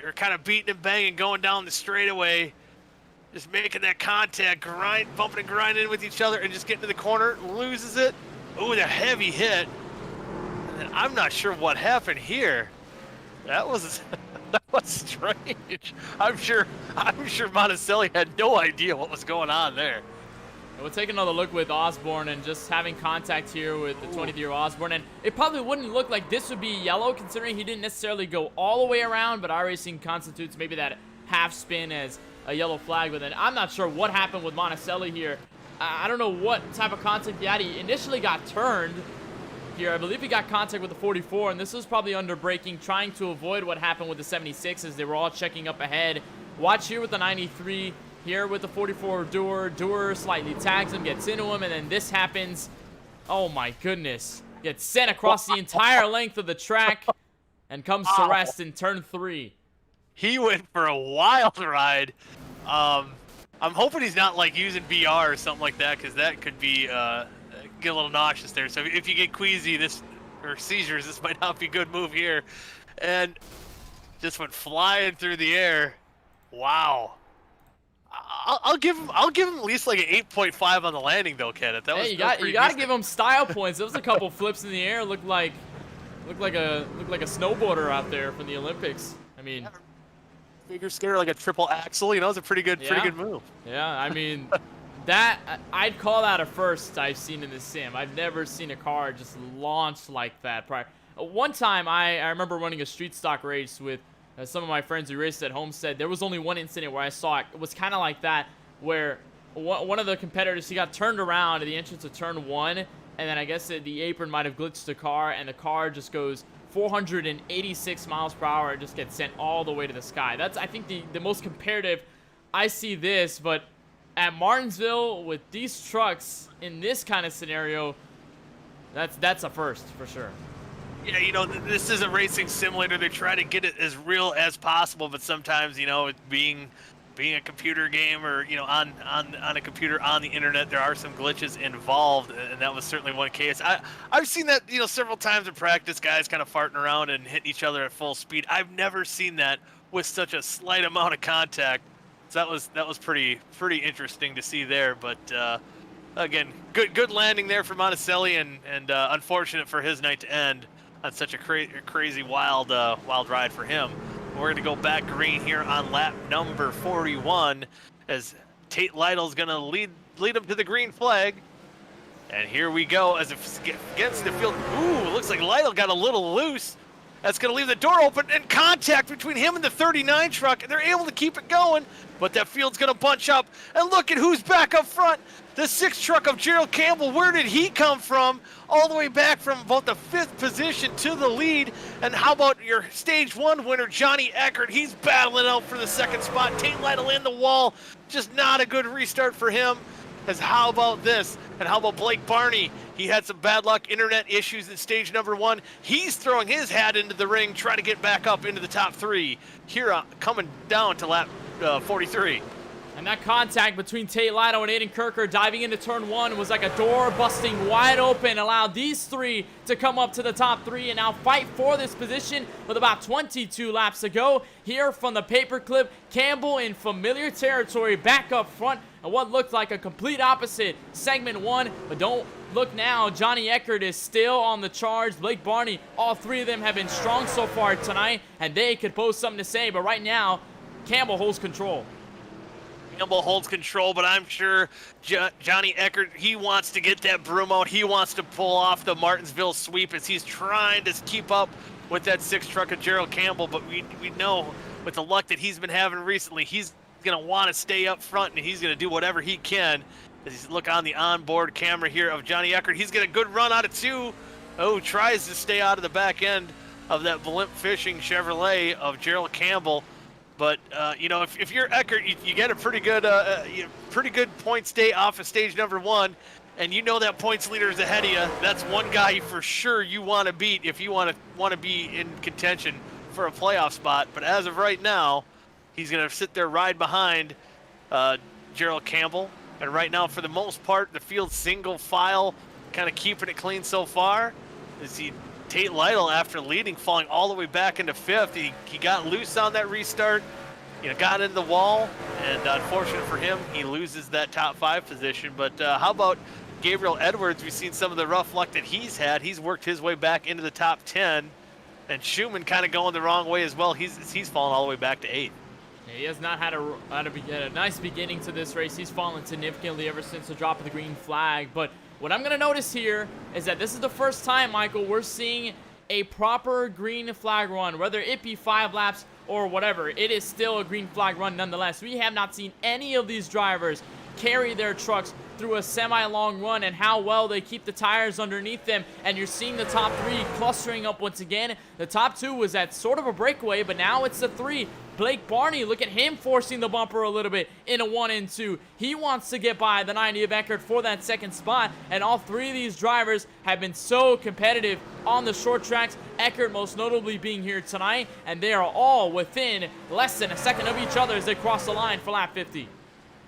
they're kind of beating and banging, going down the straightaway, just making that contact, bumping and grinding with each other, and just getting to the corner, loses it. Ooh, the heavy hit. And then I'm not sure what happened here. That was that was strange. I'm sure Monticelli had no idea what was going on there. We'll take another look with Osborne and just having contact here with the 23-year Osborne. And it probably wouldn't look like this would be yellow, considering he didn't necessarily go all the way around, but iRacing constitutes maybe that half spin as a yellow flag. But then I'm not sure what happened with Monticelli here. I don't know what type of contact he had. He initially got turned here. I believe he got contact with the 44, and this was probably under braking, trying to avoid what happened with the 76 as they were all checking up ahead. Watch here with the 93. Here with the 44 Dewar slightly tags him, gets into him, and then this happens. Oh my goodness. Gets sent across the entire length of the track and comes to rest in turn 3. He went for a wild ride. I'm hoping he's not like using VR or something like that, because that could be get a little nauseous there. So if you get queasy or seizures, this might not be a good move here. And just went flying through the air. Wow. I'll give him at least like an 8.5 on the landing though, Kenneth. That was you got to give him style points. There was a couple flips in the air. Looked like a snowboarder out there from the Olympics. I mean, figure skater, like a triple axle. You know, it's a pretty good move. Yeah, I mean, that I'd call that a first I've seen in this sim. I've never seen a car just launch like that prior. One time I remember running a street stock race with some of my friends who raced at Homestead. There was only one incident where I saw it. It was kind of like that, where one of the competitors, he got turned around at the entrance of turn 1, and then I guess the apron might have glitched the car, and the car just goes 486 miles per hour. It just gets sent all the way to the sky. That's, I think, the most comparative I see this, but at Martinsville with these trucks in this kind of scenario, that's a first for sure. Yeah, you know, this is a racing simulator. They try to get it as real as possible, but sometimes, you know, being a computer game or, you know, on a computer on the internet, there are some glitches involved, and that was certainly one case. I've seen that, you know, several times in practice, guys kind of farting around and hitting each other at full speed. I've never seen that with such a slight amount of contact. So that was pretty interesting to see there, but again, good landing there for Monticelli, and unfortunate for his night to end on such a crazy wild ride for him. We're going to go back green here on lap number 41 as Tate Lytle's going to lead him to the green flag. And here we go as it gets the field. Ooh, looks like Lytle got a little loose. That's going to leave the door open, and contact between him and the 39 truck. They're able to keep it going, but that field's going to bunch up. And look at who's back up front. The 6 truck of Gerald Campbell. Where did he come from? All the way back from about the 5th position to the lead. And how about your stage 1 winner, Johnny Eckert? He's battling out for the 2nd spot. Tate Lytle in the wall. Just not a good restart for him. As how about this? And how about Blake Barney? He had some bad luck, internet issues in stage number 1. He's throwing his hat into the ring, trying to get back up into the top 3. Here coming down to lap 43. And that contact between Tate Lytle and Aiden Kirker diving into turn 1 was like a door busting wide open, allowed these 3 to come up to the top 3 and now fight for this position with about 22 laps to go. Here from the paperclip, Campbell in familiar territory back up front, and what looked like a complete opposite segment 1, but don't look now. Johnny Eckert is still on the charge. Blake Barney, all 3 of them have been strong so far tonight, and they could pose something to say, but right now, Campbell holds control. Campbell holds control, but I'm sure Johnny Eckert, he wants to get that broom out. He wants to pull off the Martinsville sweep as he's trying to keep up with that 6 truck of Gerald Campbell, but we know with the luck that he's been having recently, he's going to want to stay up front, and he's going to do whatever he can. As you look on the onboard camera here of Johnny Eckert, he's got a good run out of 2. Oh, tries to stay out of the back end of that blimp fishing Chevrolet of Gerald Campbell. But, you know, if you're Eckert, you get a pretty good points day off of stage number 1, and you know that points leader is ahead of you. That's one guy for sure you want to beat if you want to be in contention for a playoff spot. But as of right now, he's going to sit there right behind Gerald Campbell. And right now, for the most part, the field's single file, kind of keeping it clean so far. As he Tate Lytle, after leading, falling all the way back into 5th. He got loose on that restart, got into the wall, and unfortunate for him, he loses that top 5 position. But how about Gabriel Edwards? We've seen some of the rough luck that he's had. He's worked his way back into the top 10, and Schumann kind of going the wrong way as well. He's fallen all the way back to 8th. Yeah, he has not had a nice beginning to this race. He's fallen significantly ever since the drop of the green flag. But what I'm going to notice here is that this is the first time, Michael, we're seeing a proper green flag run, whether it be 5 laps or whatever. It is still a green flag run nonetheless. We have not seen any of these drivers carry their trucks through a semi-long run, and how well they keep the tires underneath them. And you're seeing the top 3 clustering up once again. The top 2 was at sort of a breakaway, but now it's the 3. Blake Barney, look at him forcing the bumper a little bit in a 1 and 2. He wants to get by the 90 of Eckert for that 2nd spot, and all 3 of these drivers have been so competitive on the short tracks. Eckert most notably being here tonight, and they are all within less than a second of each other as they cross the line for lap 50.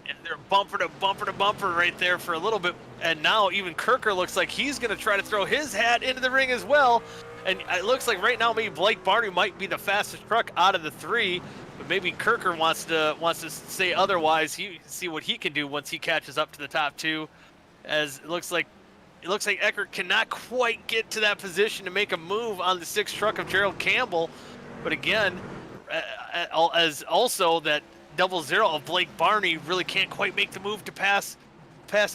And they're bumper to bumper to bumper right there for a little bit. And now even Kirker looks like he's going to try to throw his hat into the ring as well. And it looks like right now maybe Blake Barney might be the fastest truck out of the 3. But maybe Kirker wants to say otherwise. See what he can do once he catches up to the top 2. As it looks like Eckert cannot quite get to that position to make a move on the 6th truck of Gerald Campbell. But again, as also that 00 of Blake Barney really can't quite make the move to pass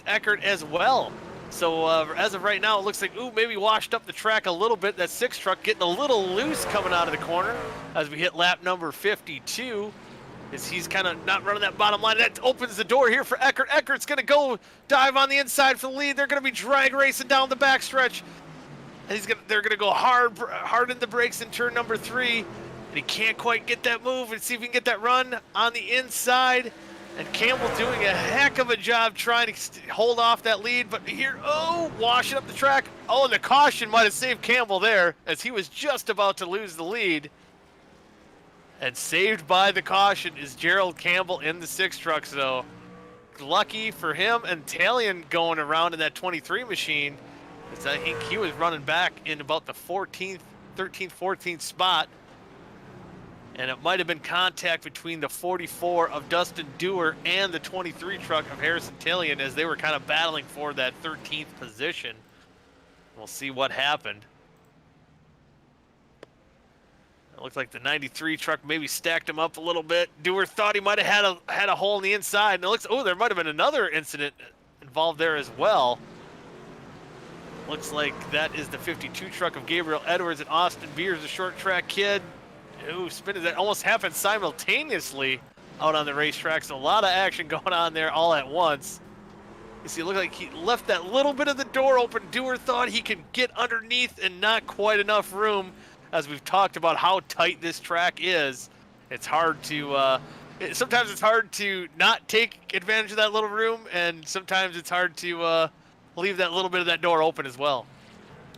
Eckert as well. So as of right now, it looks like, maybe washed up the track a little bit. That 6th truck getting a little loose coming out of the corner as we hit lap number 52. As he's kind of not running that bottom line. That opens the door here for Eckert. Eckert's going to go dive on the inside for the lead. They're going to be drag racing down the backstretch. And they're going to go hard in the brakes in turn number 3. And he can't quite get that move, and see if he can get that run on the inside. And Campbell doing a heck of a job trying to hold off that lead. But here, washing up the track. And the caution might have saved Campbell there, as he was just about to lose the lead. And saved by the caution is Gerald Campbell in the 6th truck. So lucky for him, and Talion going around in that 23 machine. I think he was running back in about the 13th, 14th spot. And it might have been contact between the 44 of Dustin Dewar and the 23 truck of Harrison Talion as they were kind of battling for that 13th position. We'll see what happened. It looks like the 93 truck maybe stacked him up a little bit. Dewar thought he might have had a hole in the inside. And it looks, there might have been another incident involved there as well. Looks like that is the 52 truck of Gabriel Edwards, and Austin Beers, a short track kid. Spinning that almost happened simultaneously out on the racetrack. So a lot of action going on there all at once. You see, it looked like he left that little bit of the door open. Dewar thought he could get underneath, and not quite enough room. As we've talked about how tight this track is, it's hard to sometimes it's hard to not take advantage of that little room, and sometimes it's hard to leave that little bit of that door open as well.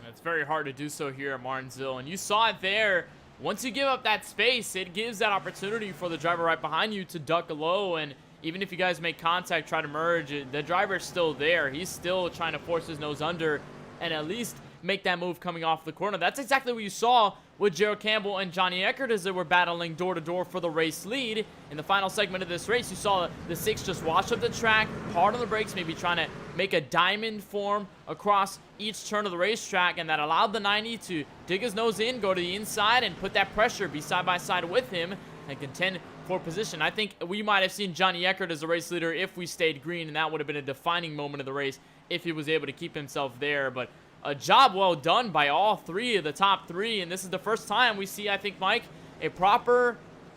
It's very hard to do so here at Martinsville, and you saw it there. Once you give up that space, it gives that opportunity for the driver right behind you to duck low, and even if you guys make contact, try to merge, the driver's still there. He's still trying to force his nose under and at least make that move coming off the corner. That's exactly what you saw with Gerald Campbell and Johnny Eckert as they were battling door-to-door for the race lead. In the final segment of this race, you saw the 6 just wash up the track, hard on the brakes, maybe trying to make a diamond form across each turn of the racetrack, and that allowed the 90 to dig his nose in, go to the inside, and put that pressure, be side by side with him, and contend for position. I think we might have seen Johnny Eckert as the race leader if we stayed green, and that would have been a defining moment of the race if he was able to keep himself there. But a job well done by all 3 of the top 3, and this is the first time we see, I think, Mike, a proper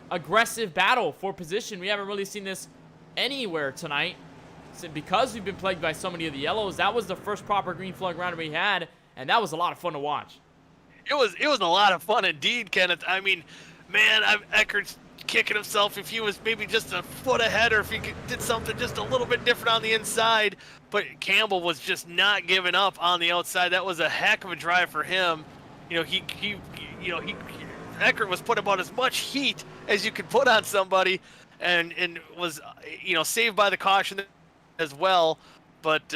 aggressive battle for position. We haven't really seen this anywhere tonight. So because we've been plagued by so many of the yellows, that was the first proper green flag round we had, and that was a lot of fun to watch. It was a lot of fun indeed, Kenneth. I mean, man, Eckert's kicking himself if he was maybe just a foot ahead, or if he did something just a little bit different on the inside. But Campbell was just not giving up on the outside. That was a heck of a drive for him. Eckert was putting about as much heat as you could put on somebody, and was saved by the caution as well. but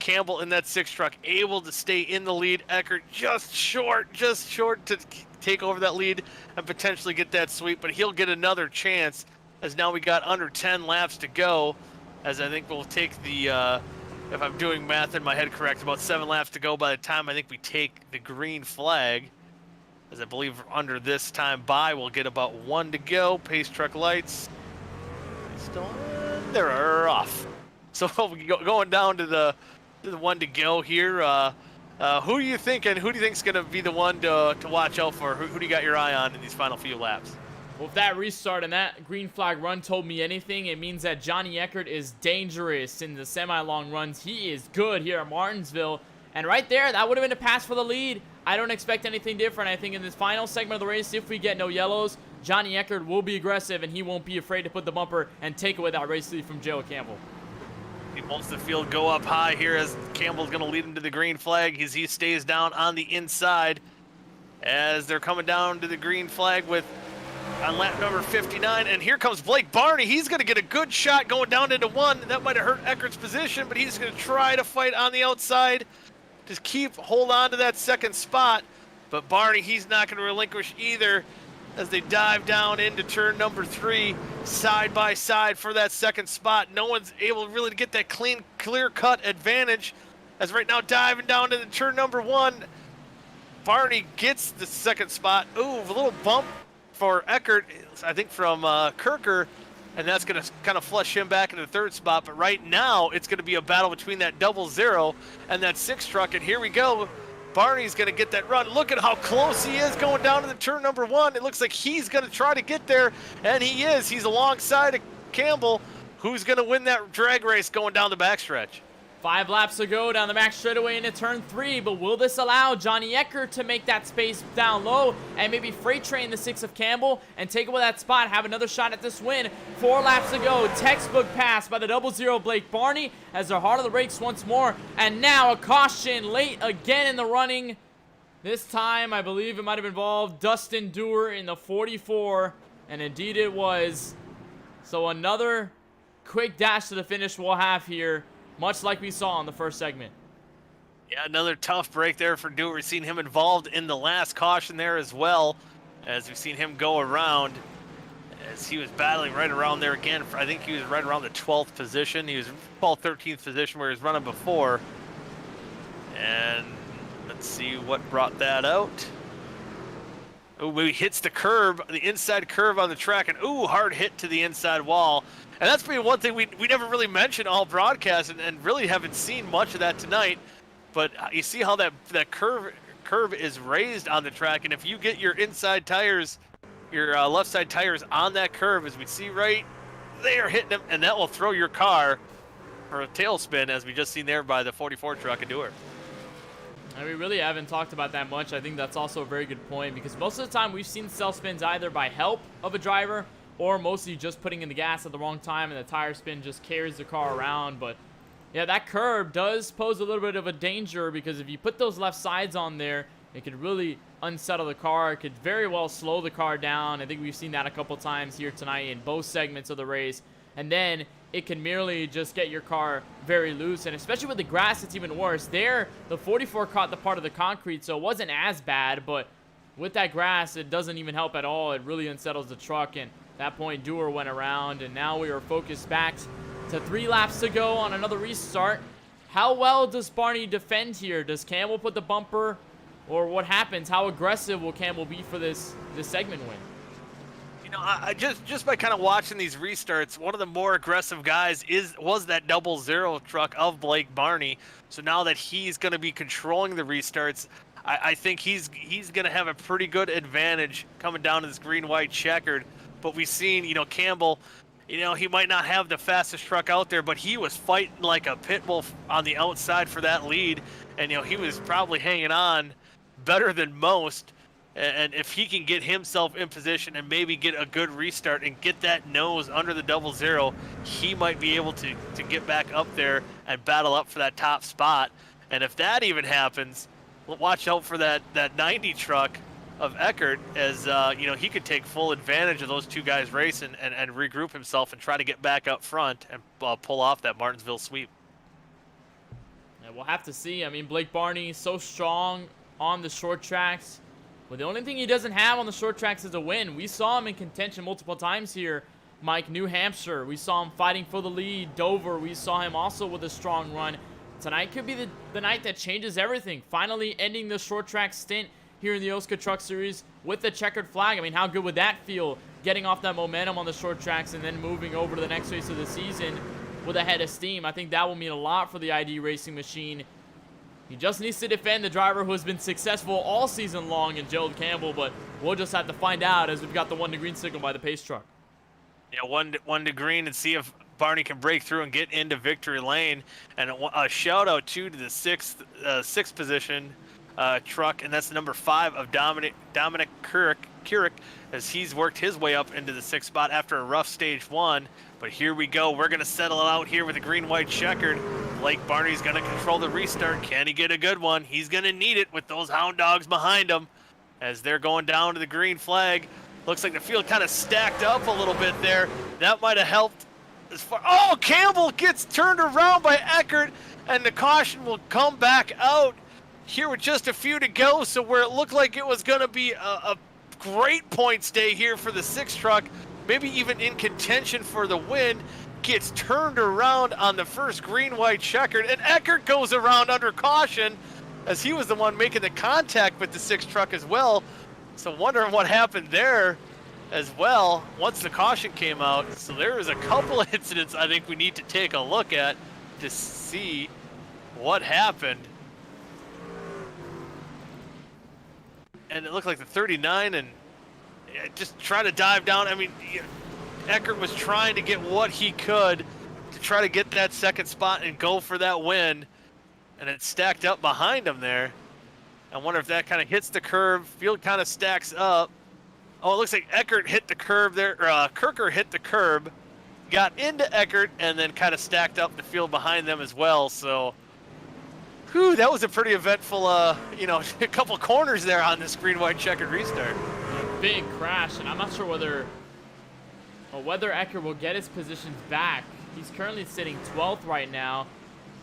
Campbell in that 6 truck able to stay in the lead. Eckert just short to take over that lead and potentially get that sweep, but he'll get another chance, as now we got under 10 laps to go, as I think we'll take the, if I'm doing math in my head correct, about 7 laps to go by the time I think we take the green flag, as I believe under this time by we'll get about 1 to go. Pace truck lights, still on? They're off. So going down to the 1 to go here. Who do you think, and who do you think is going to be the one to watch out for? Who do you got your eye on in these final few laps? Well, if that restart and that green flag run told me anything, it means that Johnny Eckert is dangerous in the semi-long runs. He is good here at Martinsville. And right there, that would have been a pass for the lead. I don't expect anything different. I think in this final segment of the race, if we get no yellows, Johnny Eckert will be aggressive, and he won't be afraid to put the bumper and take away that race lead from Joe Campbell. He wants the field go up high here, as Campbell's going to lead him to the green flag as he stays down on the inside. As they're coming down to the green flag on lap number 59, and here comes Blake Barney. He's going to get a good shot going down into 1. That might have hurt Eckert's position, but he's going to try to fight on the outside. Just hold on to that 2nd spot. But Barney, he's not going to relinquish either, as they dive down into turn number 3, side by side for that 2nd spot. No one's able really to get that clear-cut advantage, as right now diving down into turn number 1. Barney gets the 2nd spot. Ooh, a little bump for Eckert, I think from Kirker, and that's going to kind of flush him back into the 3rd spot. But right now, it's going to be a battle between that 00 and that 6 truck, and here we go. Barney's going to get that run. Look at how close he is going down to the turn number 1. It looks like he's going to try to get there, and he is. He's alongside of Campbell, who's going to win that drag race going down the backstretch. 5 laps to go down the back straightaway into turn 3, but will this allow Johnny Eckert to make that space down low and maybe freight train the 6 of Campbell and take away that spot, have another shot at this win? 4 laps to go. Textbook pass by the 00 Blake Barney as they're hard on the brakes once more, and now a caution late again in the running. This time, I believe it might have involved Dustin Dewar in the 44, and indeed it was. So another quick dash to the finish we'll have here, much like we saw in the first segment. Yeah, another tough break there for Dewar. We've seen him involved in the last caution there as well, as we've seen him go around, as he was battling right around there again. I think he was right around the 12th position. He was 12th, 13th position where he was running before. And let's see what brought that out. Oh, he hits the curb, the inside curve on the track, and ooh, hard hit to the inside wall. And that's been one thing we never really mentioned all broadcast, and really haven't seen much of that tonight. But you see how that curve is raised on the track, and if you get your inside tires, your left side tires on that curve, as we see right there hitting them, and that will throw your car for a tailspin, as we just seen there by the 44 truck and Dewar. And we really haven't talked about that much. I think that's also a very good point, because most of the time we've seen self spins either by help of a driver or mostly just putting in the gas at the wrong time and the tire spin just carries the car around. But yeah, that curb does pose a little bit of a danger, because if you put those left sides on there, it could really unsettle the car. It could very well slow the car down. I think we've seen that a couple times here tonight in both segments of the race. And then it can merely just get your car very loose, and especially with the grass, it's even worse. There, the 44 caught the part of the concrete, so it wasn't as bad, but with that grass, it doesn't even help at all. It really unsettles the truck, and at that point, Dewar went around, and now we are focused back to 3 laps to go on another restart. How well does Barney defend here? Does Campbell put the bumper, or what happens? How aggressive will Campbell be for this segment win? You know, I just by kind of watching these restarts, one of the more aggressive guys was that 00 truck of Blake Barney. So now that he's going to be controlling the restarts, I think he's going to have a pretty good advantage coming down to this green-white checkered. But we've seen, you know, Campbell, you know, he might not have the fastest truck out there, but he was fighting like a pit bull on the outside for that lead. And, you know, he was probably hanging on better than most. And if he can get himself in position and maybe get a good restart and get that nose under the 00, he might be able to get back up there and battle up for that top spot. And if that even happens, watch out for that 90 truck of Eckert, as you know, he could take full advantage of those two guys racing and regroup himself and try to get back up front and pull off that Martinsville sweep. And we'll have to see. I mean, Blake Barney is so strong on the short tracks. But the only thing he doesn't have on the short tracks is a win. We saw him in contention multiple times here. Mike, New Hampshire, we saw him fighting for the lead. Dover, we saw him also with a strong run. Tonight could be the night that changes everything. Finally ending the short track stint here in the OSCA Truck Series with the checkered flag. I mean, how good would that feel? Getting off that momentum on the short tracks and then moving over to the next race of the season with a head of steam. I think that will mean a lot for the ID Racing machine. He just needs to defend the driver who has been successful all season long in Gerald Campbell, but we'll just have to find out as we've got the 1 to green signal by the pace truck. Yeah, one to green, and see if Barney can break through and get into victory lane. And a shout out to the sixth position truck, and that's number 5 of Dominic Keurig, as he's worked his way up into the 6th spot after a rough stage 1. But here we go. We're going to settle it out here with a green-white checkered. Blake Barney's going to control the restart. Can he get a good one? He's going to need it with those hound dogs behind him as they're going down to the green flag. Looks like the field kind of stacked up a little bit there. That might have helped as far. Oh, Campbell gets turned around by Eckert, and the caution will come back out here with just a few to go. So where it looked like it was going to be a great points day here for the 6 truck, maybe even in contention for the win, gets turned around on the first green-white checkered, and Eckert goes around under caution as he was the one making the contact with the 6 truck as well. So wondering what happened there as well once the caution came out. So there was a couple of incidents I think we need to take a look at to see what happened. And it looked like the 39 and just try to dive down. I mean, Eckert was trying to get what he could to try to get that 2nd spot and go for that win. And it stacked up behind him there. I wonder if that kind of hits the curve. Field kind of stacks up. Oh, it looks like Eckert hit the curve there. Kirker hit the curb, got into Eckert, and then kind of stacked up the field behind them as well. So, whew, that was a pretty eventful, a couple corners there on this green-white checkered restart. A big crash, and I'm not sure whether Eckert will get his positions back. He's currently sitting 12th right now.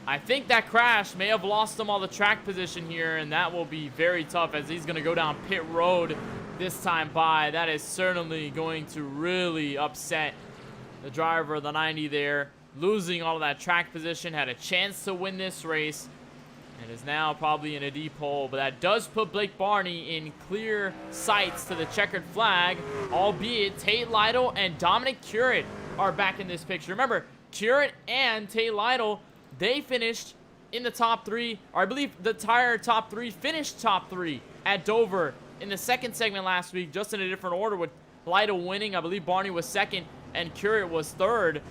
I think that crash may have lost him all the track position here, and that will be very tough as he's going to go down pit road this time by. That is certainly going to really upset the driver of the 90 there. Losing all of that track position, had a chance to win this race, and is now probably in a deep hole. But that does put Blake Barney in clear sights to the checkered flag, albeit Tate Lytle and Dominic Keurig are back in this picture. Remember, Keurig and Tate Lytle, they finished in the top 3, or I believe the entire top 3 finished top 3 at Dover in the 2nd segment last week, just in a different order, with Lytle winning. I believe Barney was 2nd and Keurig was 3rd.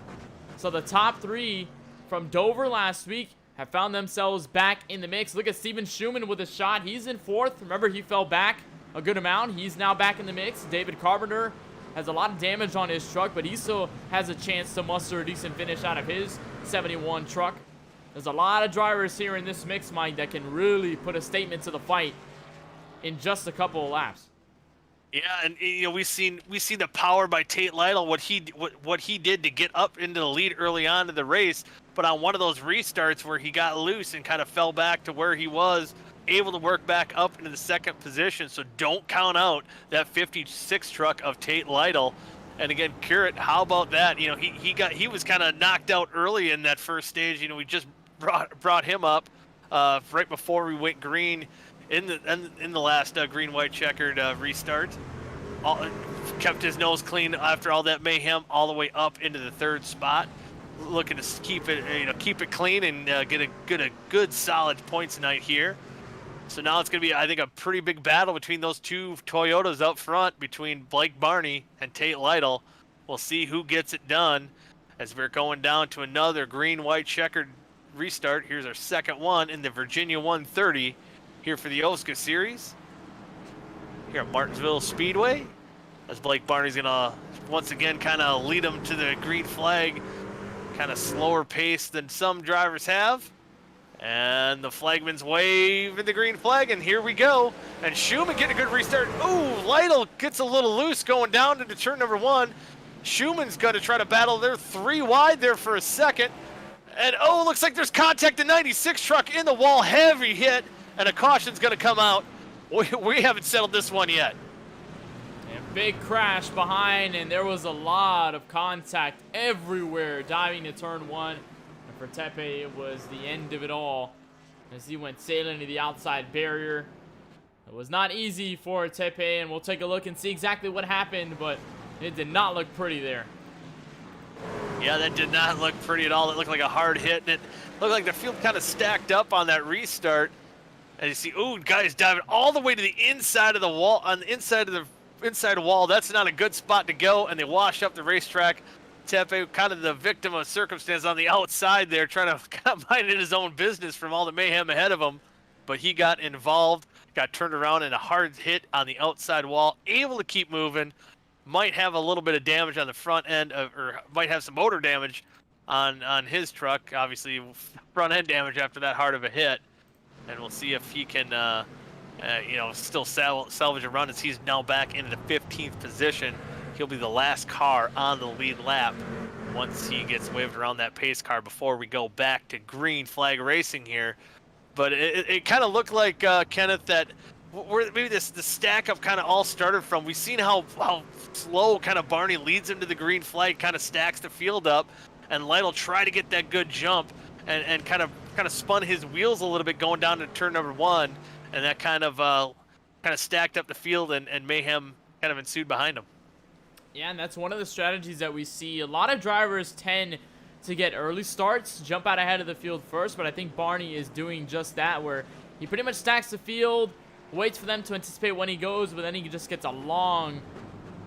So the top 3 from Dover last week have found themselves back in the mix. Look at Steven Schumann with a shot. He's in 4th. Remember, he fell back a good amount. He's now back in the mix. David Carpenter has a lot of damage on his truck, but he still has a chance to muster a decent finish out of his 71 truck. There's a lot of drivers here in this mix, Mike, that can really put a statement to the fight in just a couple of laps. Yeah, and we've seen the power by Tate Lytle, what he did to get up into the lead early on in the race, but on one of those restarts where he got loose and kind of fell back to where he was, able to work back up into the 2nd position. So don't count out that 56 truck of Tate Lytle. And again, Keurig, how about that? He was kind of knocked out early in that first stage. We just brought him up right before we went green in the last green-white checkered restart. Kept his nose clean after all that mayhem, all the way up into the 3rd spot. Looking to keep it clean and get a good solid points night here. So now it's going to be, I think, a pretty big battle between those 2 Toyotas up front, between Blake Barney and Tate Lytle. We'll see who gets it done as we're going down to another green-white checkered restart. Here's our 2nd one in the Virginia 130 here for the OSCA Series here at Martinsville Speedway, as Blake Barney's going to once again kind of lead them to the green flag, kind of slower pace than some drivers have. And the flagman's waving the green flag, and here we go. And Schumann getting a good restart. Ooh, Lytle gets a little loose going down into turn number 1. Schumann's going to try to battle there 3 wide there for a second. And oh, looks like there's contact. The 96 truck in the wall, heavy hit, and a caution's going to come out. We haven't settled this one yet. And big crash behind, and there was a lot of contact everywhere diving to turn 1. And for Tepe, it was the end of it all as he went sailing to the outside barrier. It was not easy for Tepe, and we'll take a look and see exactly what happened, but it did not look pretty there. Yeah, that did not look pretty at all. It looked like a hard hit, and it looked like the field kind of stacked up on that restart. And you see, ooh, guys diving all the way to the inside of the wall, on the inside wall. That's not a good spot to go, and they wash up the racetrack. Tepe, kind of the victim of circumstance on the outside there, trying to kind of mind his own business from all the mayhem ahead of him. But he got involved, got turned around, and a hard hit on the outside wall, able to keep moving. Might have a little bit of damage on the front end, or might have some motor damage on his truck. Obviously, front end damage after that hard of a hit. And we'll see if he can, still salvage a run as he's now back into the 15th position. He'll be the last car on the lead lap once he gets waved around that pace car before we go back to green flag racing here. But it kind of looked like, Kenneth, that where maybe the stack up kind of all started from. We've seen how slow kind of Barney leads him to the green flag, kind of stacks the field up, and Lytle tried to get that good jump and kind of spun his wheels a little bit going down to turn number 1, and that kind of stacked up the field, and mayhem kind of ensued behind him. Yeah, and that's one of the strategies that we see. A lot of drivers tend to get early starts, jump out ahead of the field first, but I think Barney is doing just that, where he pretty much stacks the field, waits for them to anticipate when he goes, but then he just gets a long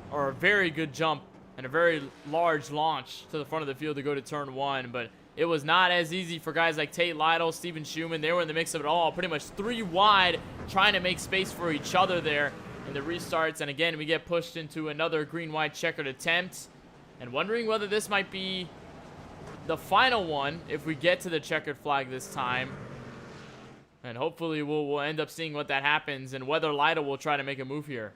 or a very good jump and a very large launch to the front of the field to go to turn 1. But it was not as easy for guys like Tate Lytle, Steven Schumann. They were in the mix of it all, pretty much 3 wide, trying to make space for each other there in the restarts. And again, we get pushed into another green-white checkered attempt, and wondering whether this might be the final one if we get to the checkered flag this time. And hopefully we'll end up seeing what that happens and whether Lytle will try to make a move here.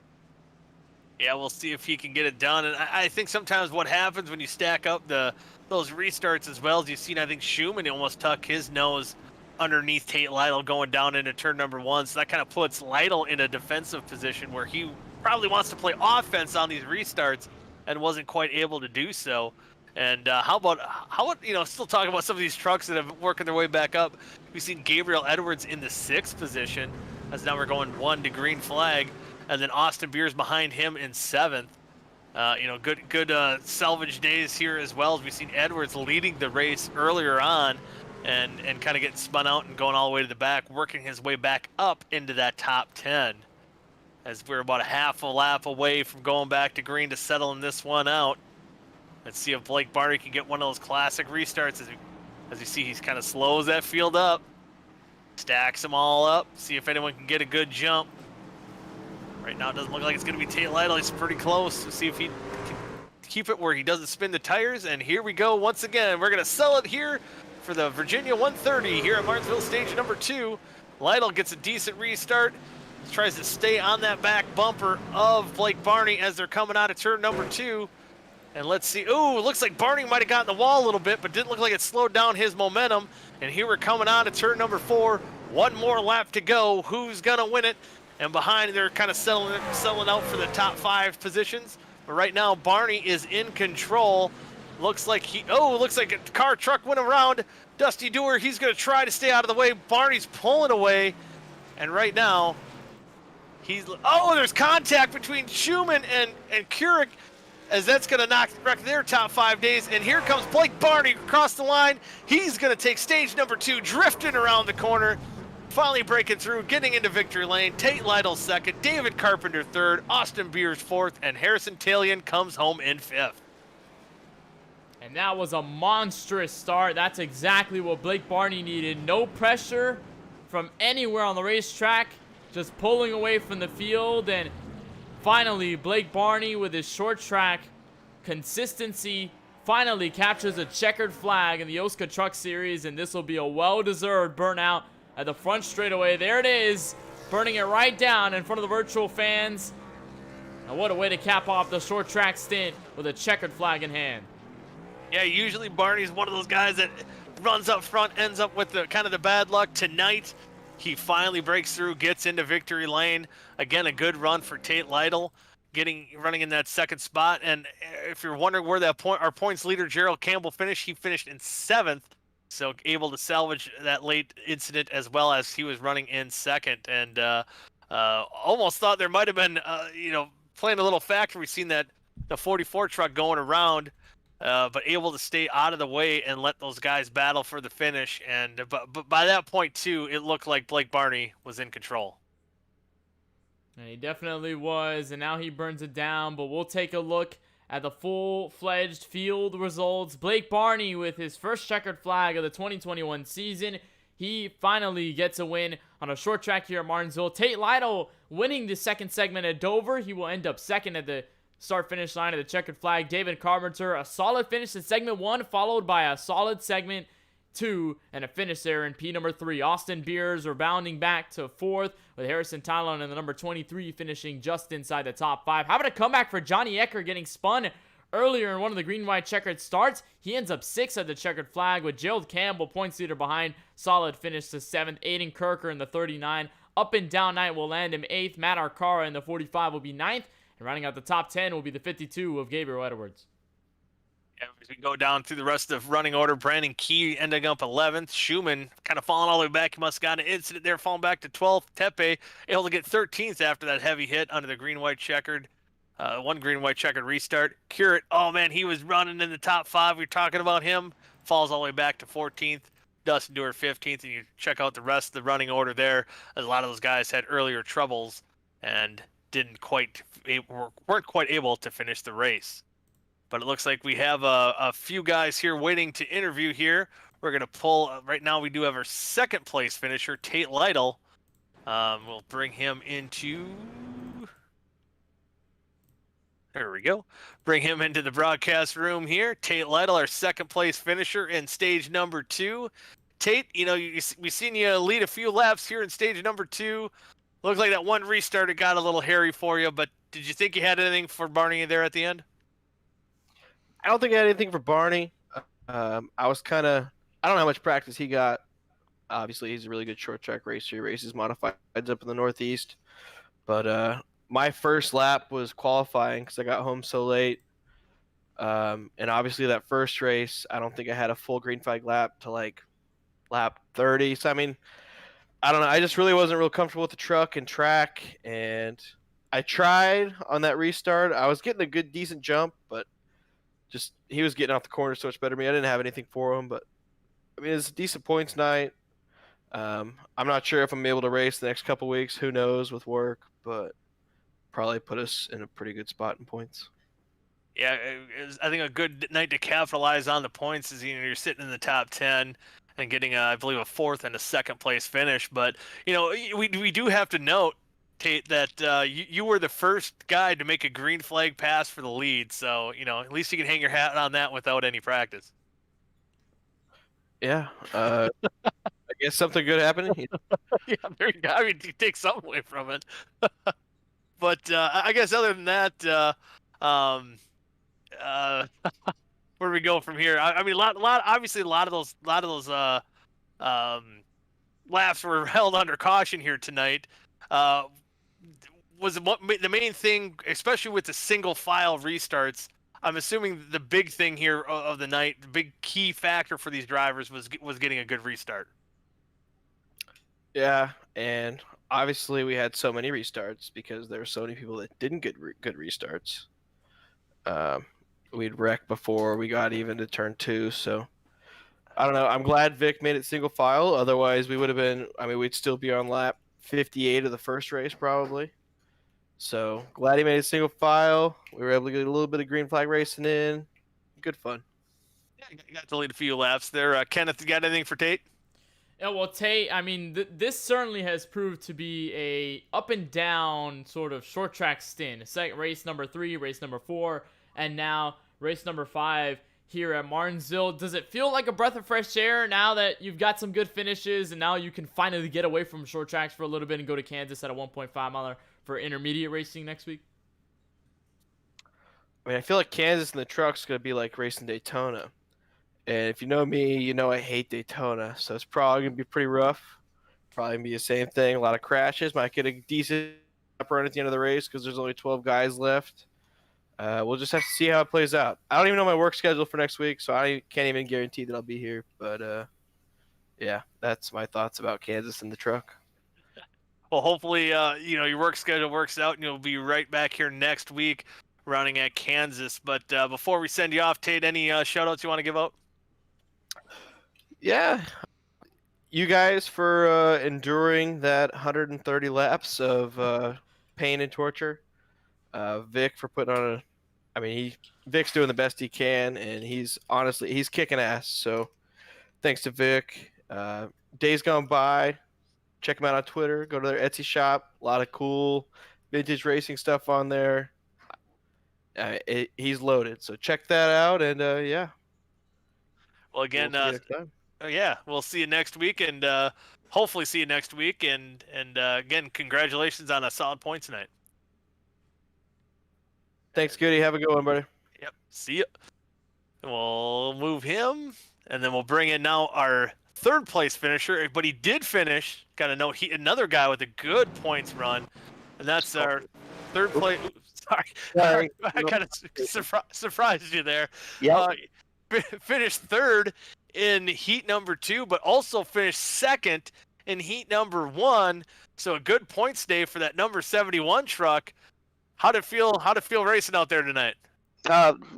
Yeah, we'll see if he can get it done. And I think sometimes what happens when you stack up those restarts as well as you've seen, I think Schumann almost tuck his nose underneath Tate Lytle going down into turn number 1. So that kind of puts Lytle in a defensive position where he probably wants to play offense on these restarts and wasn't quite able to do so. And how about still talking about some of these trucks that have working their way back up. We've seen Gabriel Edwards in the 6th position, as now we're going 1 to green flag, and then Austin Beers behind him in 7th. Good salvage days here as well, as we've seen Edwards leading the race earlier on, and kind of getting spun out and going all the way to the back, working his way back up into that top 10. As we're about a half a lap away from going back to green to settling this one out. Let's see if Blake Barney can get one of those classic restarts. As you see, he's kind of slows that field up, stacks them all up, see if anyone can get a good jump. Right now, it doesn't look like it's going to be Tate Lytle. He's pretty close. We'll see if he can keep it where he doesn't spin the tires. And here we go once again. We're going to sell it here for the Virginia 130 here at Martinsville stage number 2. Lytle gets a decent restart. Tries to stay on that back bumper of Blake Barney as they're coming out of turn number 2. And let's see. Ooh, looks like Barney might have gotten the wall a little bit, but didn't look like it slowed down his momentum. And here we're coming on to turn number 4. 1 more lap to go. Who's going to win it? And behind, they're kind of settling out for the top 5 positions. But right now, Barney is in control. Looks like a car truck went around Dusty Dewar. He's going to try to stay out of the way. Barney's pulling away. And right now, there's contact between Schumann and Keurig, as that's going to wreck their top 5 days. And here comes Blake Barney across the line. He's going to take stage number 2, drifting around the corner, finally breaking through, getting into victory lane. Tate Lytle 2nd, David Carpenter 3rd, Austin Beers 4th, and Harrison Talion comes home in 5th. And that was a monstrous start. That's exactly what Blake Barney needed. No pressure from anywhere on the racetrack, just pulling away from the field. And finally, Blake Barney, with his short track consistency, finally captures a checkered flag in the OSCA Truck Series, and this will be a well-deserved burnout at the front straightaway. There it is, burning it right down in front of the virtual fans. And what a way to cap off the short track stint with a checkered flag in hand. Yeah, usually Barney's one of those guys that runs up front, ends up with the kind of the bad luck tonight. He finally breaks through, gets into victory lane. Again, a good run for Tate Lytle, running in that second spot. And if you're wondering where our points leader Gerald Campbell finished, he finished in 7th. So able to salvage that late incident as well as he was running in second. And almost thought there might have been, playing a little factor. We've seen that the 44 truck going around, but able to stay out of the way and let those guys battle for the finish. And but by that point too, it looked like Blake Barney was in control. And he definitely was, and now he burns it down. But we'll take a look at the full-fledged field results. Blake Barney with his first checkered flag of the 2021 season. He finally gets a win on a short track here at Martinsville. Tate Lytle winning the second segment at Dover. He will end up second at the start-finish line of the checkered flag. David Carpenter, a solid finish in segment 1, followed by a solid segment 2, and a finish there in P number 3. Austin Beers rebounding back to 4th, with Harrison Tylon in the number 23 finishing just inside the top 5. How about a comeback for Johnny Ecker getting spun earlier in one of the green-white checkered starts? He ends up 6th at the checkered flag, with Gerald Campbell points leader behind. Solid finish to 7th. Aiden Kirker in the 39. Up and down night will land him 8th. Matt Arcara in the 45 will be 9th. And rounding out the top 10 will be the 52 of Gabriel Edwards. Yeah, as we go down through the rest of running order, Brandon Key ending up 11th. Schumann kind of falling all the way back. He must have got an incident there, falling back to 12th. Tepe able to get 13th after that heavy hit under the green-white checkered. One green-white checkered restart. Curate, oh man, he was running in the top 5. We were talking about him. Falls all the way back to 14th. Dustin Dewar 15th, and you check out the rest of the running order there. A lot of those guys had earlier troubles and weren't quite able to finish the race. But it looks like we have a few guys here waiting to interview here. We're going to pull, right now we do have our second place finisher, Tate Lytle. We'll bring him into, there we go. Bring him into the broadcast room here. Tate Lytle, our second place finisher in stage number 2. Tate, we've seen you lead a few laps here in stage number 2. Looked like that one restart, it got a little hairy for you, but did you think you had anything for Barney there at the end? I don't think I had anything for Barney. I don't know how much practice he got. Obviously, he's a really good short track racer. He races modifieds up in the Northeast. But my first lap was qualifying because I got home so late. And obviously that first race, I don't think I had a full green flag lap to like lap 30. So, I mean, I don't know. I just really wasn't real comfortable with the truck and track. And I tried on that restart. I was getting a good, decent jump, but just he was getting off the corner so much better than me. I didn't have anything for him, but I mean, it's a decent points night. I'm not sure if I'm able to race the next couple weeks. Who knows with work, but probably put us in a pretty good spot in points. Yeah, it was, I think, a good night to capitalize on the points is you're sitting in the top 10 and getting, I believe, a 4th and a 2nd place finish. But, we do have to note, Tate, that you were the first guy to make a green flag pass for the lead. So, at least you can hang your hat on that without any practice. Yeah. I guess something good happened. Yeah, there you go. I mean, you take something away from it. But I guess other than that, where do we go from here? I mean, obviously, a lot of those laps were held under caution here tonight. Was the main thing, especially with the single file restarts? I'm assuming the big thing here of the night, the big key factor for these drivers was getting a good restart. Yeah, and obviously we had so many restarts because there were so many people that didn't get good restarts. We'd wrecked before we got even to turn 2, so I don't know. I'm glad Vic made it single file. Otherwise, we'd still be on lap 58 of the first race probably. So glad he made it single file. We were able to get a little bit of green flag racing in. Good fun. Yeah, you got to lead a few laps there. Kenneth, you got anything for Tate? Yeah, well, Tate, I mean, this certainly has proved to be a up and down sort of short track stint. Race number 3, race number 4, and now race number 5 here at Martinsville. Does it feel like a breath of fresh air now that you've got some good finishes and now you can finally get away from short tracks for a little bit and go to Kansas at a 1.5 miler for intermediate racing next week? I mean, I feel like Kansas and the truck's going to be like racing Daytona. And if you know me, you know I hate Daytona, so it's probably gonna be pretty rough. Probably gonna be the same thing. A lot of crashes. Might get a decent run at the end of the race because there's only 12 guys left. We'll just have to see how it plays out. I don't even know my work schedule for next week, so I can't even guarantee that I'll be here. But yeah, that's my thoughts about Kansas and the truck. Well, hopefully, your work schedule works out, and you'll be right back here next week, running at Kansas. But before we send you off, Tate, any shout-outs you want to give out? Yeah, you guys for enduring that 130 laps of pain and torture. Vic for putting on Vic's doing the best he can, and he's kicking ass. So thanks to Vic. Days Gone By, check him out on Twitter. Go to their Etsy shop. A lot of cool vintage racing stuff on there. He's loaded, so check that out. And yeah. Well, again, We'll see you next time. yeah, we'll see you next week, and hopefully see you next week. And again, congratulations on a solid point tonight. Thanks, Goody. Have a good one, buddy. Yep. See ya. We'll move him, and then we'll bring in now our third place finisher. But he did finish. Got to know another guy with a good points run, and that's our third place. Sorry. I kind of surprised you there. Yeah. Finished third in heat number 2, but also finished second in heat number 1. So a good points day for that number 71 truck. How'd it feel racing out there tonight?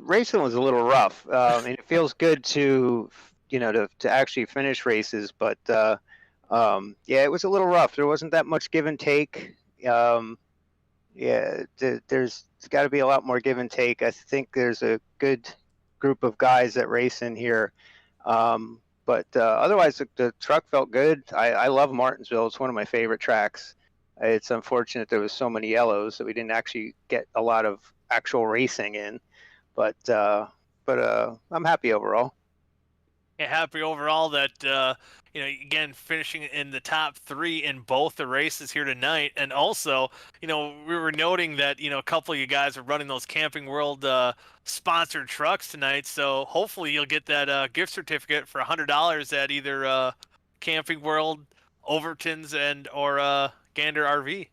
Racing was a little rough. And it feels good to actually finish races, but yeah, it was a little rough. There wasn't that much give and take. Yeah, there's got to be a lot more give and take. I think there's a good group of guys that race in here. But otherwise, the truck felt good. I love Martinsville. It's one of my favorite tracks. It's unfortunate there was so many yellows that we didn't actually get a lot of actual racing in. But I'm happy overall. Yeah, happy overall that again, finishing in the top 3 in both the races here tonight. And also, we were noting that, a couple of you guys are running those Camping World sponsored trucks tonight. So hopefully you'll get that gift certificate for $100 at either Camping World, Overton's, or Gander RV.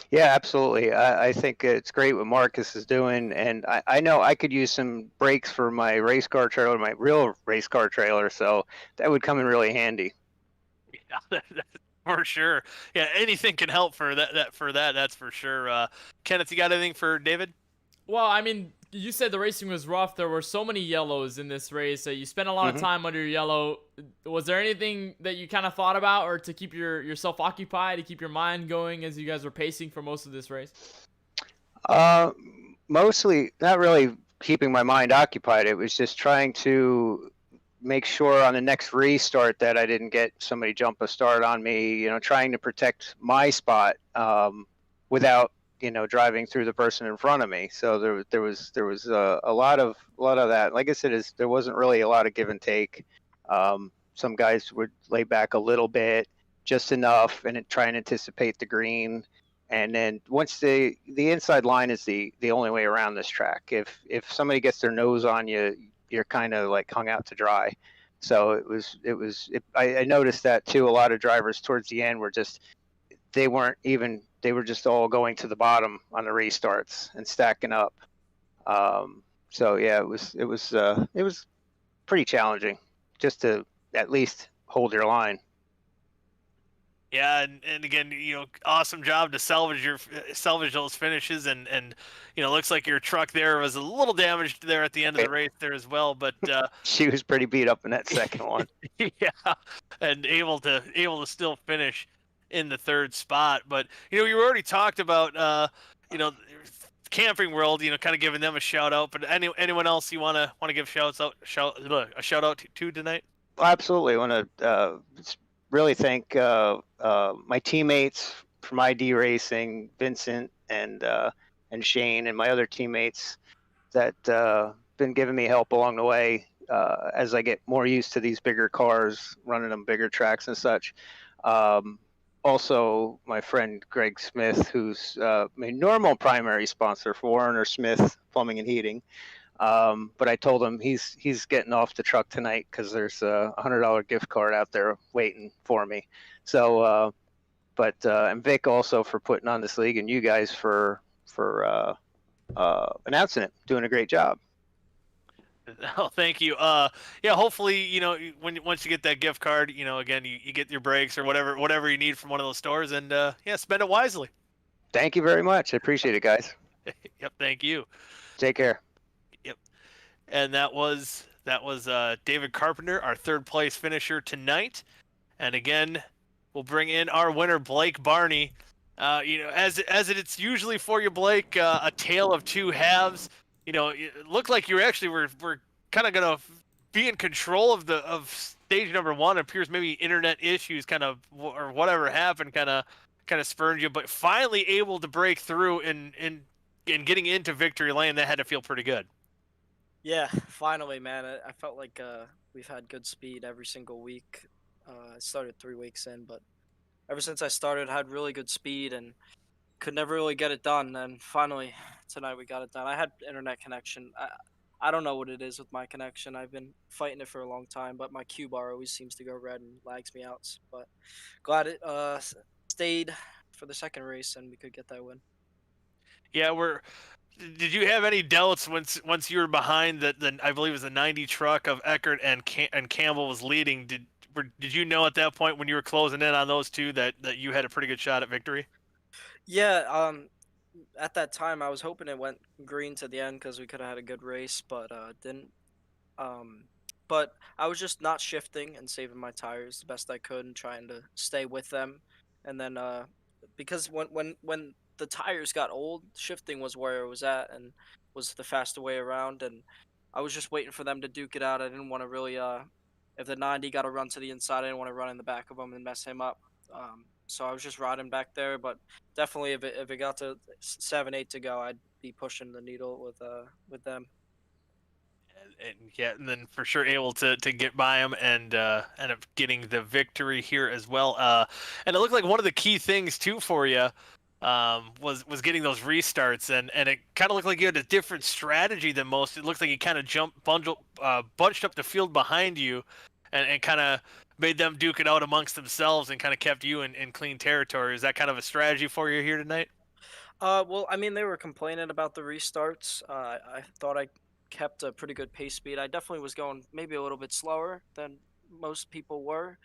Yeah, absolutely. I think it's great what Marcus is doing, and I know I could use some brakes for my race car trailer, my real race car trailer, so that would come in really handy. Yeah, for sure. Yeah, anything can help for that. That's for sure. Kenneth, you got anything for David? Well, I mean, you said the racing was rough. There were so many yellows in this race. You spent a lot of time under your yellow. Was there anything that you kind of thought about, or to keep yourself occupied, to keep your mind going as you guys were pacing for most of this race? Mostly not really keeping my mind occupied. It was just trying to make sure on the next restart that I didn't get somebody jump a start on me, trying to protect my spot without driving through the person in front of me. So there was a lot of that. Like I said, there wasn't really a lot of give and take. Some guys would lay back a little bit, just enough, and try and anticipate the green. And then once the inside line is the only way around this track. If somebody gets their nose on you, you're kind of like hung out to dry. So I noticed that too. A lot of drivers towards the end were they were just all going to the bottom on the restarts and stacking up. So yeah, it was pretty challenging just to at least hold your line. Yeah, and again, awesome job to salvage those finishes, and looks like your truck there was a little damaged there at the end of the race there as well, but she was pretty beat up in that second one. Yeah, and able to still finish in the third spot. But you already talked about Camping World, kind of giving them a shout out. But anyone else you want to give a shout out to tonight? Absolutely, I want to really thank my teammates from ID Racing, Vincent and Shane, and my other teammates that been giving me help along the way as I get more used to these bigger cars, running them bigger tracks and such. Also, my friend Greg Smith, who's my normal primary sponsor for Warner Smith Plumbing and Heating. But I told him he's getting off the truck tonight because there's a $100 gift card out there waiting for me. So, and Vic also for putting on this league, and you guys for announcing it, doing a great job. Oh, thank you. Yeah, hopefully, once you get that gift card, again, you get your breaks or whatever you need from one of those stores, and yeah, spend it wisely. Thank you very much. I appreciate it, guys. Yep, thank you. Take care. Yep. And that was David Carpenter, our third place finisher tonight. And again, we'll bring in our winner, Blake Barney. As it's usually for you, Blake, a tale of two halves. It looked like you actually were kind of gonna be in control of stage number one. It appears maybe internet issues or whatever happened kind of spurned you, but finally able to break through and getting into victory lane. That had to feel pretty good. Yeah, finally, man. I felt like we've had good speed every single week. I started 3 weeks in, but ever since I started, I had really good speed and could never really get it done. And finally, tonight we got it done. I had internet connection. I don't know what it is with my connection. I've been fighting it for a long time, but my Q bar always seems to go red and lags me out. But glad it stayed for the second race and we could get that win. Yeah, did you have any doubts once you were behind the I believe it was the 90 truck of Eckert and Campbell was leading? Did you know at that point when you were closing in on those two that you had a pretty good shot at victory? Yeah, at that time I was hoping it went green to the end because we could have had a good race, but didn't. But I was just not shifting and saving my tires the best I could and trying to stay with them. And then because when the tires got old, shifting was where it was at and was the faster way around. And I was just waiting for them to duke it out. I didn't want to really if the 90 got to run to the inside, I didn't want to run in the back of him and mess him up. So I was just riding back there, but definitely if it got to 7-8 to go, I'd be pushing the needle with them. And then for sure able to get by him and end up getting the victory here as well. And it looked like one of the key things too for you was getting those restarts, and it kind of looked like you had a different strategy than most. It looks like you kind of bunched up the field behind you, and kind of made them duke it out amongst themselves and kind of kept you in clean territory. Is that kind of a strategy for you here tonight? Well, I mean, they were complaining about the restarts. I thought I kept a pretty good pace speed. I definitely was going maybe a little bit slower than most people were,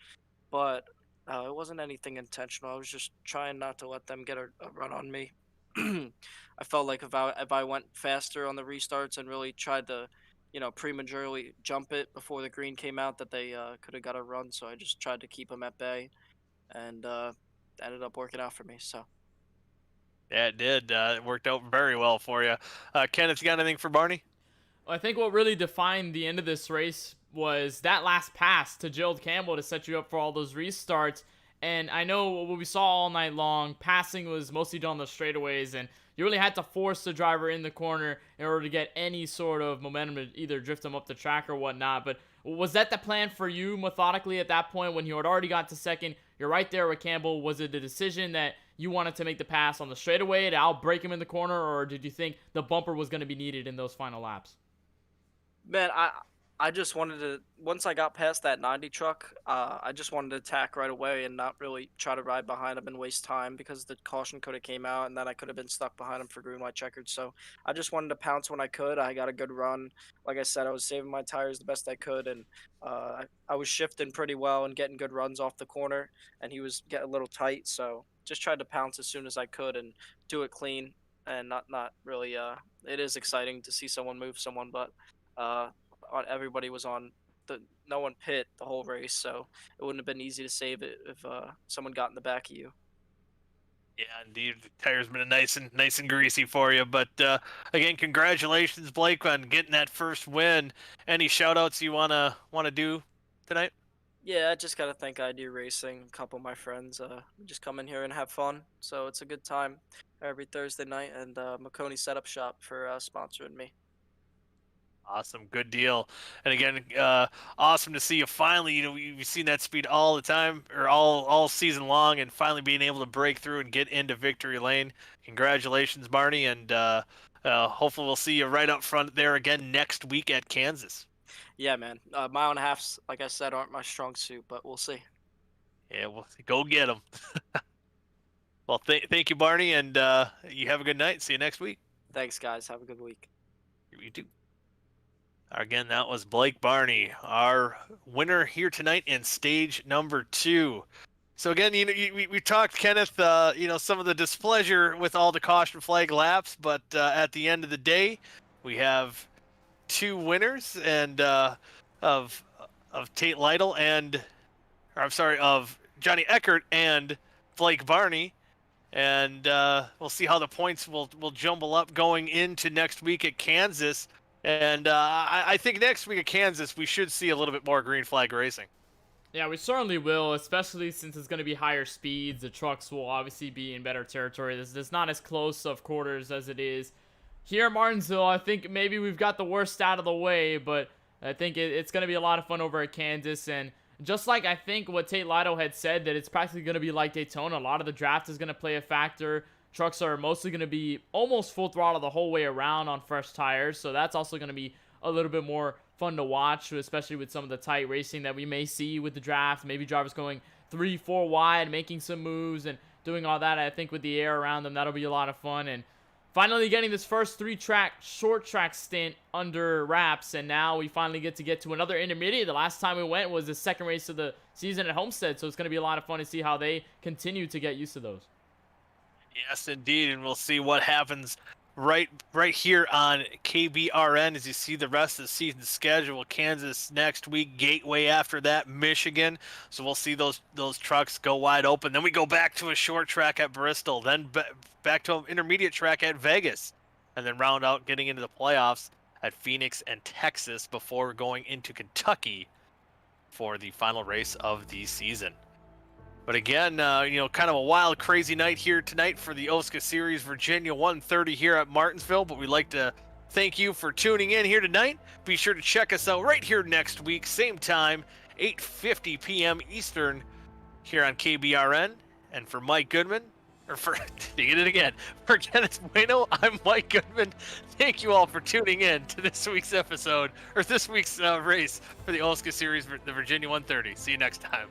but it wasn't anything intentional. I was just trying not to let them get a run on me. I felt like if I went faster on the restarts and really tried to, prematurely jump it before the green came out, that they could have got a run. So I just tried to keep them at bay, and ended up working out for me. So. Yeah, it did. It worked out very well for you. Kenneth, you got anything for Barney? Well, I think what really defined the end of this race was that last pass to Gerald Campbell to set you up for all those restarts. And I know what we saw all night long, passing was mostly done on the straightaways, and you really had to force the driver in the corner in order to get any sort of momentum to either drift them up the track or whatnot. But was that the plan for you methodically at that point when you had already got to second? You're right there with Campbell. Was it the decision that you wanted to make the pass on the straightaway to outbreak him in the corner, or did you think the bumper was going to be needed in those final laps? Man, I just wanted to, once I got past that 90 truck, I just wanted to attack right away and not really try to ride behind him and waste time because the caution could have came out and then I could have been stuck behind him for green, white, checkered. So I just wanted to pounce when I could. I got a good run. Like I said, I was saving my tires the best I could, and I was shifting pretty well and getting good runs off the corner, and he was getting a little tight. So just tried to pounce as soon as I could and do it clean and not really. It is exciting to see someone move someone, but everybody was on no one pit the whole race, so it wouldn't have been easy to save it if someone got in the back of you. Yeah, indeed. The tire's been nice and greasy for you. But again, congratulations, Blake, on getting that first win. Any shout-outs you wanna do tonight? Yeah, I just gotta thank ID Racing, a couple of my friends. Just come in here and have fun, so it's a good time every Thursday night, and Maconi Setup Shop for sponsoring me. Awesome, good deal. And again, awesome to see you finally. We've seen that speed all the time, or all season long, and finally being able to break through and get into victory lane. Congratulations, Barney, and hopefully we'll see you right up front there again next week at Kansas. Yeah, man. Mile and a halfs, like I said, aren't my strong suit, but we'll see. Yeah, well, go get them. Well, thank you, Barney, and you have a good night. See you next week. Thanks, guys. Have a good week. You too. Again, that was Blake Barney, our winner here tonight in stage number 2. So again, we talked, Kenneth, some of the displeasure with all the caution flag laps, but at the end of the day, we have 2 winners and of Tate Lytle of Johnny Eckert and Blake Barney. And we'll see how the points will jumble up going into next week at Kansas. And I think next week at Kansas, we should see a little bit more green flag racing. Yeah, we certainly will, especially since it's going to be higher speeds. The trucks will obviously be in better territory. There's not as close of quarters as it is here at Martinsville. I think maybe we've got the worst out of the way, but I think it's going to be a lot of fun over at Kansas. And just like I think what Tate Lytle had said, that it's practically going to be like Daytona. A lot of the draft is going to play a factor. Trucks are mostly going to be almost full throttle the whole way around on fresh tires, so that's also going to be a little bit more fun to watch, especially with some of the tight racing that we may see with the draft. Maybe drivers going 3-4 wide, making some moves and doing all that. I think with the air around them, that'll be a lot of fun. And finally getting this first 3-track short track stint under wraps, and now we finally get to another intermediate. The last time we went was the second race of the season at Homestead, so it's going to be a lot of fun to see how they continue to get used to those. Yes, indeed, and we'll see what happens right here on KBRN as you see the rest of the season schedule. Kansas next week, Gateway after that, Michigan. So we'll see those trucks go wide open. Then we go back to a short track at Bristol, then back to an intermediate track at Vegas, and then round out getting into the playoffs at Phoenix and Texas before going into Kentucky for the final race of the season. But again, kind of a wild, crazy night here tonight for the OSCA Series Virginia 130 here at Martinsville. But we'd like to thank you for tuning in here tonight. Be sure to check us out right here next week, same time, 8:50 p.m. Eastern, here on KBRN. And for Mike Goodman, for Kenneth Bueno, I'm Mike Goodman. Thank you all for tuning in to this week's episode, or this week's race for the OSCA Series, the Virginia 130. See you next time.